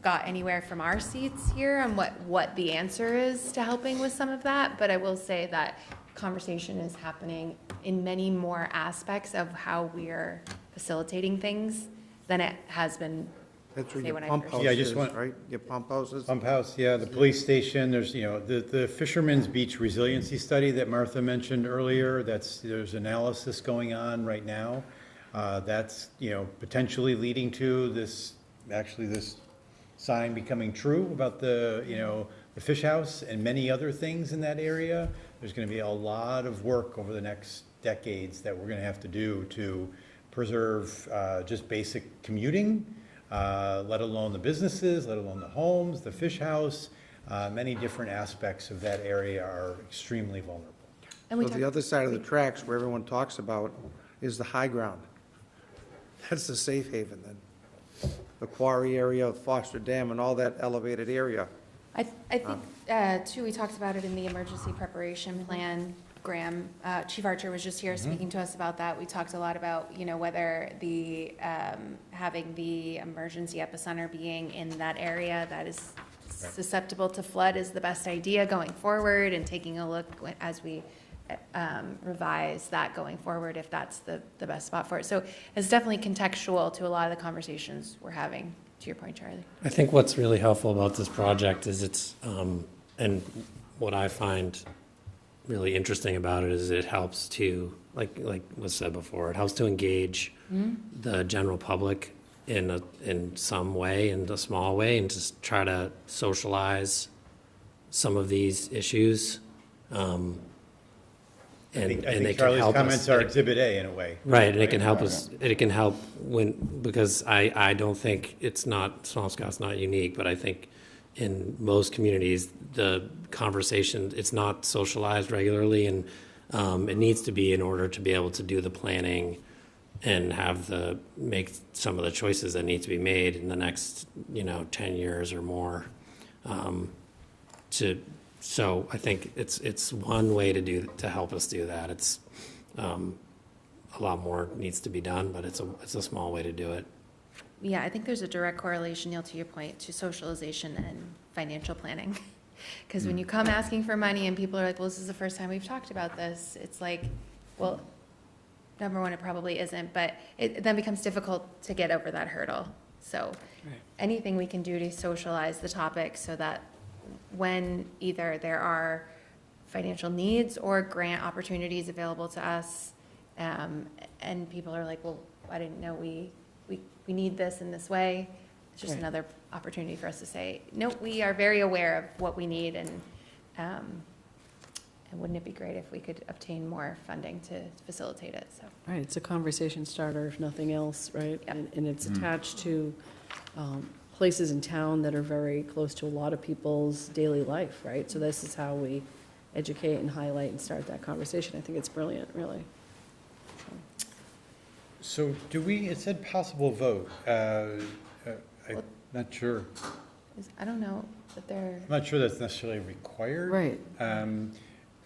got anywhere from our seats here on what the answer is to helping with some of that, but I will say that conversation is happening in many more aspects of how we're facilitating things than it has been. That's where say, your when I pump first- house Yeah, I is, just want- right? Your pump houses? Pump house, yeah, the police station, there's, the Fisherman's Beach Resiliency Study that Martha mentioned earlier, there's analysis going on right now. That's, potentially leading to this sign becoming true about the fish house and many other things in that area. There's going to be a lot of work over the next decades that we're going to have to do to preserve just basic commuting, let alone the businesses, let alone the homes, the fish house. Many different aspects of that area are extremely vulnerable. And we So the other side of the tracks where everyone talks about is the high ground. That's the safe haven then. The quarry area, Foster Dam, and all that elevated area. I think, too, we talked about it in the emergency preparation plan. Graham, Chief Archer was just here speaking to us about that. We talked a lot about, whether the, having the emergency epicenter being in that area that is susceptible to flood is the best idea going forward, and taking a look as we revise that going forward, if that's the best spot for it. So it's definitely contextual to a lot of the conversations we're having, to your point, Charlie. I think what's really helpful about this project is and what I find really interesting about it is it helps to, like was said before, it helps to engage the general public in some way, in a small way, and just try to socialize some of these issues. I think Charlie's comments are exhibit A in a way. Right, and it can help us, it can help because I don't think Swampscott's not unique, but I think in most communities, the conversation, it's not socialized regularly, and it needs to be in order to be able to do the planning and make some of the choices that need to be made in the next, 10 years or more. So I think it's one way to help us do that. It's a lot more needs to be done, but it's a small way to do it. Yeah, I think there's a direct correlation, Neil, to your point, to socialization and financial planning. Because when you come asking for money and people are like, well, this is the first time we've talked about this, it's like, well, number one, it probably isn't, but it then becomes difficult to get over that hurdle. So anything we can do to socialize the topic so that when either there are financial needs or grant opportunities available to us, and people are like, well, I didn't know we need this in this way. It's just another opportunity for us to say, no, we are very aware of what we need, and wouldn't it be great if we could obtain more funding to facilitate it, so. Right, it's a conversation starter, if nothing else, right? Yep. And it's attached to places in town that are very close to a lot of people's daily life, right? So this is how we educate and highlight and start that conversation. I think it's brilliant, really. So do we, it said possible vote. I'm not sure. I don't know, but they're, I'm not sure that's necessarily required. Right. And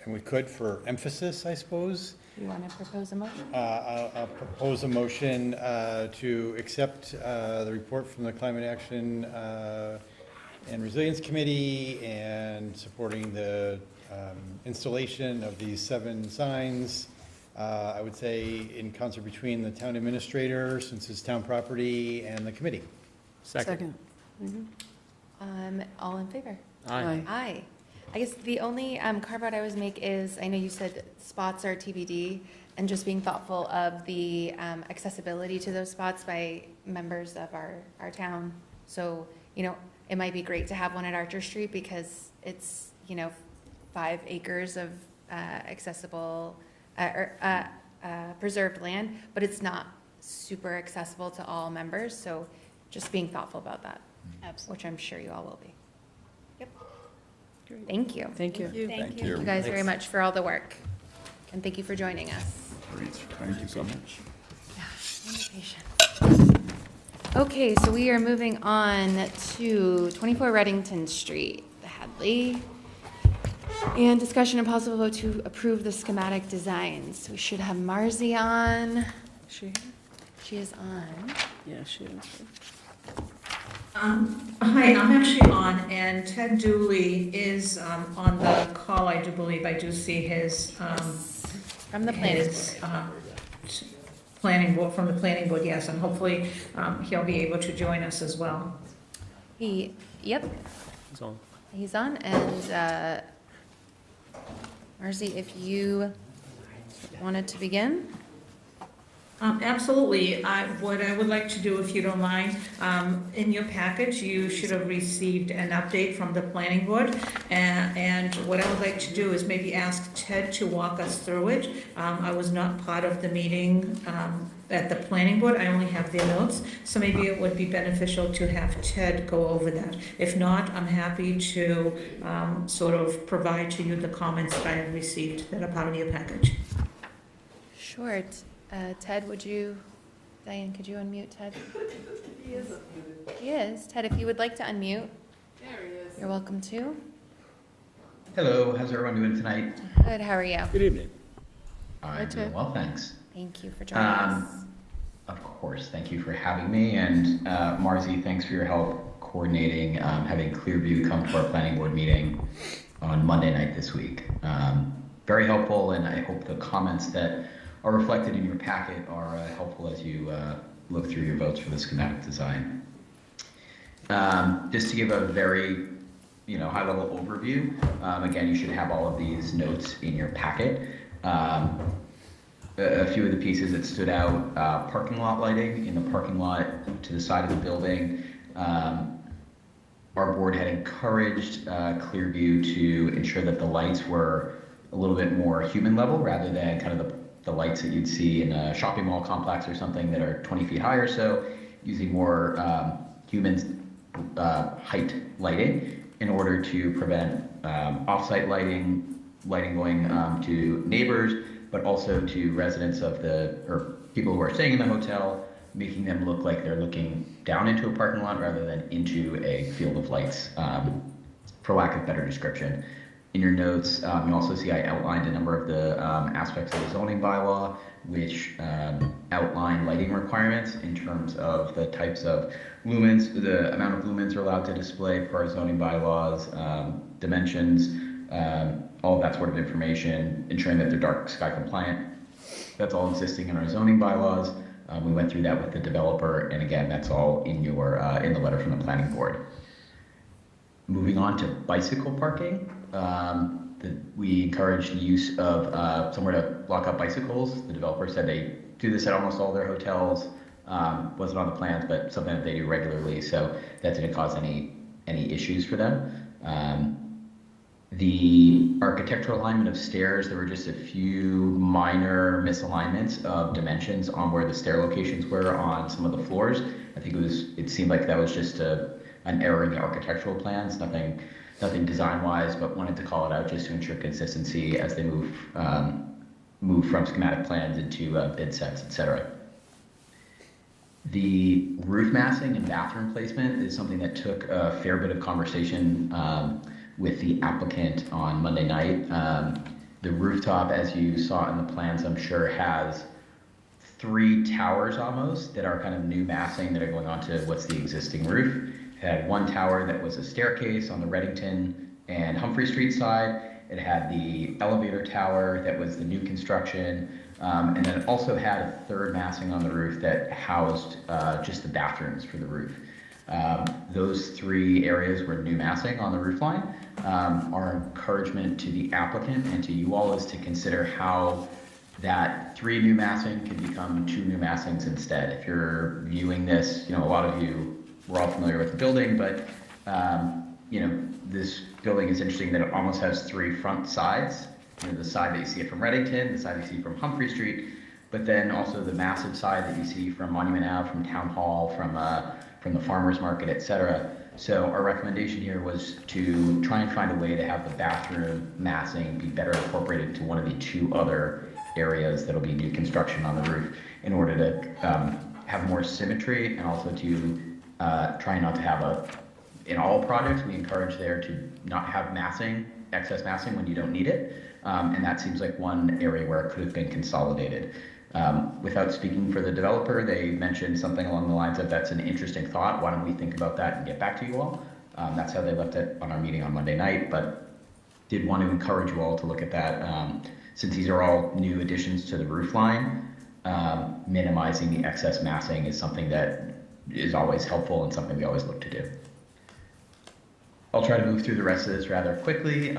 we could, for emphasis, I suppose. you want to propose a motion? I'll propose a motion to accept the report from the Climate Action and Resilience Committee and supporting the installation of these 7 signs. I would say in concert between the town administrator, since it's town property, and the committee. Second. All in favor? Aye. Aye. I guess the only carve-out I always make is, I know you said spots are TBD, and just being thoughtful of the accessibility to those spots by members of our town. So, you know, it might be great to have one at Archer Street because it's, you know, 5 acres of accessible, preserved land, but it's not super accessible to all members, so just being thoughtful about that. Absolutely. Which I'm sure you all will be. Yep. Thank you. Thank you. Thank you. Thank you guys very much for all the work, and thank you for joining us. Great, thank you so much. Okay, so we are moving on to 24 Reddington Street, the Hadley. And discussion and possible vote to approve the schematic designs. We should have Marzi on. She, She is on. yeah, she is. Hi, I'm actually on, and Ted Dooley is on the call, I do believe. I do see his, From the planning his planning board, from the planning board, yes, and hopefully he'll be able to join us as well. Yep, It's on. he's on, and Marzi, if you wanted to begin? Absolutely. What I would like to do, if you don't mind, in your package, you should have received an update from the planning board. And what I would like to do is maybe ask Ted to walk us through it. I was not part of the meeting at the planning board. I only have their notes. So maybe it would be beneficial to have Ted go over that. If not, I'm happy to sort of provide to you the comments that I have received that are part of your package. Sure. Ted, Diane, could you unmute Ted? He is unmuted. He is. Ted, if you would like to unmute, There he is. you're welcome to. Hello, how's everyone doing tonight? Good, how are you? Good evening. I'm doing well, thanks. Thank you for joining us. Of course, thank you for having me, and Marzi, thanks for your help coordinating having Clearview come to our planning board meeting on Monday night this week. Very helpful, and I hope the comments that are reflected in your packet are helpful as you look through your votes for the schematic design. Just to give a very high-level overview, again, you should have all of these notes in your packet. A few of the pieces that stood out, parking lot lighting in the parking lot to the side of the building. Our board had encouraged Clearview to ensure that the lights were a little bit more human level rather than kind of the lights that you'd see in a shopping mall complex or something that are 20 feet high or so, using more human height lighting in order to prevent off-site lighting going to neighbors, but also to residents or people who are staying in the hotel, making them look like they're looking down into a parking lot rather than into a field of lights, for lack of better description. In your notes, you also see I outlined a number of the aspects of the zoning bylaw, which outline lighting requirements in terms of the types of lumens, the amount of lumens are allowed to display per our zoning bylaws, dimensions, all of that sort of information, ensuring that they're dark sky compliant. That's all existing in our zoning bylaws. We went through that with the developer, and again, that's all in your in the letter from the planning board. Moving on to bicycle parking. We encourage the use of somewhere to block up bicycles. The developer said they do this at almost all their hotels. Wasn't on the plans, but something that they do regularly, so that didn't cause any issues for them. The architectural alignment of stairs, there were just a few minor misalignments of dimensions on where the stair locations were on some of the floors. I think it seemed like that was just an error in the architectural plans, nothing nothing design-wise, but wanted to call it out just to ensure consistency as they move from schematic plans into bid sets, et cetera. The roof massing and bathroom placement is something that took a fair bit of conversation with the applicant on Monday night. The rooftop, as you saw in the plans, I'm sure has 3 towers almost that are kind of new massing that are going on to what's the existing roof. It had one tower that was a staircase on the Reddington and Humphrey Street side. It had the elevator tower that was the new construction. And then it also had a third massing on the roof that housed just the bathrooms for the roof. Those 3 areas were new massing on the roof line. Our encouragement to the applicant and to you all is to consider how that 3 new massing could become 2 new massings instead. If you're viewing this, a lot of you, we're all familiar with the building, but this building is interesting that it almost has 3 front sides. The side that you see it from Reddington, the side that you see from Humphrey Street, but then also the massive side that you see from Monument Ave, from Town Hall, from the Farmers Market, etc. So our recommendation here was to try and find a way to have the bathroom massing be better incorporated into one of the 2 other areas that'll be new construction on the roof in order to have more symmetry, and also to try not to have in all projects, we encourage there to not have excess massing when you don't need it. And that seems like one area where it could have been consolidated. Without speaking for the developer, they mentioned something along the lines of, that's an interesting thought, why don't we think about that and get back to you all? That's how they left it on our meeting on Monday night, but did want to encourage you all to look at that. Since these are all new additions to the roof line, minimizing the excess massing is something that is always helpful and something we always look to do. I'll try to move through the rest of this rather quickly.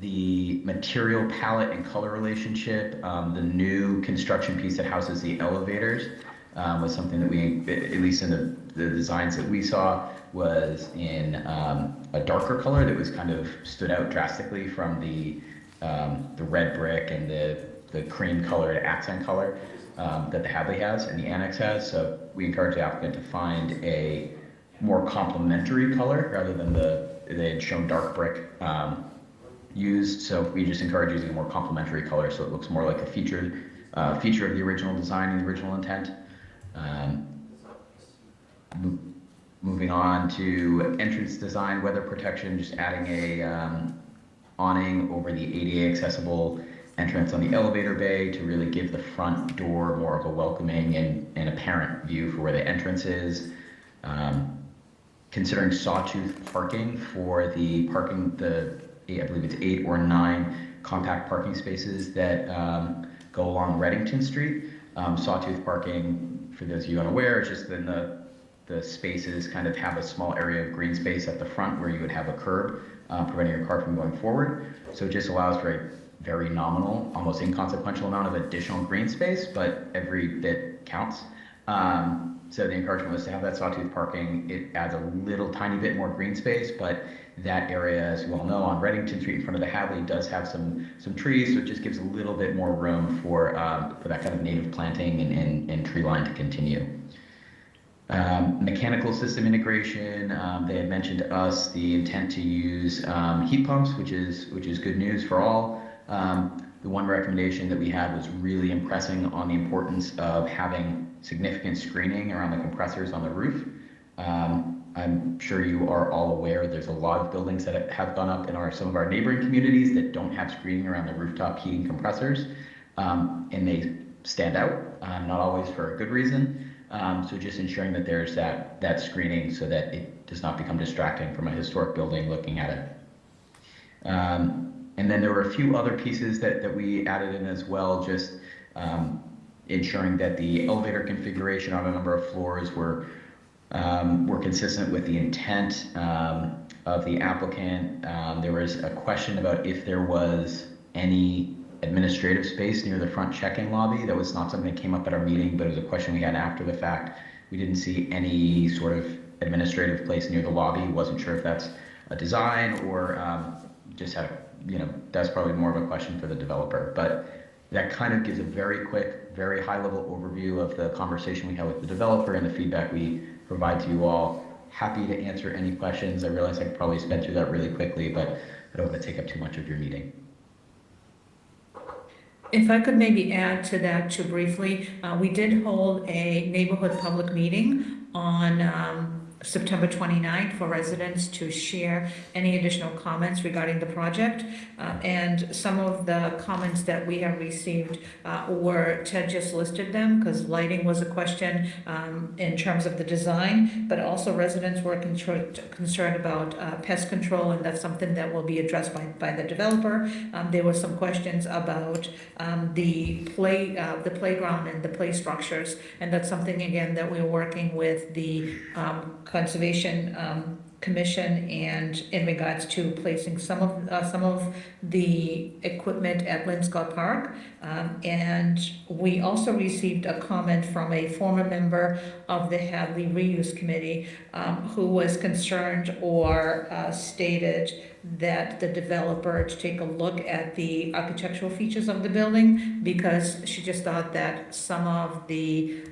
The material palette and color relationship, the new construction piece that houses the elevators, was something that we, at least in the designs that we saw, was in a darker color that was kind of stood out drastically from the red brick and the cream colored accent color that the Hadley has and the annex has. So we encourage the applicant to find a more complementary color rather than they had shown dark brick used. So we just encourage using a more complementary color so it looks more like a feature of the original design and the original intent. Moving on to entrance design, weather protection, just adding a awning over the ADA accessible entrance on the elevator bay to really give the front door more of a welcoming and apparent view for where the entrance is. Considering sawtooth parking for the I believe it's 8 or 9 compact parking spaces that go along Reddington Street. Sawtooth parking, for those of you unaware, is just then the spaces kind of have a small area of green space at the front where you would have a curb, preventing your car from going forward. So it just allows for a very nominal, almost inconsequential amount of additional green space, but every bit counts. So the encouragement was to have that sawtooth parking. It adds a little tiny bit more green space, but that area, as you all know, on Reddington Street in front of the Hadley does have some trees, so it just gives a little bit more room for that kind of native planting and tree line to continue. Mechanical system integration, they had mentioned to us the intent to use heat pumps, which is good news for all. The one recommendation that we had was really impressing on the importance of having significant screening around the compressors on the roof. I'm sure you are all aware there's a lot of buildings that have gone up in some of our neighboring communities that don't have screening around the rooftop heating compressors, and they stand out, not always for a good reason. So just ensuring that there's that screening so that it does not become distracting from a historic building looking at it. And then there were a few other pieces that we added in as well, just ensuring that the elevator configuration on a number of floors were consistent with the intent of the applicant. There was a question about if there was any administrative space near the front check-in lobby. That was not something that came up at our meeting, but it was a question we had after the fact. We didn't see any sort of administrative place near the lobby. Wasn't sure if that's a design or just had that's probably more of a question for the developer. But that kind of gives a very quick, very high-level overview of the conversation we had with the developer and the feedback we provide to you all happy to answer any questions. I realize I probably sped through that really quickly, but I don't want to take up too much of your meeting. If I could maybe add to that too briefly, we did hold a neighborhood public meeting on September 29th for residents to share any additional comments regarding the project. And some of the comments that we have received were, Ted just listed them, because lighting was a question in terms of the design, but also residents were concerned about pest control, and that's something that will be addressed by the developer. There were some questions about the playground and the play structures, and that's something, again, that we're working with the Conservation Commission and in regards to placing some of the equipment at Linscott Park. And we also received a comment from a former member of the Hadley Reuse Committee who was concerned or stated that the developer to take a look at the architectural features of the building, because she just thought that some of the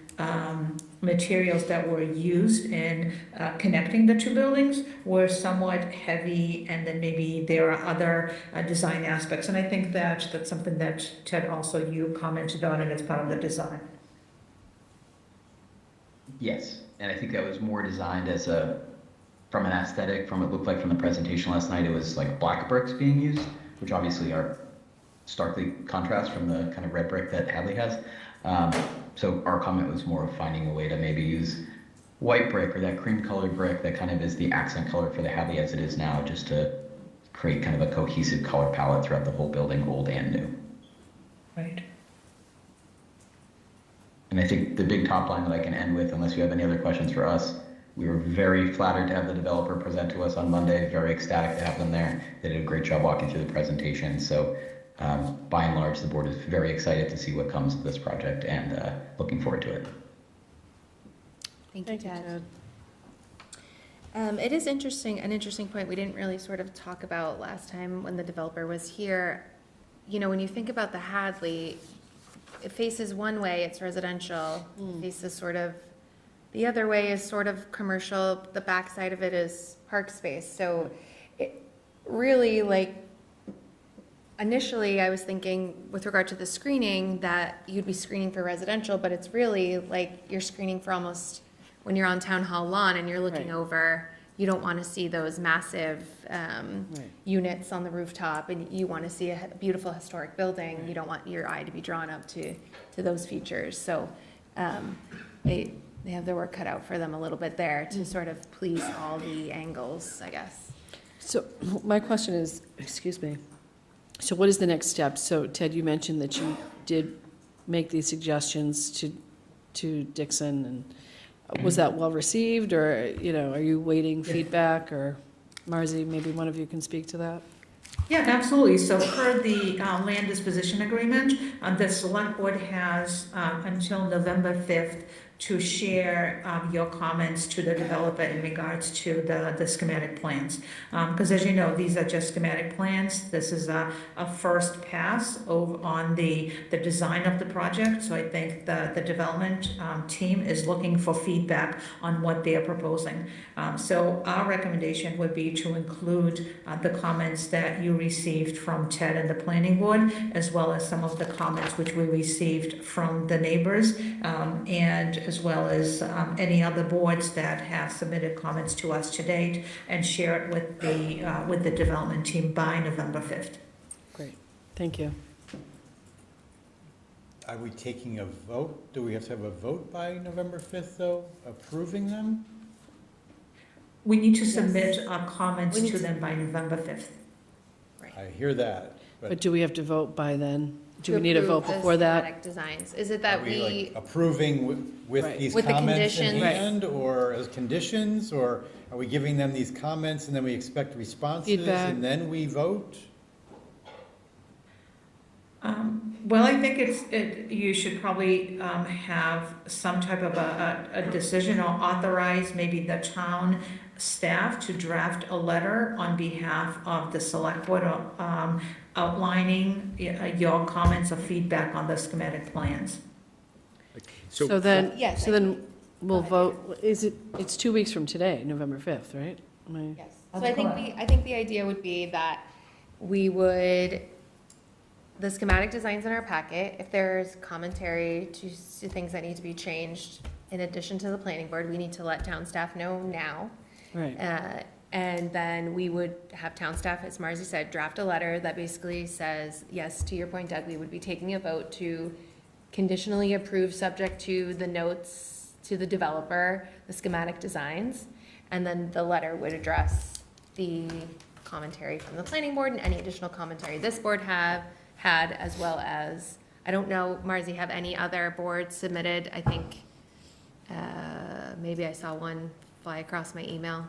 materials that were used in connecting the two buildings were somewhat heavy, and then maybe there are other design aspects. And I think that that's something that Ted also you commented on, and it's part of the design. Yes, and I think that was more designed as from an aesthetic, from it looked like from the presentation last night, it was like black bricks being used, which obviously are starkly contrast from the kind of red brick that Hadley has. So our comment was more of finding a way to maybe use white brick or that cream colored brick that kind of is the accent color for the Hadley as it is now, just to create kind of a cohesive color palette throughout the whole building, old and new. Right. And I think the big top line that I can end with, unless you have any other questions for us, we were very flattered to have the developer present to us on Monday, very ecstatic to have them there. They did a great job walking through the presentation. So by and large, the board is very excited to see what comes of this project and looking forward to it. Thank you, Ted. It is interesting, an interesting point we didn't really sort of talk about last time when the developer was here. You know, when you think about the Hadley, it faces one way, it's residential, faces sort of, the other way is sort of commercial, the backside of it is park space. So it really, like, initially, I was thinking with regard to the screening that you'd be screening for residential, but it's really like you're screening for almost when you're on Town Hall lawn and you're looking over, you don't want to see those massive units on the rooftop, and you want to see a beautiful historic building. You don't want your eye to be drawn up to those features. So they have their work cut out for them a little bit there to sort of please all the angles, I guess. So my question is, excuse me, so what is the next step? So Ted, you mentioned that you did make these suggestions to Dixon, and was that well received, or, you know, are you waiting feedback, or Marzi, maybe one of you can speak to that? Yeah, absolutely. So per the land disposition agreement, the select board has until November 5th to share your comments to the developer in regards to the schematic plans. Because as you know, these are just schematic plans. This is a first pass over on the design of the project. So I think the development team is looking for feedback on what they are proposing. So our recommendation would be to include the comments that you received from Ted and the planning board, as well as some of the comments which we received from the neighbors, and as well as any other boards that have submitted comments to us to date, and share it with the development team by November 5th. Great, thank you. Are we taking a vote? Do we have to have a vote by November 5th, though, approving them? We need to submit our comments to them by November 5th. I hear that, But do we have to vote by then? Do we need a vote before that? Schematic designs. Is it that Are we? like approving with these With the comments in conditions. hand, or as conditions, or are we giving them these comments and then we expect responses Feedback. and then we vote? Well, I think you should probably have some type of a decision, or authorize maybe the town staff to draft a letter on behalf of the select board, outlining your comments or feedback on the schematic plans. So then, Yes, so then, we'll vote, it's 2 weeks from today, November 5th, right? Yes. So I think the idea would be that we would, the schematic designs in our packet, if there's commentary to things that need to be changed in addition to the planning board, we need to let town staff know now. Right. And then we would have town staff, as Marzi said, draft a letter that basically says, yes, to your point, Doug, we would be taking a vote to conditionally approve, subject to the notes to the developer, the schematic designs. And then the letter would address the commentary from the planning board and any additional commentary this board had, as well as, I don't know, Marzi, have any other boards submitted? I think maybe I saw one fly across my email.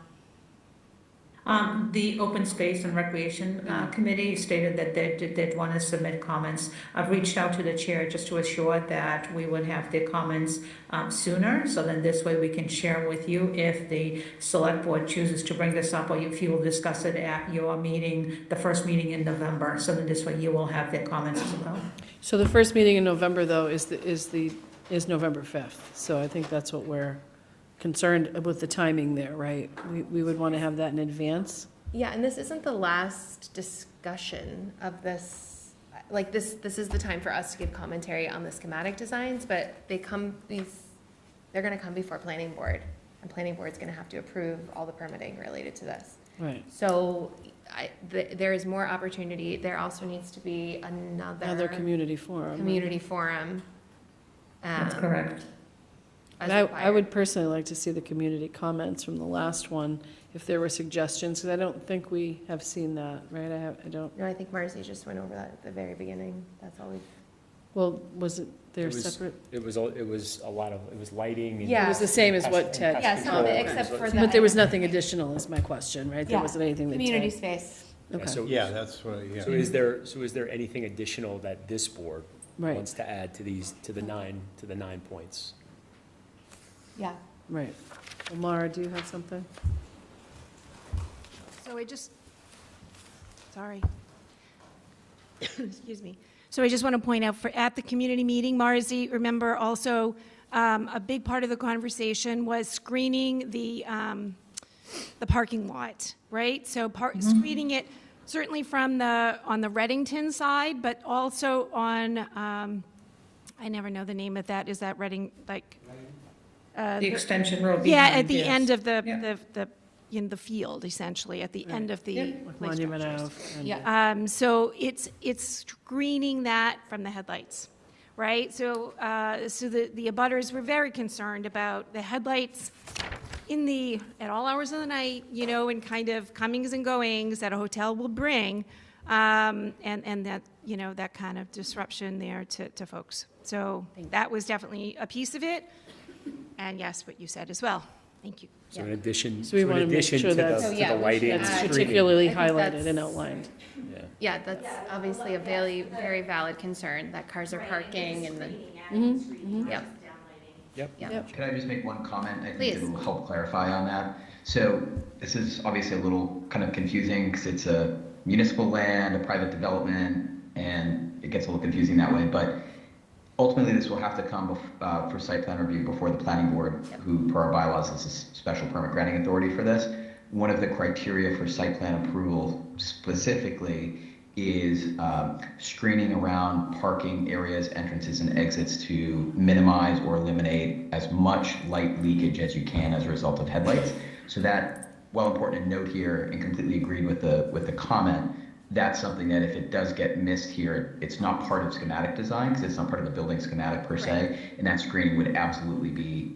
The Open Space and Recreation Committee stated that they'd want to submit comments. I've reached out to the chair just to assure that we would have their comments sooner, so then this way we can share them with you if the select board chooses to bring this up, or if you will discuss it at your meeting, the first meeting in November, so then this way you will have their comments as well. So the first meeting in November, though, is November 5th, so I think that's what we're concerned with, the timing there, right? We would want to have that in advance. Yeah, and this isn't the last discussion of this, like this is the time for us to give commentary on the schematic designs, but they're gonna come before planning board, and planning board's gonna have to approve all the permitting related to this. Right. So there is more opportunity. There also needs to be another community forum. Community forum. That's correct. And I would personally like to see the community comments from the last one, if there were suggestions, because I don't think we have seen that, right? I don't. No, I think Marcy just went over that at the very beginning. That's all we've. Well, was it there separate? It was a lot of, it was lighting. And Yeah. It was the same as what Ted. Yeah, some of it, except for that. But there was nothing additional, is my question, right? There Yeah. wasn't anything that Community Ted. space. Okay. So, Yeah, that's what, yeah. So is there anything additional that this board Right. wants to add to the 9 points? Yeah. Right. Well, Mara, do you have something? So excuse me. So I just want to point out, at the community meeting, Marzi, remember also, a big part of the conversation was screening the parking lot, right? So screening it certainly on the Reddington side, but also on, I never know the name of that, is that Redding, like? The extension road behind. Yeah, at the yes. end of Yeah. in the field, essentially, at the end of the Like play Monument structures. Ave. Yeah. So it's screening that from the headlights, right? So the abutters were very concerned about the headlights at all hours of the night, and kind of comings and goings that a hotel will bring, and that, that kind of disruption there to folks. So that was definitely a piece of it. And yes, what you said as well. Thank you. So in addition, So we want to make sure to that's- the lighting and That's screening. particularly I think highlighted that's- and outlined. Yeah, that's obviously a very, very valid concern, that cars are parking and then. Yep. Yep. Yep. Can I just make one comment? I think Please. it will help clarify on that. So this is obviously a little kind of confusing because it's a municipal land, a private development, and it gets a little confusing that way. But ultimately, this will have to come for site plan review before the planning board, who per our bylaws is a special permit granting authority for this. One of the criteria for site plan approval specifically is screening around parking areas, entrances, and exits to minimize or eliminate as much light leakage as you can as a result of headlights. So that, while important to note here, and completely agreed with the comment, that's something that if it does get missed here, it's not part of schematic design because it's not part of the building schematic per se, and that screening would absolutely be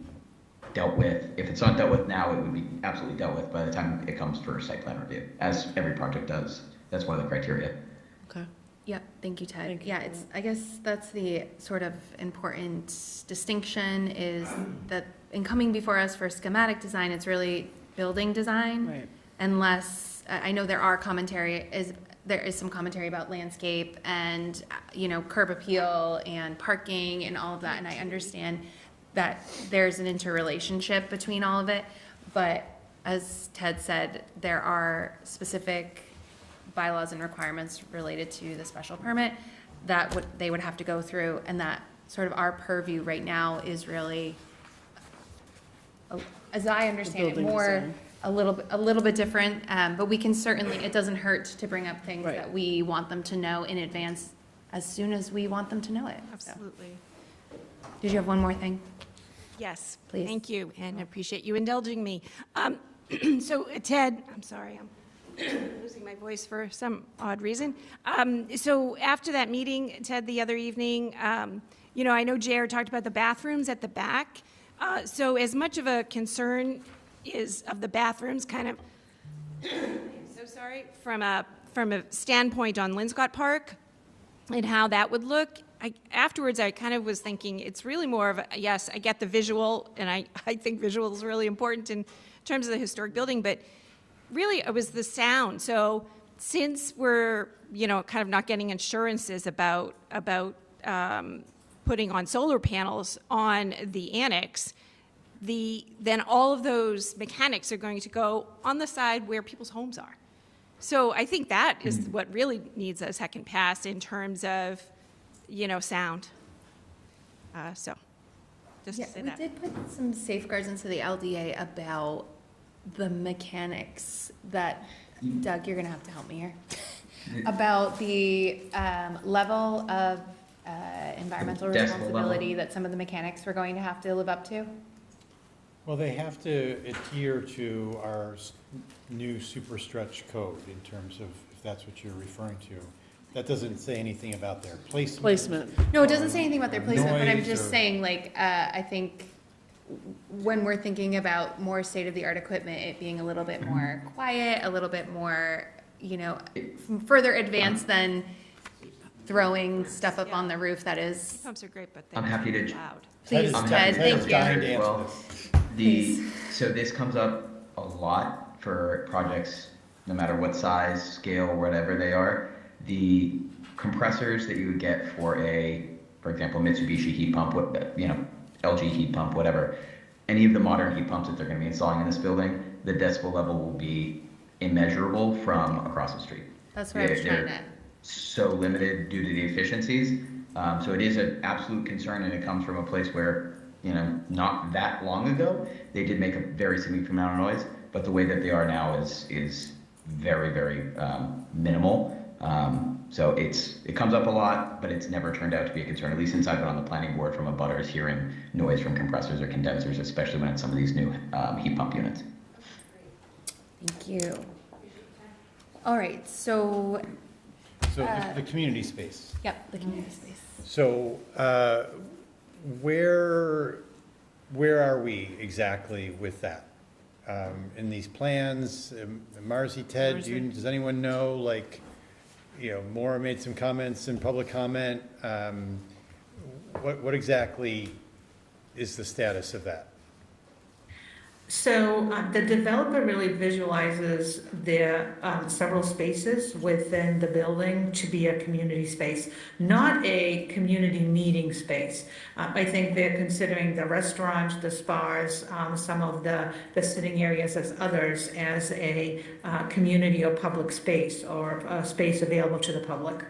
dealt with. If it's not dealt with now, it would be absolutely dealt with by the time it comes for site plan review, as every project does. That's one of the criteria. Okay. Yep, thank you, Ted. Thank you. Yeah, I guess that's the sort of important distinction, is that in coming before us for schematic design, it's really building design. Right. Unless, I know there is some commentary about landscape and, curb appeal and parking and all of that, and I understand that there's an interrelationship between all of it, but as Ted said, there are specific bylaws and requirements related to the special permit that they would have to go through, and that sort of our purview right now is really as I understand it, building more, design. a little bit different, but we can certainly, it doesn't hurt to bring up things Right. that we want them to know in advance as soon as we want them to know it. So. Absolutely. Did you have one more thing? Yes, Please. thank you, and I appreciate you indulging me. So Ted, I'm sorry, I'm losing my voice for some odd reason. So after that meeting, Ted, the other evening, I know Jared talked about the bathrooms at the back. So as much of a concern is of the bathrooms, kind of, I'm so sorry, from a standpoint on Linscott Park and how that would look. Afterwards, I kind of was thinking it's really more of a, yes, I get the visual, and I think visual is really important in terms of the historic building, but really it was the sound. So since we're, kind of not getting assurances about putting on solar panels on the annex, then all of those mechanics are going to go on the side where people's homes are. So I think that is what really needs a second pass in terms of, sound. So, just to say We that. did put some safeguards into the LDA about the mechanics that, Doug, you're gonna have to help me here, about the level of environmental Decibel level. responsibility that some of the mechanics were going to have to live up to. Well, they have to adhere to our new super stretch code in terms of, if that's what you're referring to. That doesn't say anything about their placement. Placement. No, it doesn't say anything about their placement, but I'm Noise just or- saying, I think when we're thinking about more state-of-the-art equipment, it being a little bit more quiet, a little bit more, further advanced than throwing stuff up on the roof that is. Pumps are great, but I'm they're happy to. loud. Please, I'm Ted, happy to thank answer you. as well. Please. So this comes up a lot for projects, no matter what size, scale, whatever they are. The compressors that you would get for example, Mitsubishi heat pump, LG heat pump, whatever, any of the modern heat pumps that they're going to be installing in this building, the decibel level will be immeasurable from across the street. That's what I was trying to. They're so limited due to the efficiencies. So it is an absolute concern, and it comes from a place where, not that long ago, they did make a very significant amount of noise, but the way that they are now is very, very minimal. So it comes up a lot, but it's never turned out to be a concern, at least since I've been on the planning board, from abutters hearing noise from compressors or condensers, especially when it's some of these new heat pump units. Thank you. All right, so, So the community space. yep, the community space. So, where are we exactly with that? In these plans, Marcy, Ted, does anyone know, Maura made some comments in public comment. What exactly is the status of that? So the developer really visualizes their several spaces within the building to be a community space, not a community meeting space. I think they're considering the restaurant, the spas, some of the sitting areas as others as a community or public space, or a space available to the public.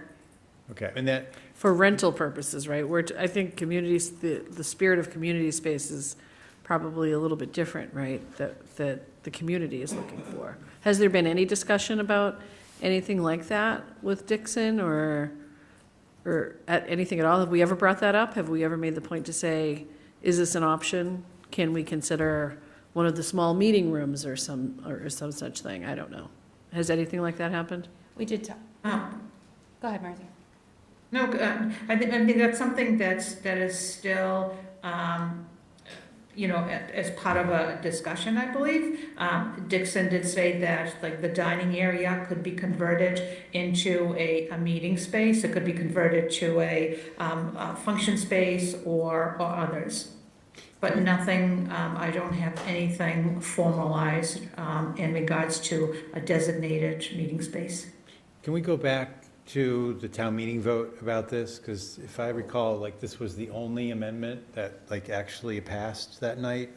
Okay, and that, For rental purposes, right? I think communities, the spirit of community space is probably a little bit different, right? That the community is looking for. Has there been any discussion about anything like that with Dixon or anything at all? Have we ever brought that up? Have we ever made the point to say, is this an option? Can we consider one of the small meeting rooms or some such thing? I don't know. Has anything like that happened? We did talk. Go ahead, Marcy. No, I think that's something that is still, as part of a discussion, I believe. Dixon did say that, the dining area could be converted into a meeting space. It could be converted to a function space or others. But nothing, I don't have anything formalized in regards to a designated meeting space. can we go back to the town meeting vote about this? Because if I recall, this was the only amendment that actually passed that night.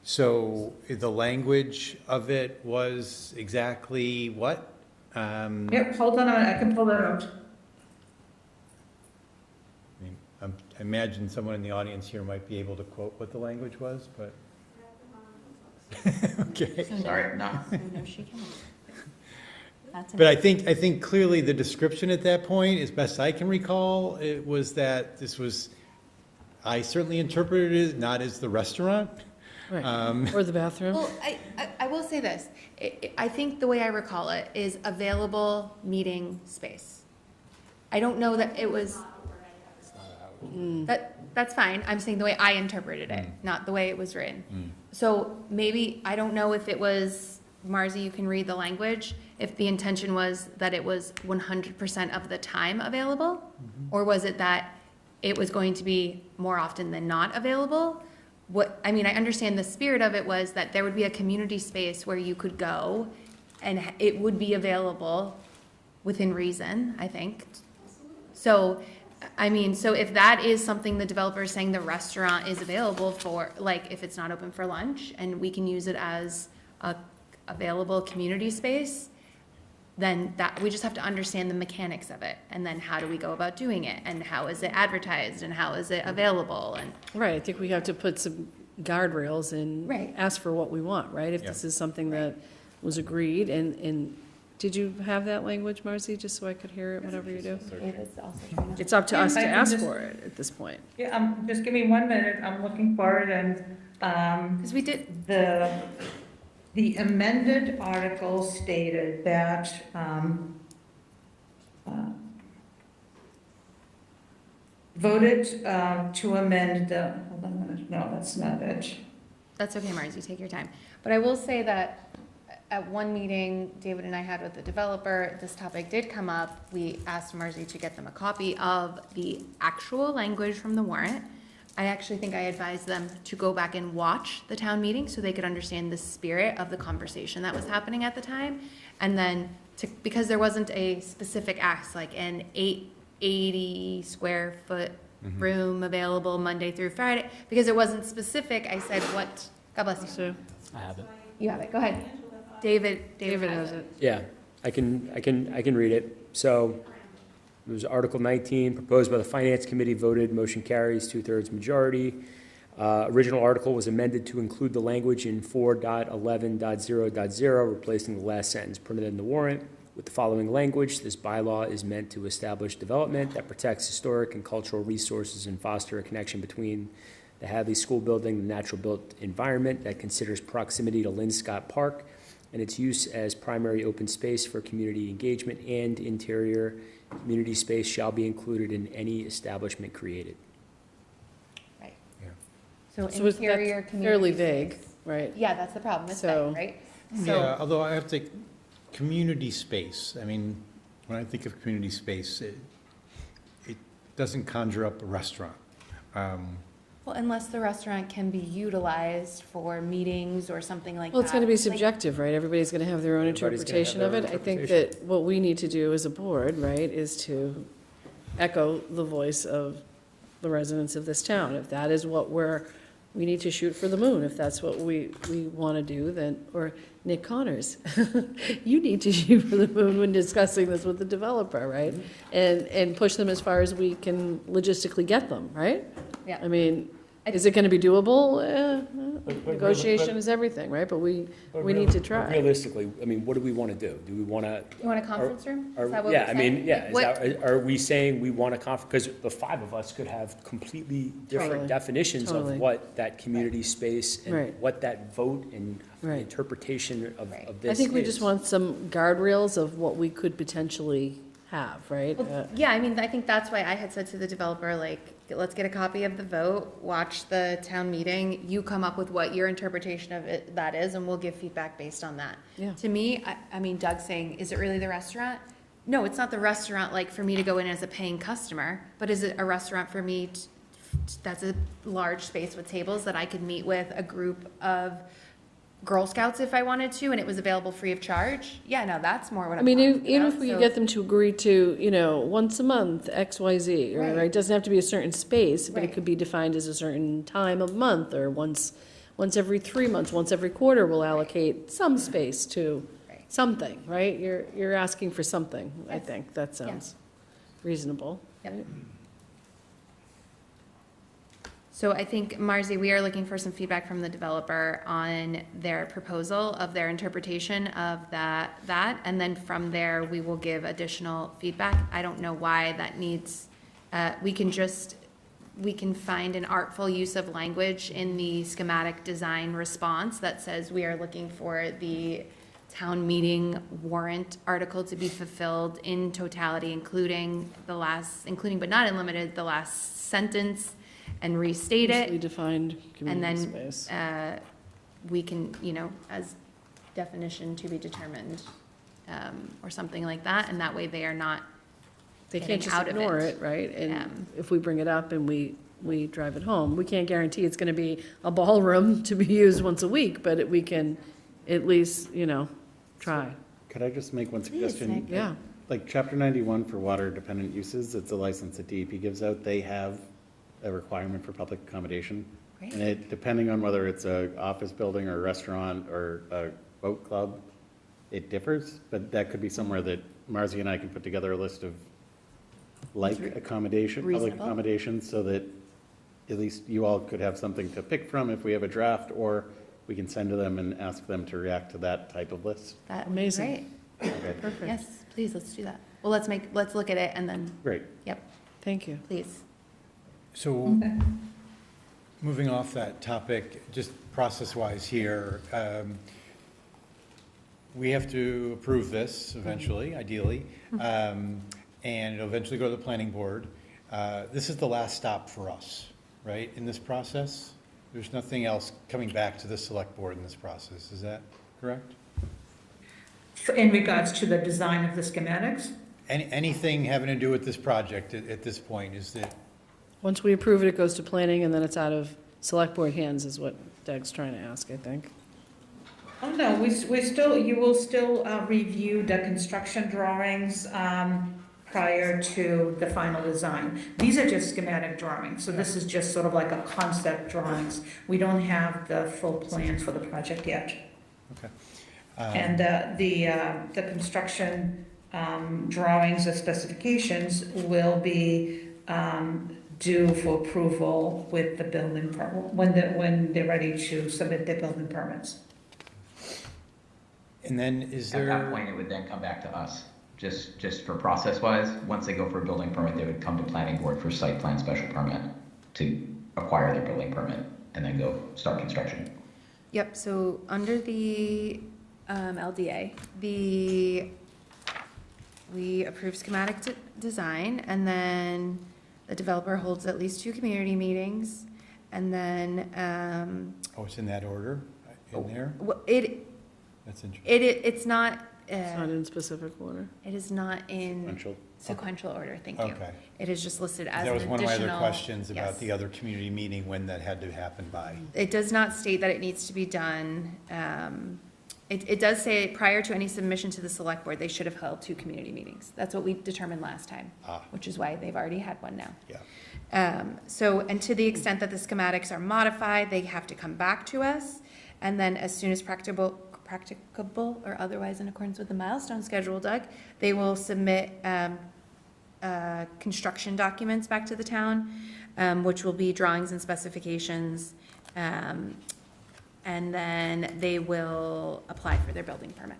So the language of it was exactly what? Yep, hold on, I can pull that out. I imagine someone in the audience here might be able to quote what the language was, but. Okay. Sorry, no. But I think clearly the description at that point, as best I can recall, it was that this was, I certainly interpreted it not as the restaurant. Right, or the bathroom. Well, I will say this, I think the way I recall it is available meeting space. I don't know that it was, that's fine, I'm saying the way I interpreted it, not the way it was written. So maybe, I don't know if it was, Marzi, you can read the language, if the intention was that it was 100% of the time available, or was it that it was going to be more often than not available? I mean, I understand the spirit of it was that there would be a community space where you could go and it would be available within reason, I think. So, I mean, so if that is something the developer is saying the restaurant is available for, like if it's not open for lunch and we can use it as a available community space, then that, we just have to understand the mechanics of it. And then how do we go about doing it? And how is it advertised? And how is it available? And Right, I think we have to put some guardrails and Right. ask for what we want, right? If this is something that was agreed, and did you have that language, Marcy, just so I could hear it, whatever you do? It's up to us to ask for it at this point. Yeah, just give me 1 minute, I'm looking for it, and, because we did, the amended article stated that, voted to amend the, hold on a minute, no, that's not it. that's okay, Marzi, take your time. But I will say that at one meeting David and I had with the developer, this topic did come up. We asked Marzi to get them a copy of the actual language from the warrant. I actually think I advised them to go back and watch the town meeting so they could understand the spirit of the conversation that was happening at the time. And then, because there wasn't a specific ask, like an 880 square foot room available Monday through Friday, because it wasn't specific, I said, what, God bless you. I have it. You have it, go ahead. David has it. Yeah, I can read it. So it was Article 19, proposed by the Finance Committee, voted, motion carries, 2/3 majority. Original article was amended to include the language in 4.11.0.0, replacing the last sentence printed in the warrant with the following language. This bylaw is meant to establish development that protects historic and cultural resources and foster a connection between the Hadley School Building, the natural built environment that considers proximity to Swampscott Park and its use as primary open space for community engagement, and interior community space shall be included in any establishment created. Right. Yeah. So So it's interior that's community. fairly space. vague, right? Yeah, that's the problem, it's So- vague, right? Yeah, although I have to, community space, I mean, when I think of community space, it doesn't conjure up a restaurant. Well, unless the restaurant can be utilized for meetings or something like that. Well, it's gonna be Like- subjective, right? Everybody's gonna have their own Everybody's gonna have interpretation of their it. own I think interpretation. that what we need to do as a board, right, is to echo the voice of the residents of this town. If that is what we need to shoot for the moon. If that's what we wanna do, then, or Nick Connors, you need to shoot for the moon when discussing this with the developer, right? And push them as far as we can logistically get them, right? Yeah. I mean, is it gonna be doable? Negotiation is everything, right? But we need to try. Realistically, I mean, what do we want to do? Do we want to? You want a conference room? Is that what Yeah, we're I mean, saying? yeah, What- are we saying we want a conference? Because the five of us could have completely different Totally. definitions Totally. of what that community space and Right. what that vote and Right. interpretation of Right. of this I think we is. just want some guardrails of what we could potentially have, right? Well, yeah, I mean, I think that's why I had said to the developer, like, let's get a copy of the vote, watch the town meeting, you come up with what your interpretation of it, that is, and we'll give feedback based on that. Yeah. To me, I mean, Doug's saying, is it really the restaurant? No, it's not the restaurant, like, for me to go in as a paying customer, but is it a restaurant for me that's a large space with tables that I could meet with a group of Girl Scouts if I wanted to, and it was available free of charge? Yeah, no, that's more what I I'm mean, talking even about, if we so- could get them to agree to, once a month, X, Y, Z, right? It doesn't have to be a certain space, but it Right. could be defined as a certain time of month, or once every 3 months, once every quarter, we'll allocate some space to Right. something, right? You're asking for something, I Yes. think. That sounds reasonable. Yep. So I think, Marzi, we are looking for some feedback from the developer on their proposal of their interpretation of that, and then from there, we will give additional feedback. I don't know why that needs, we can find an artful use of language in the schematic design response that says we are looking for the town meeting warrant article to be fulfilled in totality, including but not unlimited, the last sentence, and restate Loosely it. defined And community then, space. we can, as definition to be determined, or something like that, and that way they are not They getting can't just out of ignore it. it, right? And if we bring it up and we drive it home, we can't guarantee it's gonna be a ballroom to be used once a week, but we can at least, try. Could I just make one suggestion? Nick. Yeah. Like Chapter 91 for water-dependent uses, it's a license that DEP gives out. They have a requirement for public accommodation. Great. And it, depending on whether it's a office building or a restaurant or a boat club, it differs, but that could be somewhere that Marzi and I can put together a list of public Reasonable. accommodations, so that at least you all could have something to pick from if we have a draft, or we can send to them and ask them to react to that type of list. That would be Amazing. great. Okay, Perfect. Yes, please, let's do that. Well, let's look at it and then, great. yep, Thank you. please. So, moving off that topic, just process-wise here, we have to approve this eventually, ideally, and it'll eventually go to the planning board. This is the last stop for us, right, in this process? There's nothing else coming back to the select board in this process, is that correct? In regards to the design of the schematics? Anything having to do with this project at this point, is that, Once we approve it, it goes to planning, and then it's out of select board hands, is what Doug's trying to ask, I think. Oh, no, you will still review the construction drawings prior to the final design. These are just schematic drawings, so this is just sort of like a concept drawings. We don't have the full plan for the project yet. okay. And the construction drawings or specifications will be due for approval with the building, when they're ready to submit their building permits. And then is At there? that point, it would then come back to us, just for process-wise. Once they go for a building permit, they would come to planning board for site plan special permit to acquire their building permit and then go start construction. Yep, so under the LDA, we approve schematic design, and then the developer holds at least 2 community meetings, and then, Oh, it's in that order, in there? That's interesting. it's not, It's not in specific order. it is not in Sequential. sequential order, thank you. Okay. It is just listed as That an was one of my other additional- questions about yes. the other community meeting, when that had to happen by. It does not state that it needs to be done. It does say prior to any submission to the select board, they should have held 2 community meetings. That's what we determined last time, which is why they've already had one now. Yeah. And to the extent that the schematics are modified, they have to come back to us. And then as soon as practicable or otherwise in accordance with the milestone schedule, Doug, they will submit construction documents back to the town, which will be drawings and specifications. And then they will apply for their building permit.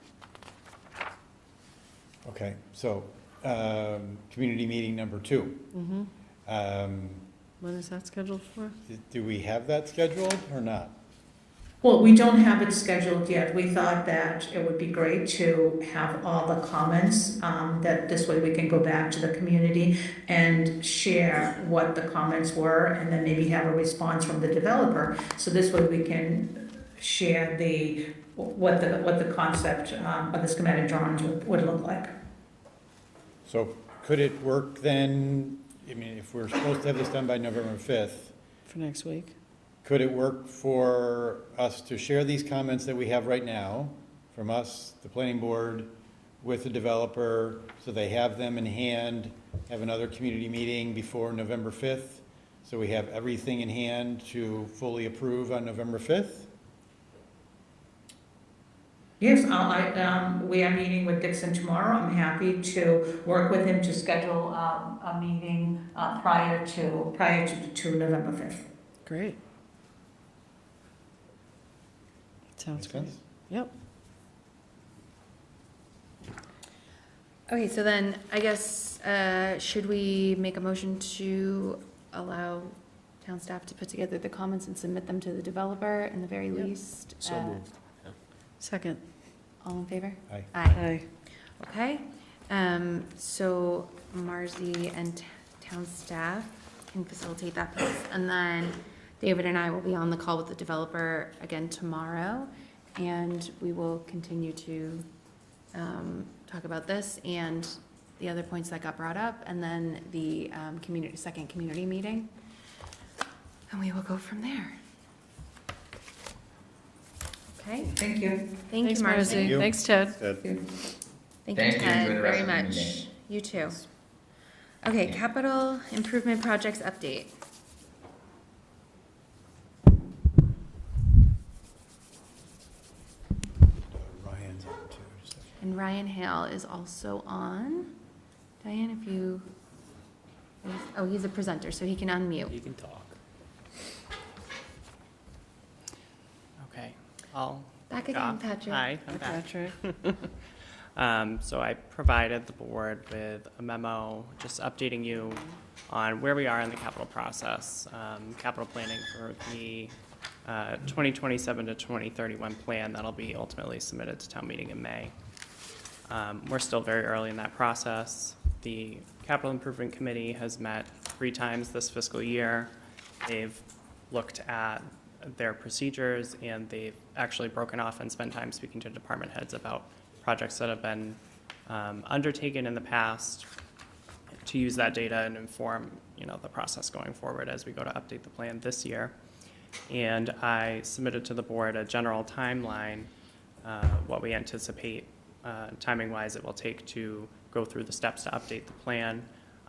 Okay, so, community meeting number 2. When is that scheduled for? Do we have that scheduled or not? Well, we don't have it scheduled yet. We thought that it would be great to have all the comments, that this way we can go back to the community and share what the comments were, and then maybe have a response from the developer. So this way we can share what the concept of the schematic drawings would look like. So could it work then, I mean, if we're supposed to have this done by November 5th, For next week? could it work for us to share these comments that we have right now, from us, the planning board, with the developer, so they have them in hand, have another community meeting before November 5th, so we have everything in hand to fully approve on November 5th? Yes, we are meeting with Dixon tomorrow. I'm happy to work with him to schedule a meeting prior to November 5th. Great. Sounds Makes great. sense. Yep. Okay, so then, I guess, should we make a motion to allow town staff to put together the comments and submit them to the developer in the very Yep. least? So moved. Yeah. Second. All in favor? Aye. Aye. Okay, so Marzi and town staff can facilitate that piece, and then David and I will be on the call with the developer again tomorrow, and we will continue to, talk about this and the other points that got brought up, and then the, second community meeting. And we will go from there. Okay, Thank you. thank you, Thanks, Marzi. Marzi. Thanks, Ted. Thank you, Thank you. Ted, Enjoy the rest very of the much. meeting. You too. Okay, capital improvement projects update. Ryan's up too. so- And Ryan Hale is also on. Diane, if you, oh, he's a presenter, so he can unmute. You can talk. Okay, I'll. Back again, Patrick. Hi, I'm Hi, back. Patrick. So I provided the board with a memo, just updating you on where we are in the capital process, capital planning for the 2027 to 2031 plan that'll be ultimately submitted to town meeting in May. We're still very early in that process. The Capital Improvement Committee has met 3 times this fiscal year. They've looked at their procedures, and they've actually broken off and spent time speaking to department heads about projects that have been undertaken in the past, to use that data and inform, the process going forward as we go to update the plan this year. And I submitted to the board a general timeline, what we anticipate timing-wise it will take to go through the steps to update the plan.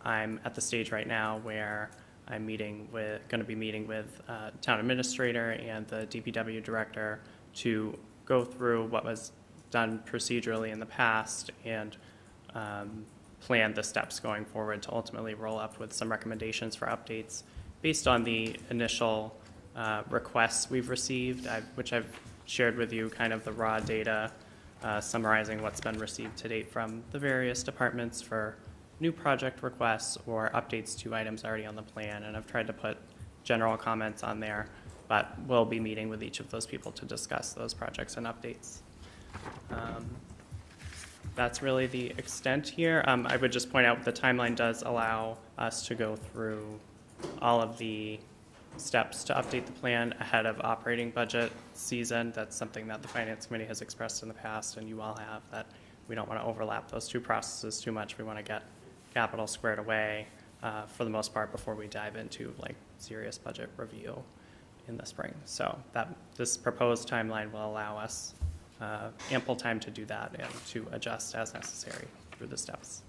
I'm at the stage right now where I'm going to be meeting with town administrator and the DPW director to go through what was done procedurally in the past and plan the steps going forward to ultimately roll up with some recommendations for updates based on the initial requests we've received, which I've shared with you, kind of the raw data summarizing what's been received to date from the various departments for new project requests or updates to items already on the plan. And I've tried to put general comments on there, but we'll be meeting with each of those people to discuss those projects and updates. That's really the extent here. I would just point out the timeline does allow us to go through all of the steps to update the plan ahead of operating budget season. That's something that the Finance Committee has expressed in the past, and you all have, that we don't want to overlap those 2 processes too much. We want to get capital squared away for the most part before we dive into serious budget review in the spring. So this proposed timeline will allow us ample time to do that and to adjust as necessary through the steps.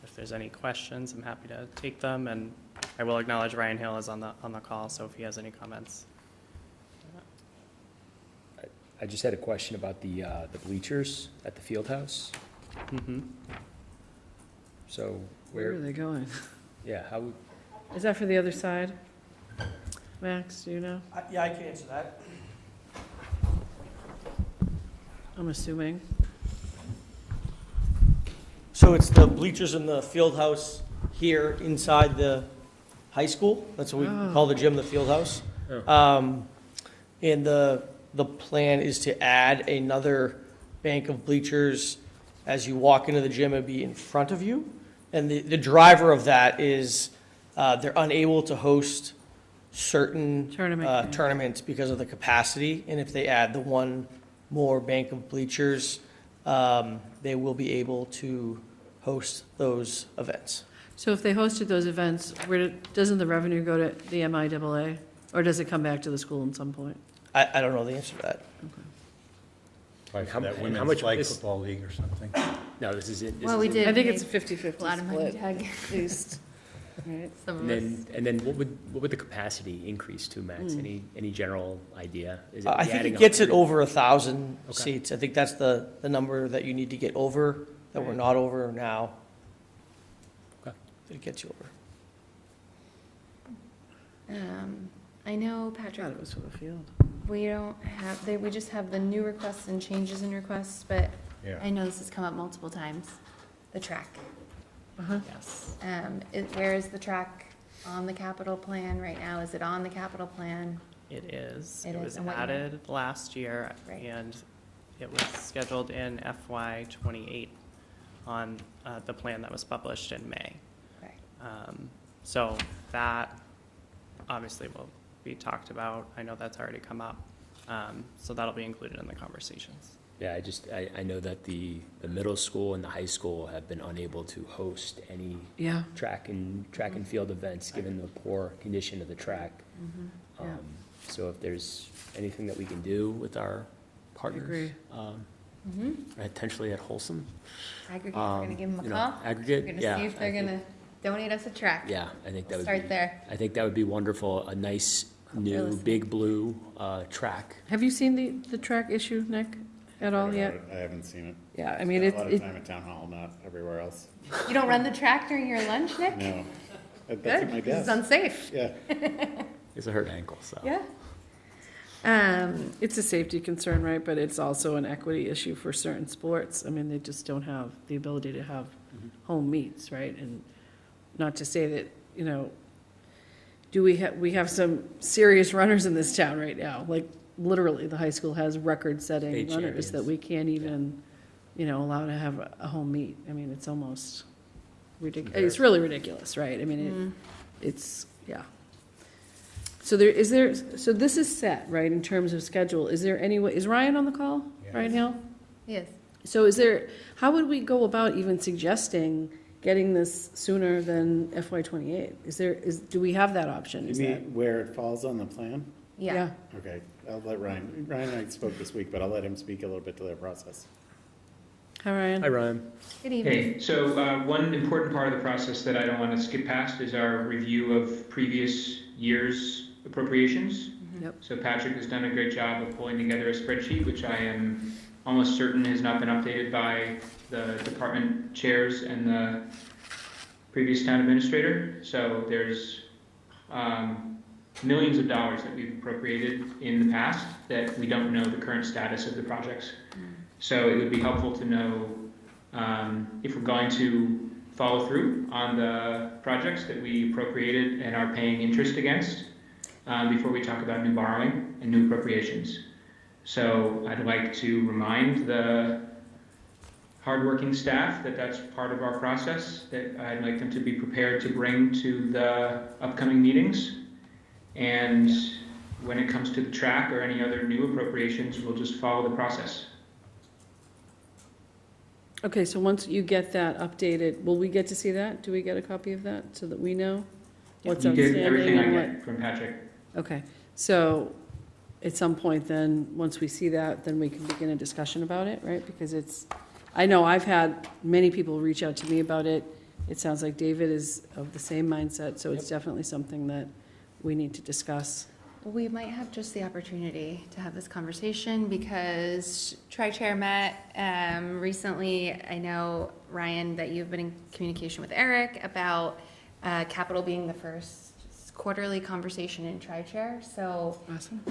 If there's any questions, I'm happy to take them, and I will acknowledge Ryan Hill is on the call, so if he has any comments. I just had a question about the bleachers at the field house. Mm-hmm. So Where are they going? yeah, how, Is that for the other side? Max, do you know? Yeah, I can answer that. I'm assuming. So it's the bleachers in the field house here inside the high school. That's what we call the gym, the field house. And the plan is to add another bank of bleachers as you walk into the gym and be in front of you. And the driver of that is they're unable to host certain tournaments because of the capacity. And if they add the one more bank of bleachers, they will be able to host those events. So if they hosted those events, doesn't the revenue go to the MIAA? Or does it come back to the school at some point? I don't know the answer to that. Probably for How- that and women's how much flag this- football league or something. no, this is it. Well, we did. I think it's a make 50-50 a lot of money split, tag. at least. Right? Some of And us. then what would the capacity increase to, Max? Any general idea? Is I think adding it gets it 100? over 1,000 Okay. seats. I think that's the number that you need to get over, that we're not over now. it gets you over. I know, I Patrick, thought it was for the field. we don't have, we just have the new requests and changes in requests, but Yeah. I know this has come up multiple times, the track. Yes. Where is the track on the capital plan right now? Is it on the capital plan? It is. It It is. was And what year? added last year, Right. and it was scheduled in FY '28 on the plan that was published in May. Right. So that obviously will be talked about. I know that's already come up. So that'll be included in the conversations. Yeah, I know that the middle school and the high school have been unable to host any Yeah. track and field events, given the poor condition of the track. Yeah. So if there's anything that we can do with our partners, agree. potentially at Wholesome. Aggregate, we're gonna give them a you know, call. Aggregate, We're yeah, gonna see if they're I think- gonna donate us a track. Yeah, I think that would Start be. there. I think that would be wonderful, a nice, they're new, listening. big blue track. Have you seen the track issue, Nick, at all yet? I haven't seen it. Yeah, I mean, Spent a lot of it, time at town hall, not everywhere else. You don't run the track during your lunch, Nick? No. That's Good, at my because it's desk. unsafe. Yeah. It's a hurt ankle, so. Yeah. it's a safety concern, right, but it's also an equity issue for certain sports. I mean, they just don't have the ability to have home meets, right? And not to say that, you know, we have some serious runners in this town right now, like, literally, the high school has record-setting State runners that champions. we can't even, you know, allow to have a home meet. I mean, it's almost ridiculous. It's really ridiculous, right? I mean, it's, yeah. So so this is set, right, in terms of schedule. Is there any way, is Ryan on the call? Yes. Ryan Hill? Yes. So how would we go about even suggesting getting this sooner than FY '28? Do we have that option? You Is mean that? where it falls on the plan? Yeah. Okay, I'll let Ryan and I spoke this week, but I'll let him speak a little bit to their process. Hi, Ryan. Hi, Ryan. Good evening. Hey, so one important part of the process that I don't want to skip past is our review of previous year's appropriations. Yep. So Patrick has done a great job of pulling together a spreadsheet, which I am almost certain has not been updated by the department chairs and the previous town administrator. So there's millions of dollars that we've appropriated in the past that we don't know the current status of the projects. So it would be helpful to know if we're going to follow through on the projects that we appropriated and are paying interest against before we talk about new borrowing and new appropriations. So I'd like to remind the hardworking staff that that's part of our process, that I'd like them to be prepared to bring to the upcoming meetings. And when it comes to the track or any other new appropriations, we'll just follow the process. Okay, so once you get that updated, will we get to see that? Do we get a copy of that so that we know what's You outstanding get everything I and what? get from Patrick. Okay, so at some point then, once we see that, then we can begin a discussion about it, right? Because I know I've had many people reach out to me about it. It sounds like David is of the same mindset, so it's definitely something that we need to discuss. We might have just the opportunity to have this conversation because Tri-Chair met recently. I know, Ryan, that you've been in communication with Eric about capital being the first quarterly conversation in Tri-Chair. So Awesome.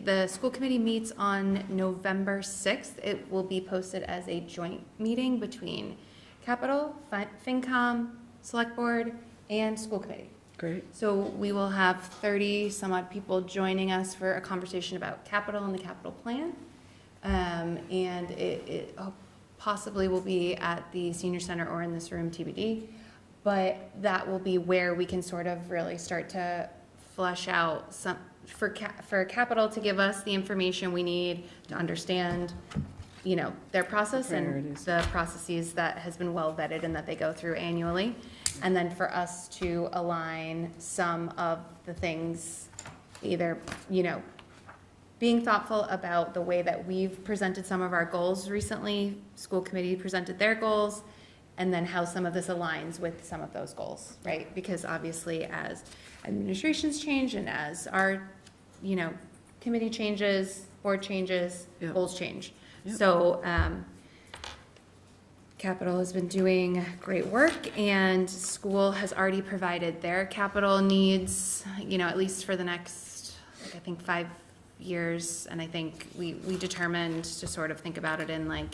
The school committee meets on November 6th. It will be posted as a joint meeting between Capital, FinCom, Select Board, and School Committee. Great. So we will have 30 some odd people joining us for a conversation about capital and the capital plan. And it possibly will be at the senior center or in this room, TBD. But that will be where we can sort of really start to flesh out some, for capital to give us the information we need to understand, you know, their process and Priorities. the processes that has been well vetted and that they go through annually. And then for us to align some of the things, either, you know, being thoughtful about the way that we've presented some of our goals recently, school committee presented their goals, and then how some of this aligns with some of those goals, right? Because obviously as administrations change and as our, you know, committee changes, board changes, Yep. goals change. Yep. So, Capital has been doing great work, and school has already provided their capital needs, at least for the next, I think 5 years. And I think we determined to sort of think about it in 1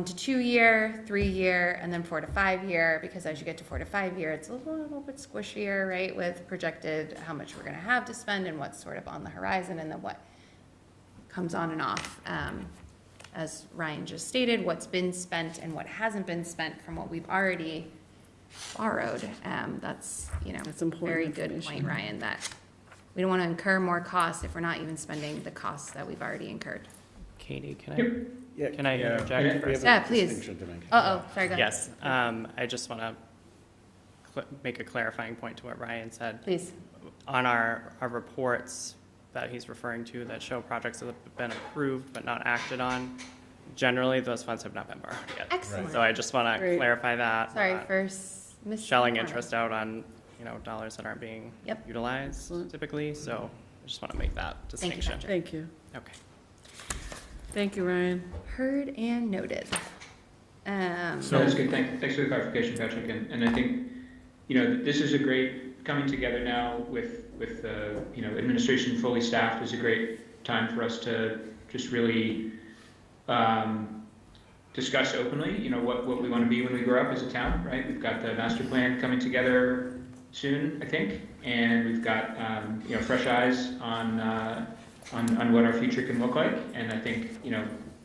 to 2 year, 3 year, and then 4 to 5 year, because as you get to 4 to 5 year, it's a little bit squishier, right? With projected how much we're gonna have to spend and what's sort of on the horizon, and then what comes on and off. As Ryan just stated, what's been spent and what hasn't been spent from what we've already borrowed. That's important very good information. point, Ryan, that we don't want to incur more costs if we're not even spending the costs that we've already incurred. Katie, can I interject for a second? Yeah, please. Uh-oh, sorry, go ahead. Yes, I just want to make a clarifying point to what Ryan said. Please. On our reports that he's referring to that show projects that have been approved but not acted on, generally those funds have not been borrowed yet. Excellent. So I just want to clarify that. Sorry for shelling interest out on, dollars that aren't being Yep. utilized typically. So I just want to make that distinction. Thank you. Okay. Thank you, Ryan. Heard and noted. So that's good. Thanks for the clarification, Patrick. And I think, this is a great coming together now with administration fully staffed is a great time for us to just really discuss openly, what we want to be when we grow up as a town, right? We've got the master plan coming together soon, I think, and we've got fresh eyes on what our future can look like. And I think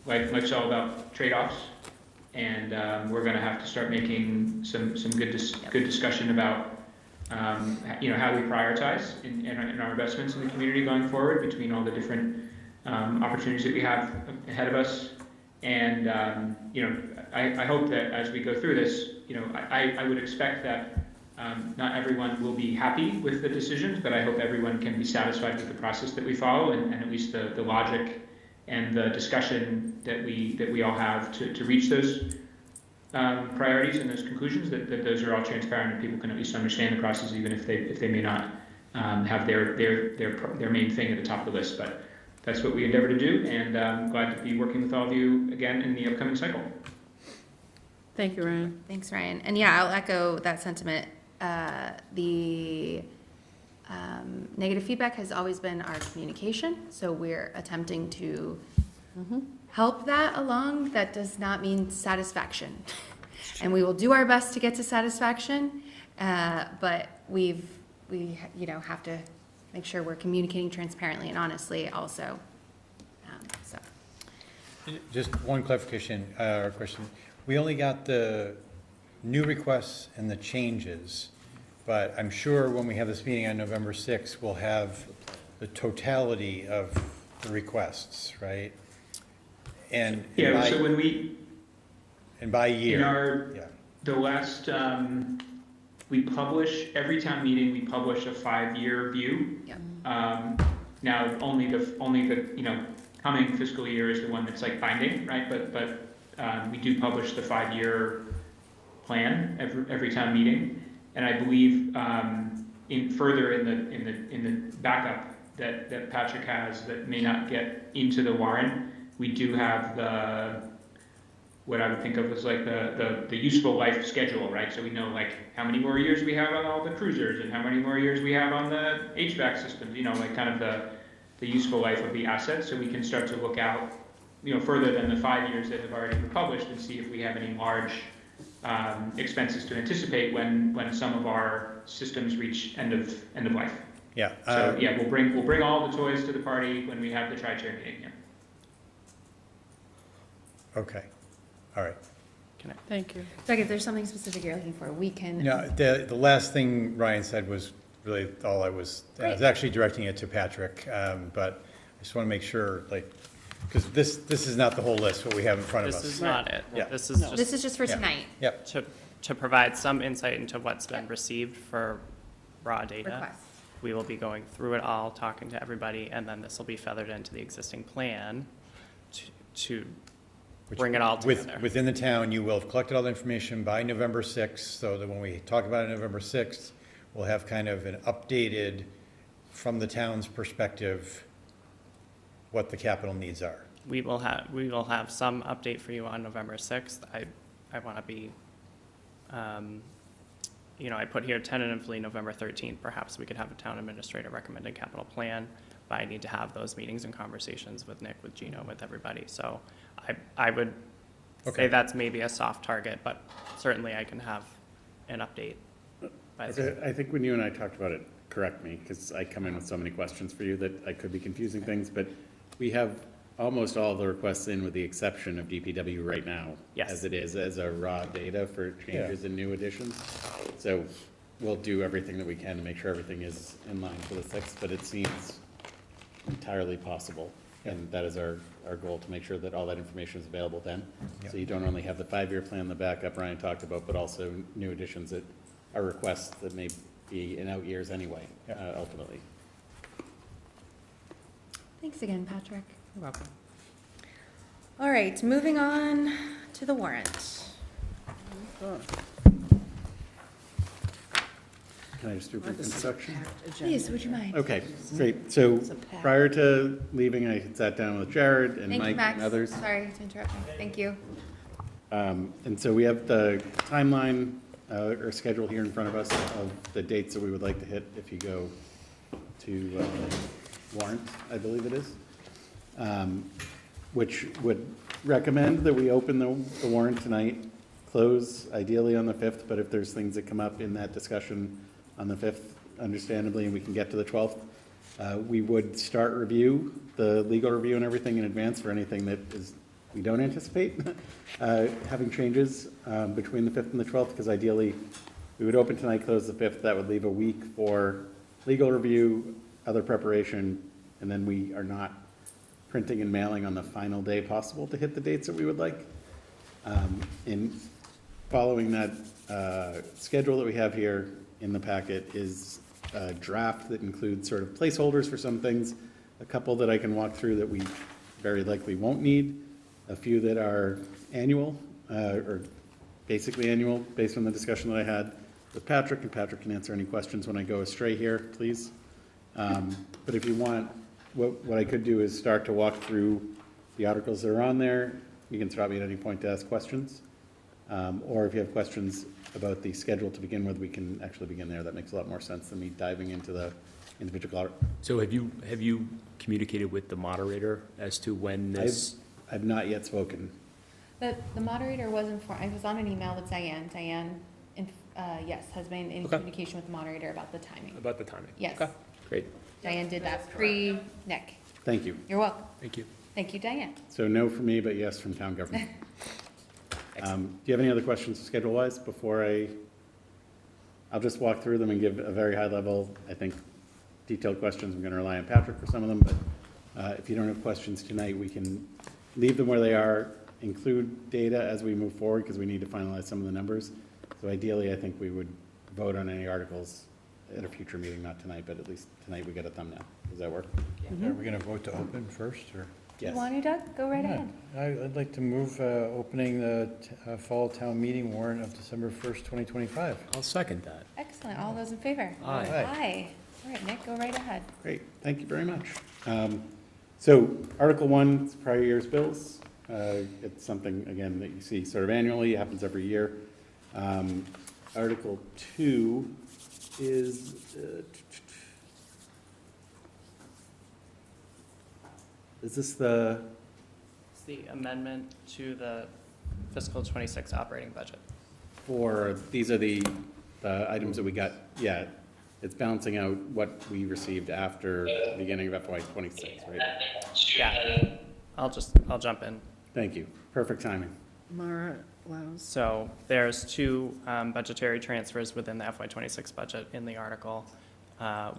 life's all about trade-offs, and we're going to have to start making some good discussion about how we prioritize in our investments in the community going forward between all the different opportunities that we have ahead of us. And I hope that as we go through this, I would expect that not everyone will be happy with the decisions, but I hope everyone can be satisfied with the process that we follow, and at least the logic and the discussion that we all have to reach those priorities and those conclusions, that those are all transparent and people can at least understand the process, even if they may not have their main thing at the top of the list. But that's what we endeavor to do, and I'm glad to be working with all of you again in the upcoming cycle. Thank you, Ryan. Thanks, Ryan. And yeah, I'll echo that sentiment. The negative feedback has always been our communication, so we're attempting to help that along. That does not mean satisfaction. And we will do our best to get to satisfaction, but we have to make sure we're communicating transparently and honestly also. So. Just one clarification or question. We only got the new requests and the changes, but I'm sure when we have this meeting on November 6th, we'll have the totality of the requests, right? And so when we by year. The last we publish every town meeting. We publish a 5-year view. Yep. Now only the coming fiscal year is the one that's binding, right? But we do publish the 5-year plan every town meeting, and I believe in the backup that Patrick has that may not get into the warrant, we do have what I would think of as the useful life schedule, right? So we know how many more years we have on all the cruisers and how many more years we have on the HVAC systems, kind of the useful life of the assets, so we can start to look out, further than the 5 years that have already been published and see if we have any large expenses to anticipate when some of our systems reach end of life. Yeah. So we'll bring all the toys to the party when we have the tri-chair meeting. Yeah. Okay. All right. Thank you. Doug, if there's something specific you're looking for, we can. No, the last thing Ryan said was really all I was actually directing it to Patrick, but I just want to make sure, because this is not the whole list, what we have in front of us. This is not it. Yeah. This is just for tonight. Yep. To provide some insight into what's been received for raw data. Requests. We will be going through it all, talking to everybody, and then this will be feathered into the existing plan to bring it all together. Within the town, you will have collected all the information by November 6th, so that when we talk about it November 6th, we'll have kind of an updated, from the town's perspective, what the capital needs are. we will have some update for you on November 6th. I want to be, I put here tentatively November 13th. Perhaps we could have a town administrator recommended capital plan, but I need to have those meetings and conversations with Nick, with Gino, with everybody. So I would say that's maybe a soft target, but certainly I can have an update. By I think when you and I talked about it, correct me, because I come in with so many questions for you that I could be confusing things, but we have almost all the requests in with the exception of DPW right now. Yes. As it is, as a raw data for changes and new additions. So we'll do everything that we can to make sure everything is in line for the 6th, but it seems entirely possible. And that is our goal, to make sure that all that information is available then. So you don't only have the 5-year plan, the backup Ryan talked about, but also new additions that are requests that may be in out years anyway, ultimately. Thanks again, Patrick. You're welcome. All right, moving on to the warrant. Can I just do a brief introduction? Please, would you mind? Okay, great. So prior to leaving, I had sat down with Jared and Thank you, Mike Max. and others. Sorry to interrupt you. Thank you. And so we have the timeline or schedule here in front of us of the dates that we would like to hit if you go to warrant, I believe it is, which would recommend that we open the warrant tonight, close ideally on the 5th, but if there's things that come up in that discussion on the 5th, understandably, and we can get to the 12th, we would start review, the legal review and everything in advance for anything that is we don't anticipate having changes between the 5th and the 12th, because ideally we would open tonight, close the 5th. That would leave a week for legal review, other preparation, and then we are not printing and mailing on the final day possible to hit the dates that we would like. In following that schedule that we have here in the packet is a draft that includes sort of placeholders for some things, a couple that I can walk through that we very likely won't need, a few that are annual, or basically annual, based on the discussion that I had with Patrick, and Patrick can answer any questions when I go astray here, please. But if you want, what I could do is start to walk through the articles that are on there. You can stop me at any point to ask questions. Or if you have questions about the schedule to begin with, we can actually begin there. That makes a lot more sense than me diving into the individual article. So have you communicated with the moderator as to when this? I've not yet spoken. The moderator was informed. I was on an email with Diane. Diane, yes, has been in communication with the moderator about the timing. About the timing? Yes. Okay, great. Diane did that pre-Nick. Thank you. You're welcome. Thank you. Thank you, Diane. So no from me, but yes from town government. Do you have any other questions schedule-wise before I'll just walk through them and give a very high level, I think, detailed questions. I'm going to rely on Patrick for some of them, but if you don't have questions tonight, we can leave them where they are, include data as we move forward, because we need to finalize some of the numbers. So ideally, I think we would vote on any articles at a future meeting, not tonight, but at least tonight we get a thumbnail. Does that work? Are we going to vote to open first, or? Do you want to, Doug? Go right ahead. I'd like to move opening the fall town meeting warrant of December 1st, 2025. I'll second that. Excellent. All those in favor? Aye. Aye. All right, Nick, go right ahead. Great, thank you very much. So Article 1 is prior year's bills. It's something, again, that you see sort of annually, it happens every year. Article 2 is, is this the? It's the amendment to the fiscal 26 operating budget. These are the items that we got, yeah. It's balancing out what we received after the beginning of FY '26, right? Yeah, I'll jump in. Thank you. Perfect timing. Mara Laus. So there's two budgetary transfers within the FY '26 budget in the article.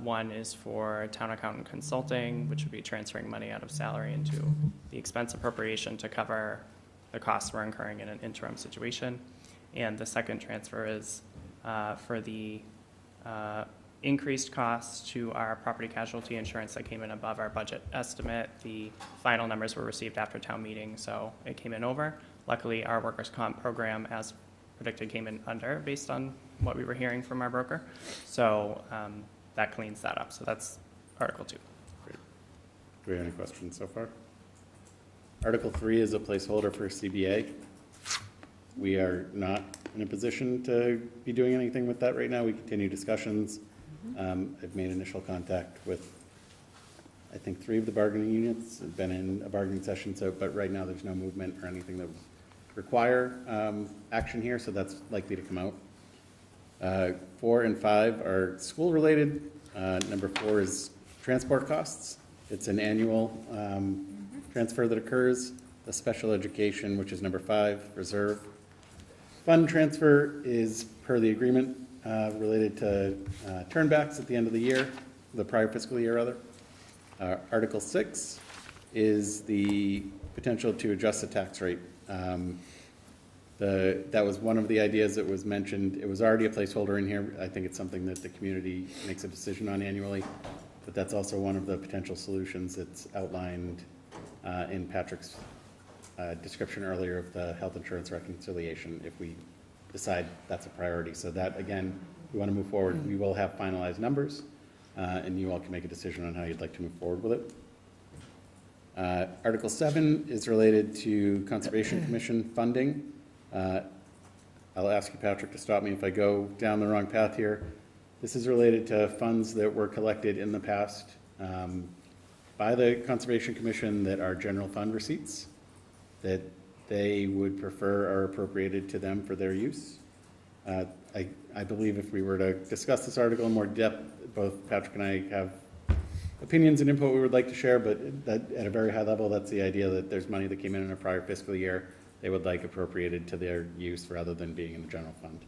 One is for town accountant consulting, which would be transferring money out of salary into the expense appropriation to cover the costs we're incurring in an interim situation. And the second transfer is for the increased costs to our property casualty insurance that came in above our budget estimate. The final numbers were received after town meeting, so it came in over. Luckily, our workers' comp program, as predicted, came in under based on what we were hearing from our broker. So that cleans that up. So that's Article 2. Great. Do we have any questions so far? Article 3 is a placeholder for CBA. We are not in a position to be doing anything with that right now. We continue discussions. I've made initial contact with, I think, 3 of the bargaining units. I've been in a bargaining session, but right now there's no movement or anything that would require action here, so that's likely to come out. 4 and 5 are school-related. Number 4 is transport costs. It's an annual transfer that occurs. The special education, which is number 5, reserve. Fund transfer is per the agreement related to turnbacks at the end of the year, the prior fiscal year rather. Article 6 is the potential to adjust the tax rate. That was one of the ideas that was mentioned. It was already a placeholder in here. I think it's something that the community makes a decision on annually, but that's also one of the potential solutions that's outlined in Patrick's description earlier of the health insurance reconciliation if we decide that's a priority. So that, again, we want to move forward. We will have finalized numbers, and you all can make a decision on how you'd like to move forward with it. Article 7 is related to Conservation Commission funding. I'll ask you, Patrick, to stop me if I go down the wrong path here. This is related to funds that were collected in the past by the Conservation Commission that are general fund receipts that they would prefer are appropriated to them for their use. I believe if we were to discuss this article in more depth, both Patrick and I have opinions and input we would like to share, but that, at a very high level, that's the idea that there's money that came in a prior fiscal year they would like appropriated to their use rather than being in the general fund.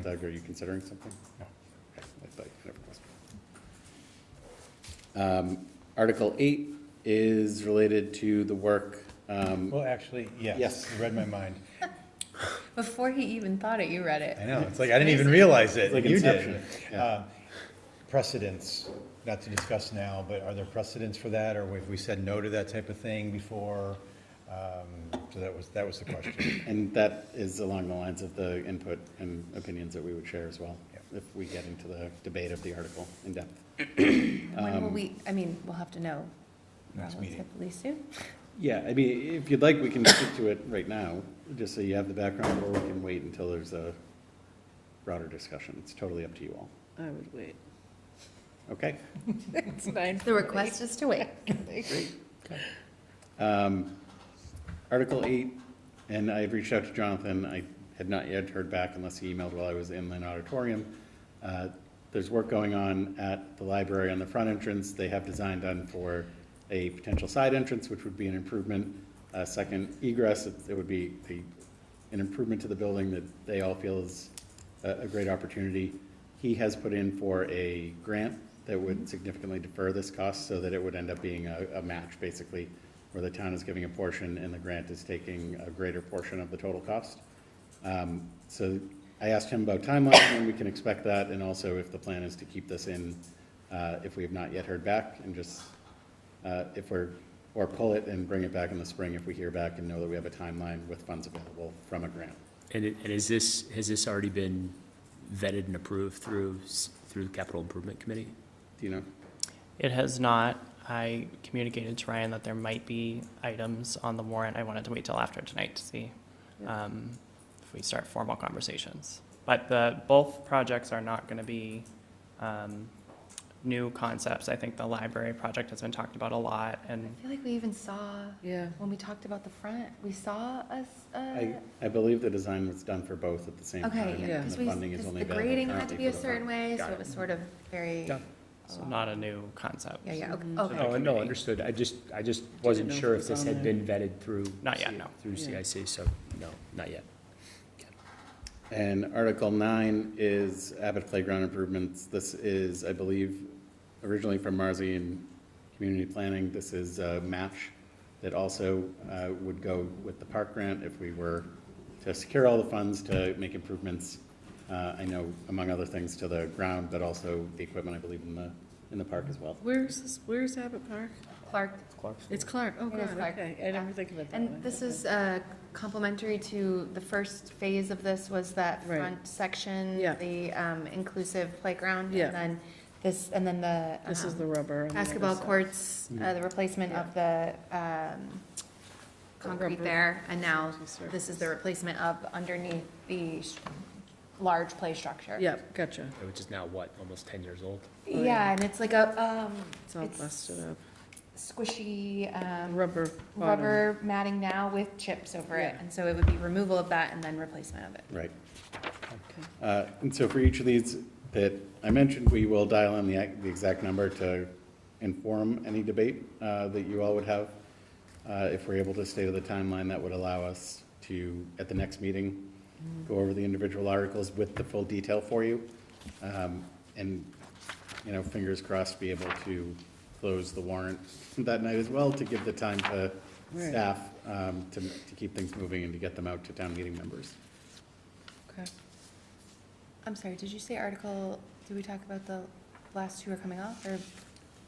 Doug, are you considering something? No. Okay. I thought you had a question. Article 8 is related to the work. Well, actually, yes. You read my mind. Before he even thought it, you read it. I know. It's like I didn't even realize it. It's like You Inception. did. Yeah. Precedents, not to discuss now, but are there precedents for that, or have we said no to that type of thing before? So that was the question. And that is along the lines of the input and opinions that we would share as well, if we get into the debate of the article in depth. When will we, I mean, we'll have to know Next meeting. relatively soon. Yeah, I mean, if you'd like, we can speak to it right now, just so you have the background, or we can wait until there's a broader discussion. It's totally up to you all. I would wait. Okay? It's 9:40. The request is to wait. Great. Article 8, and I had reached out to Jonathan. I had not yet heard back unless he emailed while I was in the auditorium. There's work going on at the library on the front entrance. They have design done for a potential side entrance, which would be an improvement. Second egress, it would be an improvement to the building that they all feel is a great opportunity. He has put in for a grant that would significantly defer this cost so that it would end up being a match, basically, where the town is giving a portion and the grant is taking a greater portion of the total cost. So I asked him about timeline, when we can expect that, and also if the plan is to keep this in, if we have not yet heard back, and just or pull it and bring it back in the spring if we hear back and know that we have a timeline with funds available from a grant. And has this already been vetted and approved through the Capital Improvement Committee? Do you know? It has not. I communicated to Ryan that there might be items on the warrant. I wanted to wait till after tonight to see if we start formal conversations. But both projects are not going to be new concepts. I think the library project has been talked about a lot, and I feel like we even saw, when we talked about the front, we saw us. I believe the design was done for both at the same time. Okay, And the funding is only the available grading had to currently be a for the certain front. way, Got so it was sort of very. so not a new concept. Yeah, okay. Oh, no, understood. I just wasn't know if sure it if was this on had there. been vetted through. Not yet, no. Through Yeah. CIC, so no, not yet. And Article 9 is Abbott Playground improvements. This is, I believe, originally from Marzi and Community Planning. This is a match that also would go with the park grant if we were to secure all the funds to make improvements. I know, among other things, to the ground, but also the equipment, I believe, in the park as well. Where's Abbott Park? Clark. It's Clark. Oh, It is God, Clark. okay. I never think of it that way. And this is complementary to the first phase of this was that Right. front section, Yeah. the inclusive playground. Yeah. And then This, and then the. This is the rubber. on the other Basketball side. courts, the replacement of the, concrete Rubber. there, and now Surface. this is the replacement of underneath the large play structure. Yep, gotcha. Which is now what, almost 10 years old? Yeah, and it's like a, It's all busted up. squishy, Rubber bottom. rubber matting now with chips over it, Yeah. and so it would be removal of that and then replacement of it. Right. And so for each of these that I mentioned, we will dial in the exact number to inform any debate that you all would have. If we're able to stay to the timeline, that would allow us to, at the next meeting, go over the individual articles with the full detail for you. And, you know, fingers crossed, be able to close the warrant that night as well, to give the time to Right. staff to keep things moving and to get them out to town meeting members. Okay. I'm sorry, did you say article, did we talk about the last two are coming off, or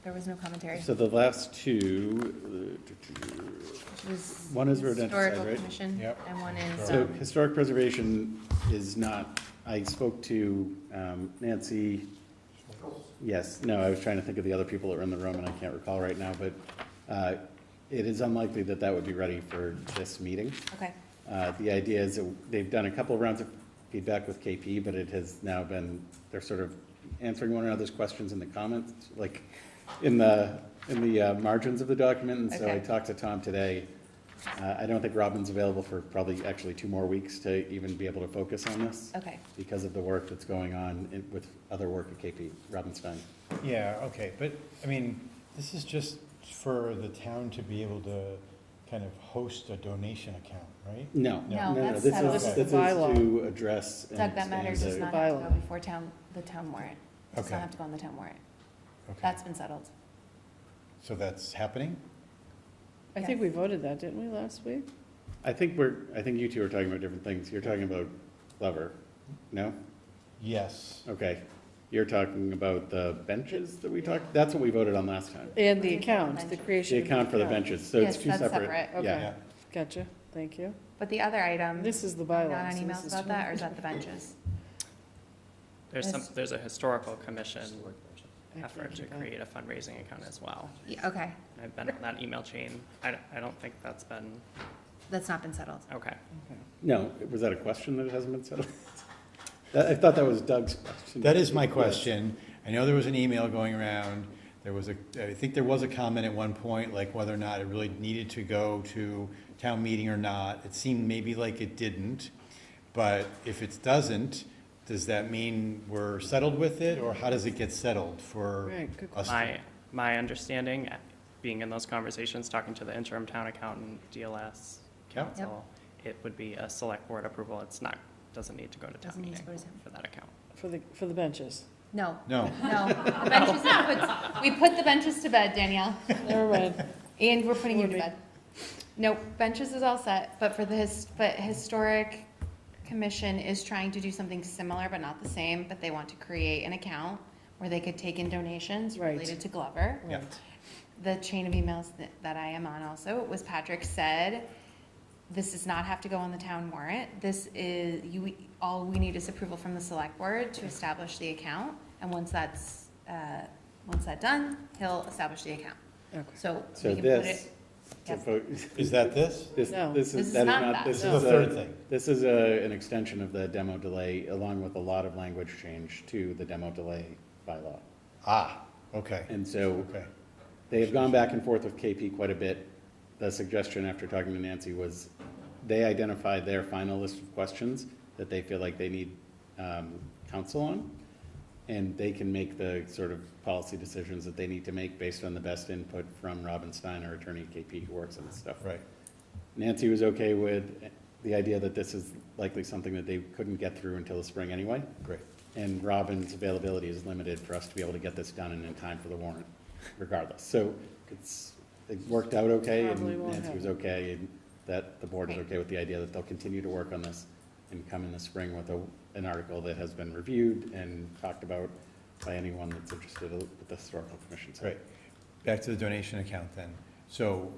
there was no commentary? So the last two, Which was one is rodenticide, Historical right? Commission, Yep. and one is, So historic preservation is not, I spoke to Nancy, yes, no, I was trying to think of the other people that were in the room, and I can't recall right now, but it is unlikely that that would be ready for this meeting. okay, The idea is that they've done a couple of rounds of feedback with KP, but it has now been, they're sort of answering one another's questions in the comments, like in the margins of the document. And so I Okay. talked to Tom today. I don't think Robin's available for probably actually 2 more weeks to even be able to focus on this okay. because of the work that's going on with other work at KP, Robin Stein. Yeah, okay, but, I mean, this is just for the town to be able to kind of host a donation account, right? No, No, no, that's this settled. is, This is this is the bylaw. to address. Doug, and that matter expand does the- not have to bylaw. go before the town warrant. It does Okay. not have to go on the town warrant. Okay. That's been settled. So that's happening? I think we voted that, didn't we, last week? I think you two are talking about different things. You're talking about Glover, no? Yes. Okay. You're talking about the benches that we talked, that's what we voted on last time. And the account, the The creation of the account for the account. benches, so it's Yes, two that's separate. separate. Okay. Yeah. Gotcha, thank you. But the other item, This is the got bylaw. any so this emails is about that, or is that the benches? There's a historical commission effort Thank to you. create a fundraising account as well. Yeah, okay, I've been on that email chain. I don't think that's been, that's not been settled. okay. No, was that a question that hasn't been settled? I thought that was Doug's question. That is my question. I know there was an email going around. I think there was a comment at one point, like whether or not it really needed to go to town meeting or not. It seemed maybe like it didn't, but if it doesn't, does that mean we're settled with it, or how does it get settled for Right, good us? My understanding, being in those conversations, talking to the interim town accountant, DLS council, it would be a select board approval. It's not, doesn't need to go to town Doesn't need to meeting go to town. for that account. For the benches. No. No. No, the benches we put the benches to bed, Danielle, Never mind. and we're putting you to Would be. bed. Nope, benches is all set, but for but Historic Commission is trying to do something similar, but not the same, but they want to create an account where they could take in donations Right. related to Glover. Yeah. The chain of emails that I am on also was Patrick said, this does not have to go on the town warrant. This is, all we need is approval from the select board to establish the account. And once that's done, he'll establish the account. Okay. So So we can put this, it, to Yep. vote- Is that this? No. This This is, is that is not not, that. this is This is the third thing. This is an extension of the demo delay, along with a lot of language change to the demo delay bylaw. Ah, okay. And so Okay. they have gone back and forth with KP quite a bit. The suggestion after talking to Nancy was they identified their final list of questions that they feel like they need counsel on. And they can make the sort of policy decisions that they need to make based on the best input from Robin Stein, our attorney at KP, who works on this stuff. Right. Nancy was okay with the idea that this is likely something that they couldn't get through until the spring anyway. Great. And Robin's availability is limited for us to be able to get this done and in time for the warrant regardless. So it worked out okay, Probably and won't Nancy was happen. okay, and that the board is Right. okay with the idea that they'll continue to work on this and come in the spring with an article that has been reviewed and talked about by anyone that's interested with the Historical Commission. So Great. Back to the donation account then. So,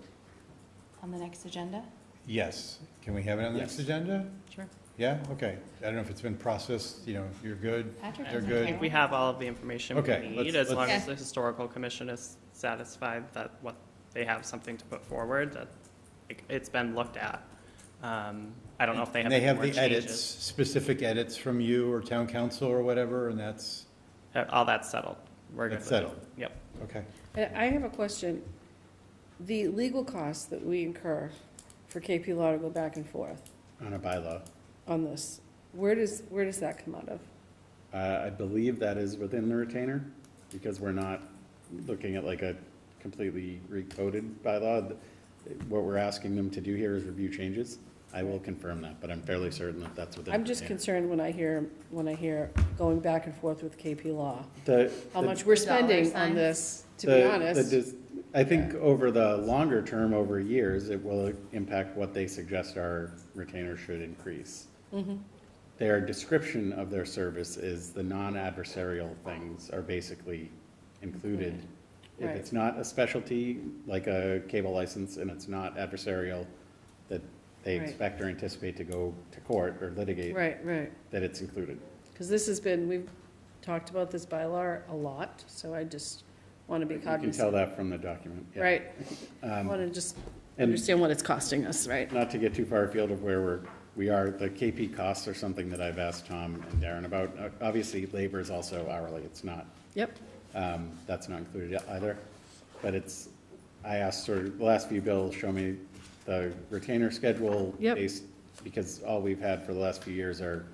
on the next agenda? yes, can we have it on the next Yes. agenda? Sure. Yeah, okay. I don't know if it's been processed, you know, you're good, Patrick they're doesn't good. care. We have all of the information we Okay, need, let's- as long let's- as the historical commission is satisfied that what, they have something to put forward, that it's been looked at. I don't know if they have And they any have more the edits, changes. specific edits from you or town council or whatever, and that's, All that's settled. We're good That's with it. settled. Yep. okay. I have a question. The legal costs that we incur for KP Law to go back and forth On a bylaw. on this, where does that come out of? I believe that is within the retainer, because we're not looking at like a completely recoded bylaw. What we're asking them to do here is review changes. I will confirm that, but I'm fairly certain that that's within. I'm just concerned when I hear going back and forth with KP Law, how much we're The dollar spending on signs. this, to be honest. I think over the longer term, over years, it will impact what they suggest our retainer should increase. Mhm. Their description of their service is the non-adversarial things are basically included. If Right. it's not a specialty, like a cable license, and it's not adversarial, that they Right. expect or anticipate to go to court or litigate, Right, right. that it's included. Because this has been, we've talked about this bylaw a lot, so I just want to be You can cognizant. tell that from the document. yeah. Right. I want to just understand what it's costing us, right? Not to get too far afield of where we are, the KP costs are something that I've asked Tom and Darren about. Obviously, labor is also hourly, it's not. Yep. That's not included either. But it's, I asked sort of, the last few bills show me the retainer schedule. Yep. Based, because all we've had for the last few years are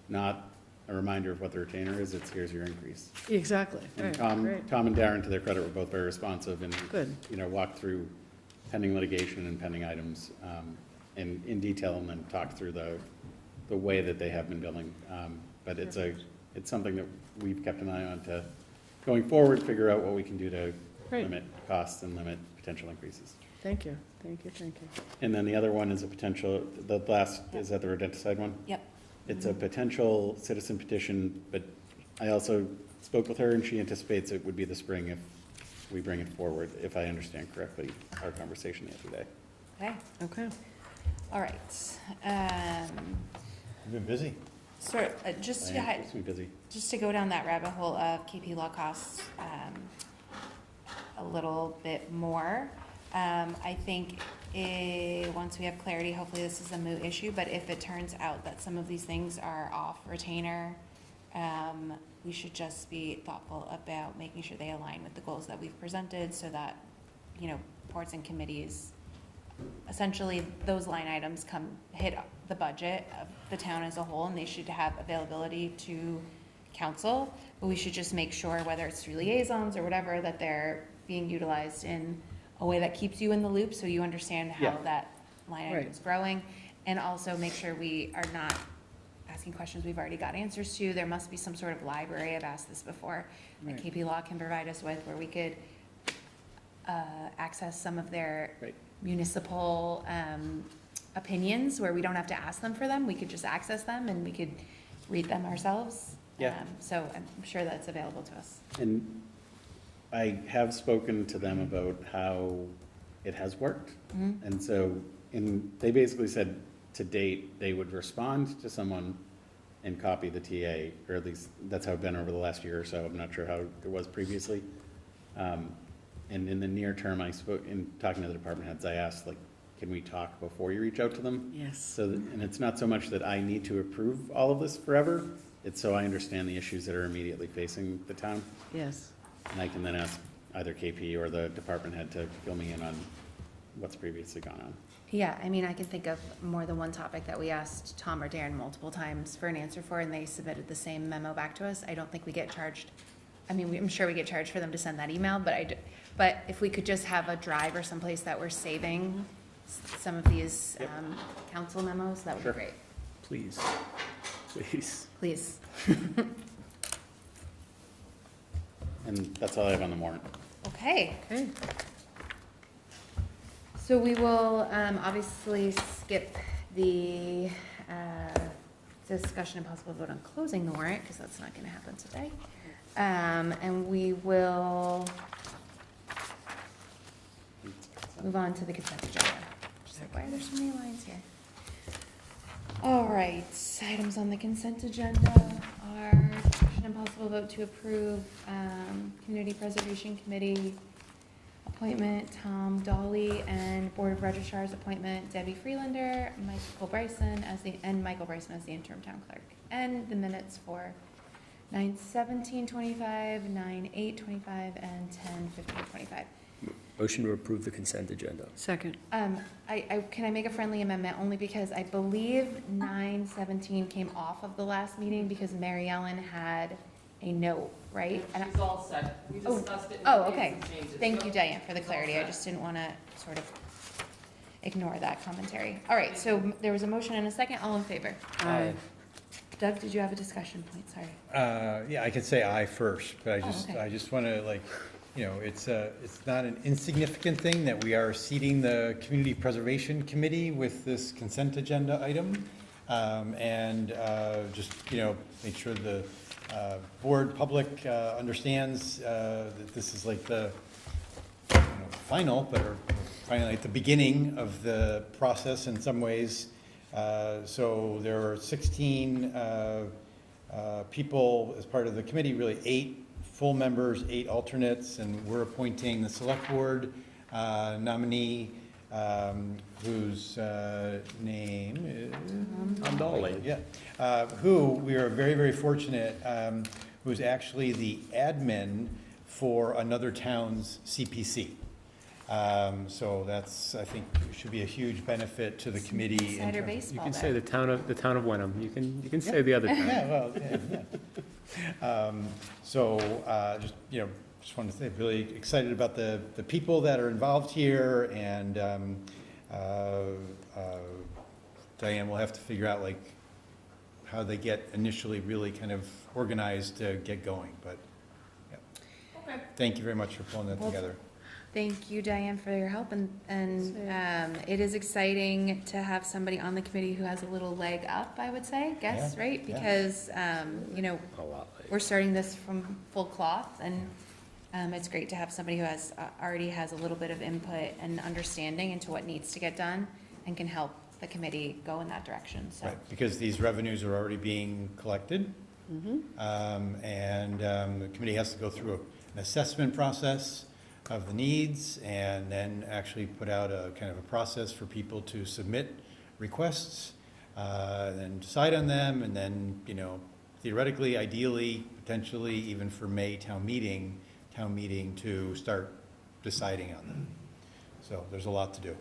not a reminder of what the retainer is, it's here's your increase. Exactly. And Right, Tom great. and Darren, to their credit, were both very responsive and, Good. you know, walked through pending litigation and pending items in detail, and then talked through the way that they have been billing. But it's something that we've kept an eye on to, going forward, figure out what we can do to Great. limit costs and limit potential increases. Thank you, thank you, thank you. And then the other one is a potential, the last, is that the rodenticide one? Yep. It's a potential citizen petition, but I also spoke with her, and she anticipates it would be the spring if we bring it forward, if I understand correctly, our conversation the other day. Okay, Okay. all right. You've been busy. Sort of, just, I yeah, am keeping me busy. just to go down that rabbit hole of KP Law costs a little bit more. I think once we have clarity, hopefully this is a moot issue, but if it turns out that some of these things are off retainer, we should just be thoughtful about making sure they align with the goals that we've presented so that, you know, boards and committees, essentially those line items hit the budget of the town as a whole, and they should have availability to council, but we should just make sure, whether it's through liaisons or whatever, that they're being utilized in a way that keeps you in the loop, so you understand how Yeah. that line item Right. is growing, and also make sure we are not asking questions we've already got answers to. There must be some sort of library, I've asked this before, that Right. KP Law can provide us with, where we could access some of their Right. municipal opinions, where we don't have to ask them for them, we could just access them and we could read them ourselves. Yeah. So I'm sure that's available to us. And I have spoken to them about how it has worked. Mhm. And so, they basically said, to date, they would respond to someone and copy the TA, or at least that's how it's been over the last year or so. I'm not sure how it was previously. And in the near term, in talking to the department heads, I asked, like, can we talk before you reach out to them? Yes. So, and it's not so much that I need to approve all of this forever, it's so I understand the issues that are immediately facing the town. Yes. And I can then ask either KP or the department head to fill me in on what's previously gone on. Yeah, I mean, I can think of more than one topic that we asked Tom or Darren multiple times for an answer for, and they submitted the same memo back to us. I don't think we get charged. I mean, I'm sure we get charged for them to send that email, but if we could just have a drive or someplace that we're saving some of these council memos, that would be great. Please, please. Please. And that's all I have on the warrant. Okay. Okay. So we will obviously skip the discussion and possible vote on closing the warrant, because that's not going to happen today. And we will move on to the consent agenda. Just like, why are there so many lines here? All right, items on the consent agenda are discussion and possible vote to approve, Community Preservation Committee appointment, Tom Dolly, and Board of Registrars appointment, Debbie Freelander, Michael Bryson as the interim town clerk. And the minutes for 9/17/25, 9/8/25, and 10/15/25. Motion to approve the consent agenda. Second. Can I make a friendly amendment, only because I believe 9/17 came off of the last meeting because Mary Ellen had a note, right? And She's all set. We discussed it. and Oh, made okay. some changes, Thank so you, Diane, for the it's all clarity. I set. just didn't want to sort of ignore that commentary. All right, so there was a motion and a second. All in favor? Aye. Doug, did you have a discussion point? Sorry. Yeah, I could say aye first, but okay. I just want to it's not an insignificant thing that we are seating the Community Preservation Committee with this consent agenda item. Just, make sure the board public understands that this is like the final, but finally at the beginning of the process in some ways. So there are 16 people as part of the committee, really 8 full members, 8 alternates, and we're appointing the select board nominee, whose name is Tom Dolly. Yeah, who we are very, very fortunate, who's actually the admin for another town's CPC. So that's, I think, should be a huge benefit to the committee. Insider baseball. You can there. say the town of Wenham. You can say the other town. Yeah, well, yeah. Just wanted to say, really excited about the people that are involved here, and Diane will have to figure out how they get initially really kind of organized to get going, but yeah. Okay. Thank you very much for pulling that together. Thank you, Diane, for your help, and it is exciting to have somebody on the committee who has a little leg up, I would say, right? Yeah. Because, A lot. we're starting this from full cloth, and it's great to have somebody who already has a little bit of input and understanding into what needs to get done and can help the committee go in that direction, so. Right, because these revenues are already being collected. The committee has to go through an assessment process of the needs, and then actually put out a kind of a process for people to submit requests, then decide on them, and then, theoretically, ideally, potentially, even for May town meeting to start deciding on them. So there's a lot to do.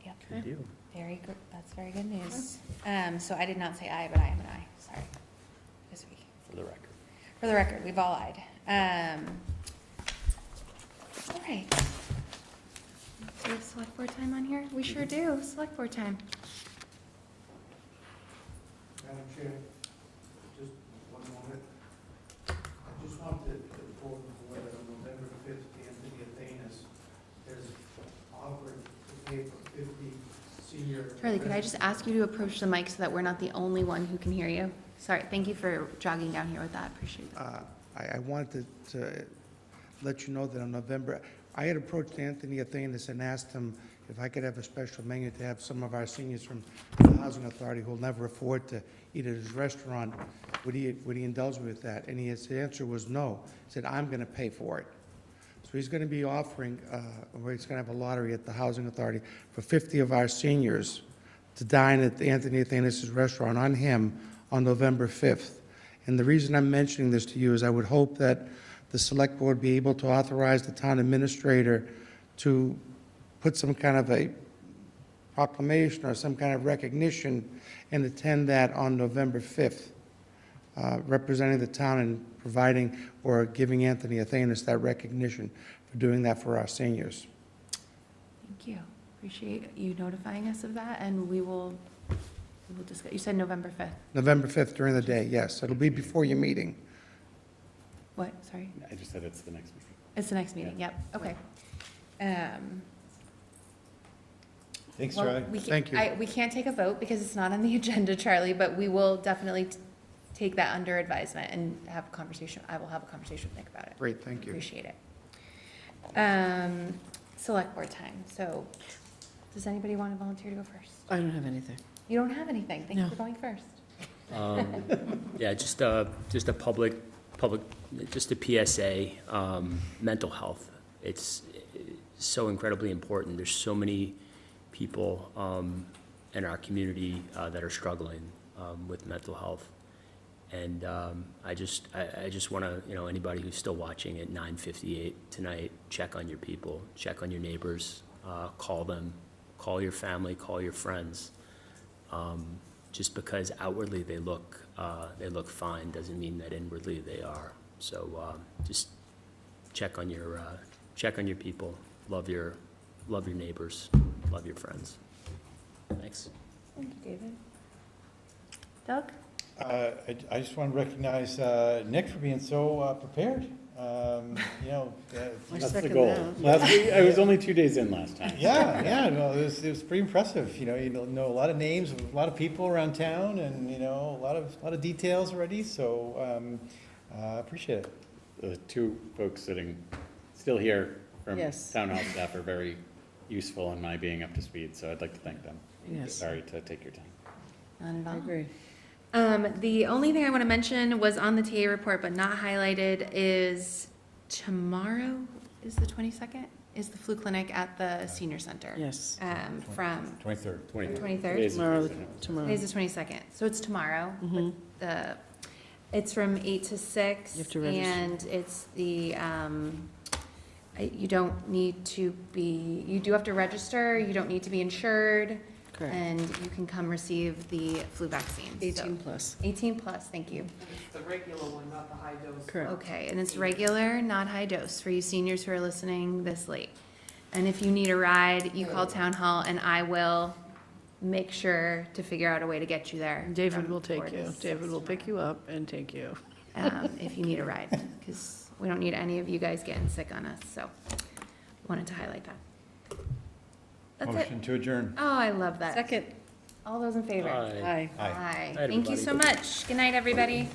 Yep. Good deal. Very good, that's very good news. So I did not say aye, but I am an aye, sorry, this week. For the record. For the record, we've all lied. All right. Do we have select board time on here? We sure do, select board time. Madam Chair, just one moment. I just wanted to report before that on November 5th, Anthony Athanas has offered to pay for 50 senior. Charlie, could I just ask you to approach the mic so that we're not the only one who can hear you? Sorry, thank you for jogging down here with that, appreciate it. I wanted to let you know that on November, I had approached Anthony Athanas and asked him if I could have a special menu to have some of our seniors from the Housing Authority who will never afford to eat at his restaurant. Would he indulge me with that? And his answer was no. He said, I'm going to pay for it. So he's going to be offering, or he's going to have a lottery at the Housing Authority for 50 of our seniors to dine at Anthony Athanas' restaurant on him on November 5th. And the reason I'm mentioning this to you is I would hope that the select board be able to authorize the town administrator to put some kind of a proclamation or some kind of recognition and attend that on November 5th, representing the town and providing or giving Anthony Athanas that recognition for doing that for our seniors. Thank you. Appreciate you notifying us of that, and we will discuss. You said November 5th. November 5th during the day, yes. It'll be before your meeting. What, sorry? I just said it's the next meeting. It's the next meeting, yep, okay. Thanks, Well, Charlie. Thank you. We can't take a vote because it's not on the agenda, Charlie, but we will definitely take that under advisement and have a conversation. I will have a conversation with Nick about it. Great, thank you. Appreciate it. Select board time. So, does anybody want to volunteer to go first? I don't have anything. You don't have anything. Thank you for going first. Yeah, just a public, just a PSA, mental health. It's so incredibly important. There's so many people in our community that are struggling with mental health. And I just want to, anybody who's still watching at 9:58 tonight, check on your people, check on your neighbors, call them, call your family, call your friends. Just because outwardly they look fine doesn't mean that inwardly they are. So just check on your people, love your neighbors, love your friends. Thanks. Thank you, David. Doug? I just want to recognize Nick for being so prepared. That's the goal. Last week, I was only 2 days in last time. Yeah, no, it was pretty impressive. You know a lot of names, a lot of people around town, and a lot of details already. So appreciate it. The two folks sitting still here from Yes. town hall staff are very useful in my being up to speed. So I'd like to thank them. Yes. Sorry to take your time. Not at all. I agree. The only thing I want to mention was on the TA report, but not highlighted, is tomorrow is the 22nd, is the flu clinic at the senior center. Yes. From 23rd. 23rd. Tomorrow. Today's the 22nd, so it's tomorrow. Mhm. But it's from 8 to 6. You have to register. And it's the, you don't need to be, you do have to register, you don't need to be insured. Correct. And you can come receive the flu vaccine. 18 plus. 18 plus, thank you. It's the regular one, not the high dose. Correct. Okay, and it's regular, not high dose, for you seniors who are listening this late. And if you need a ride, you call town hall and I will make sure to figure out a way to get you there. David from will 4 take to you. 6 David will pick you up and take you. if you need a ride, because we don't need any of you guys getting sick on us, so wanted to highlight that. That's it. Motion to adjourn. Oh, I love that. Second. All those in favor? Aye. Aye. Aye. Night, Thank you so everybody. much. Good night, everybody.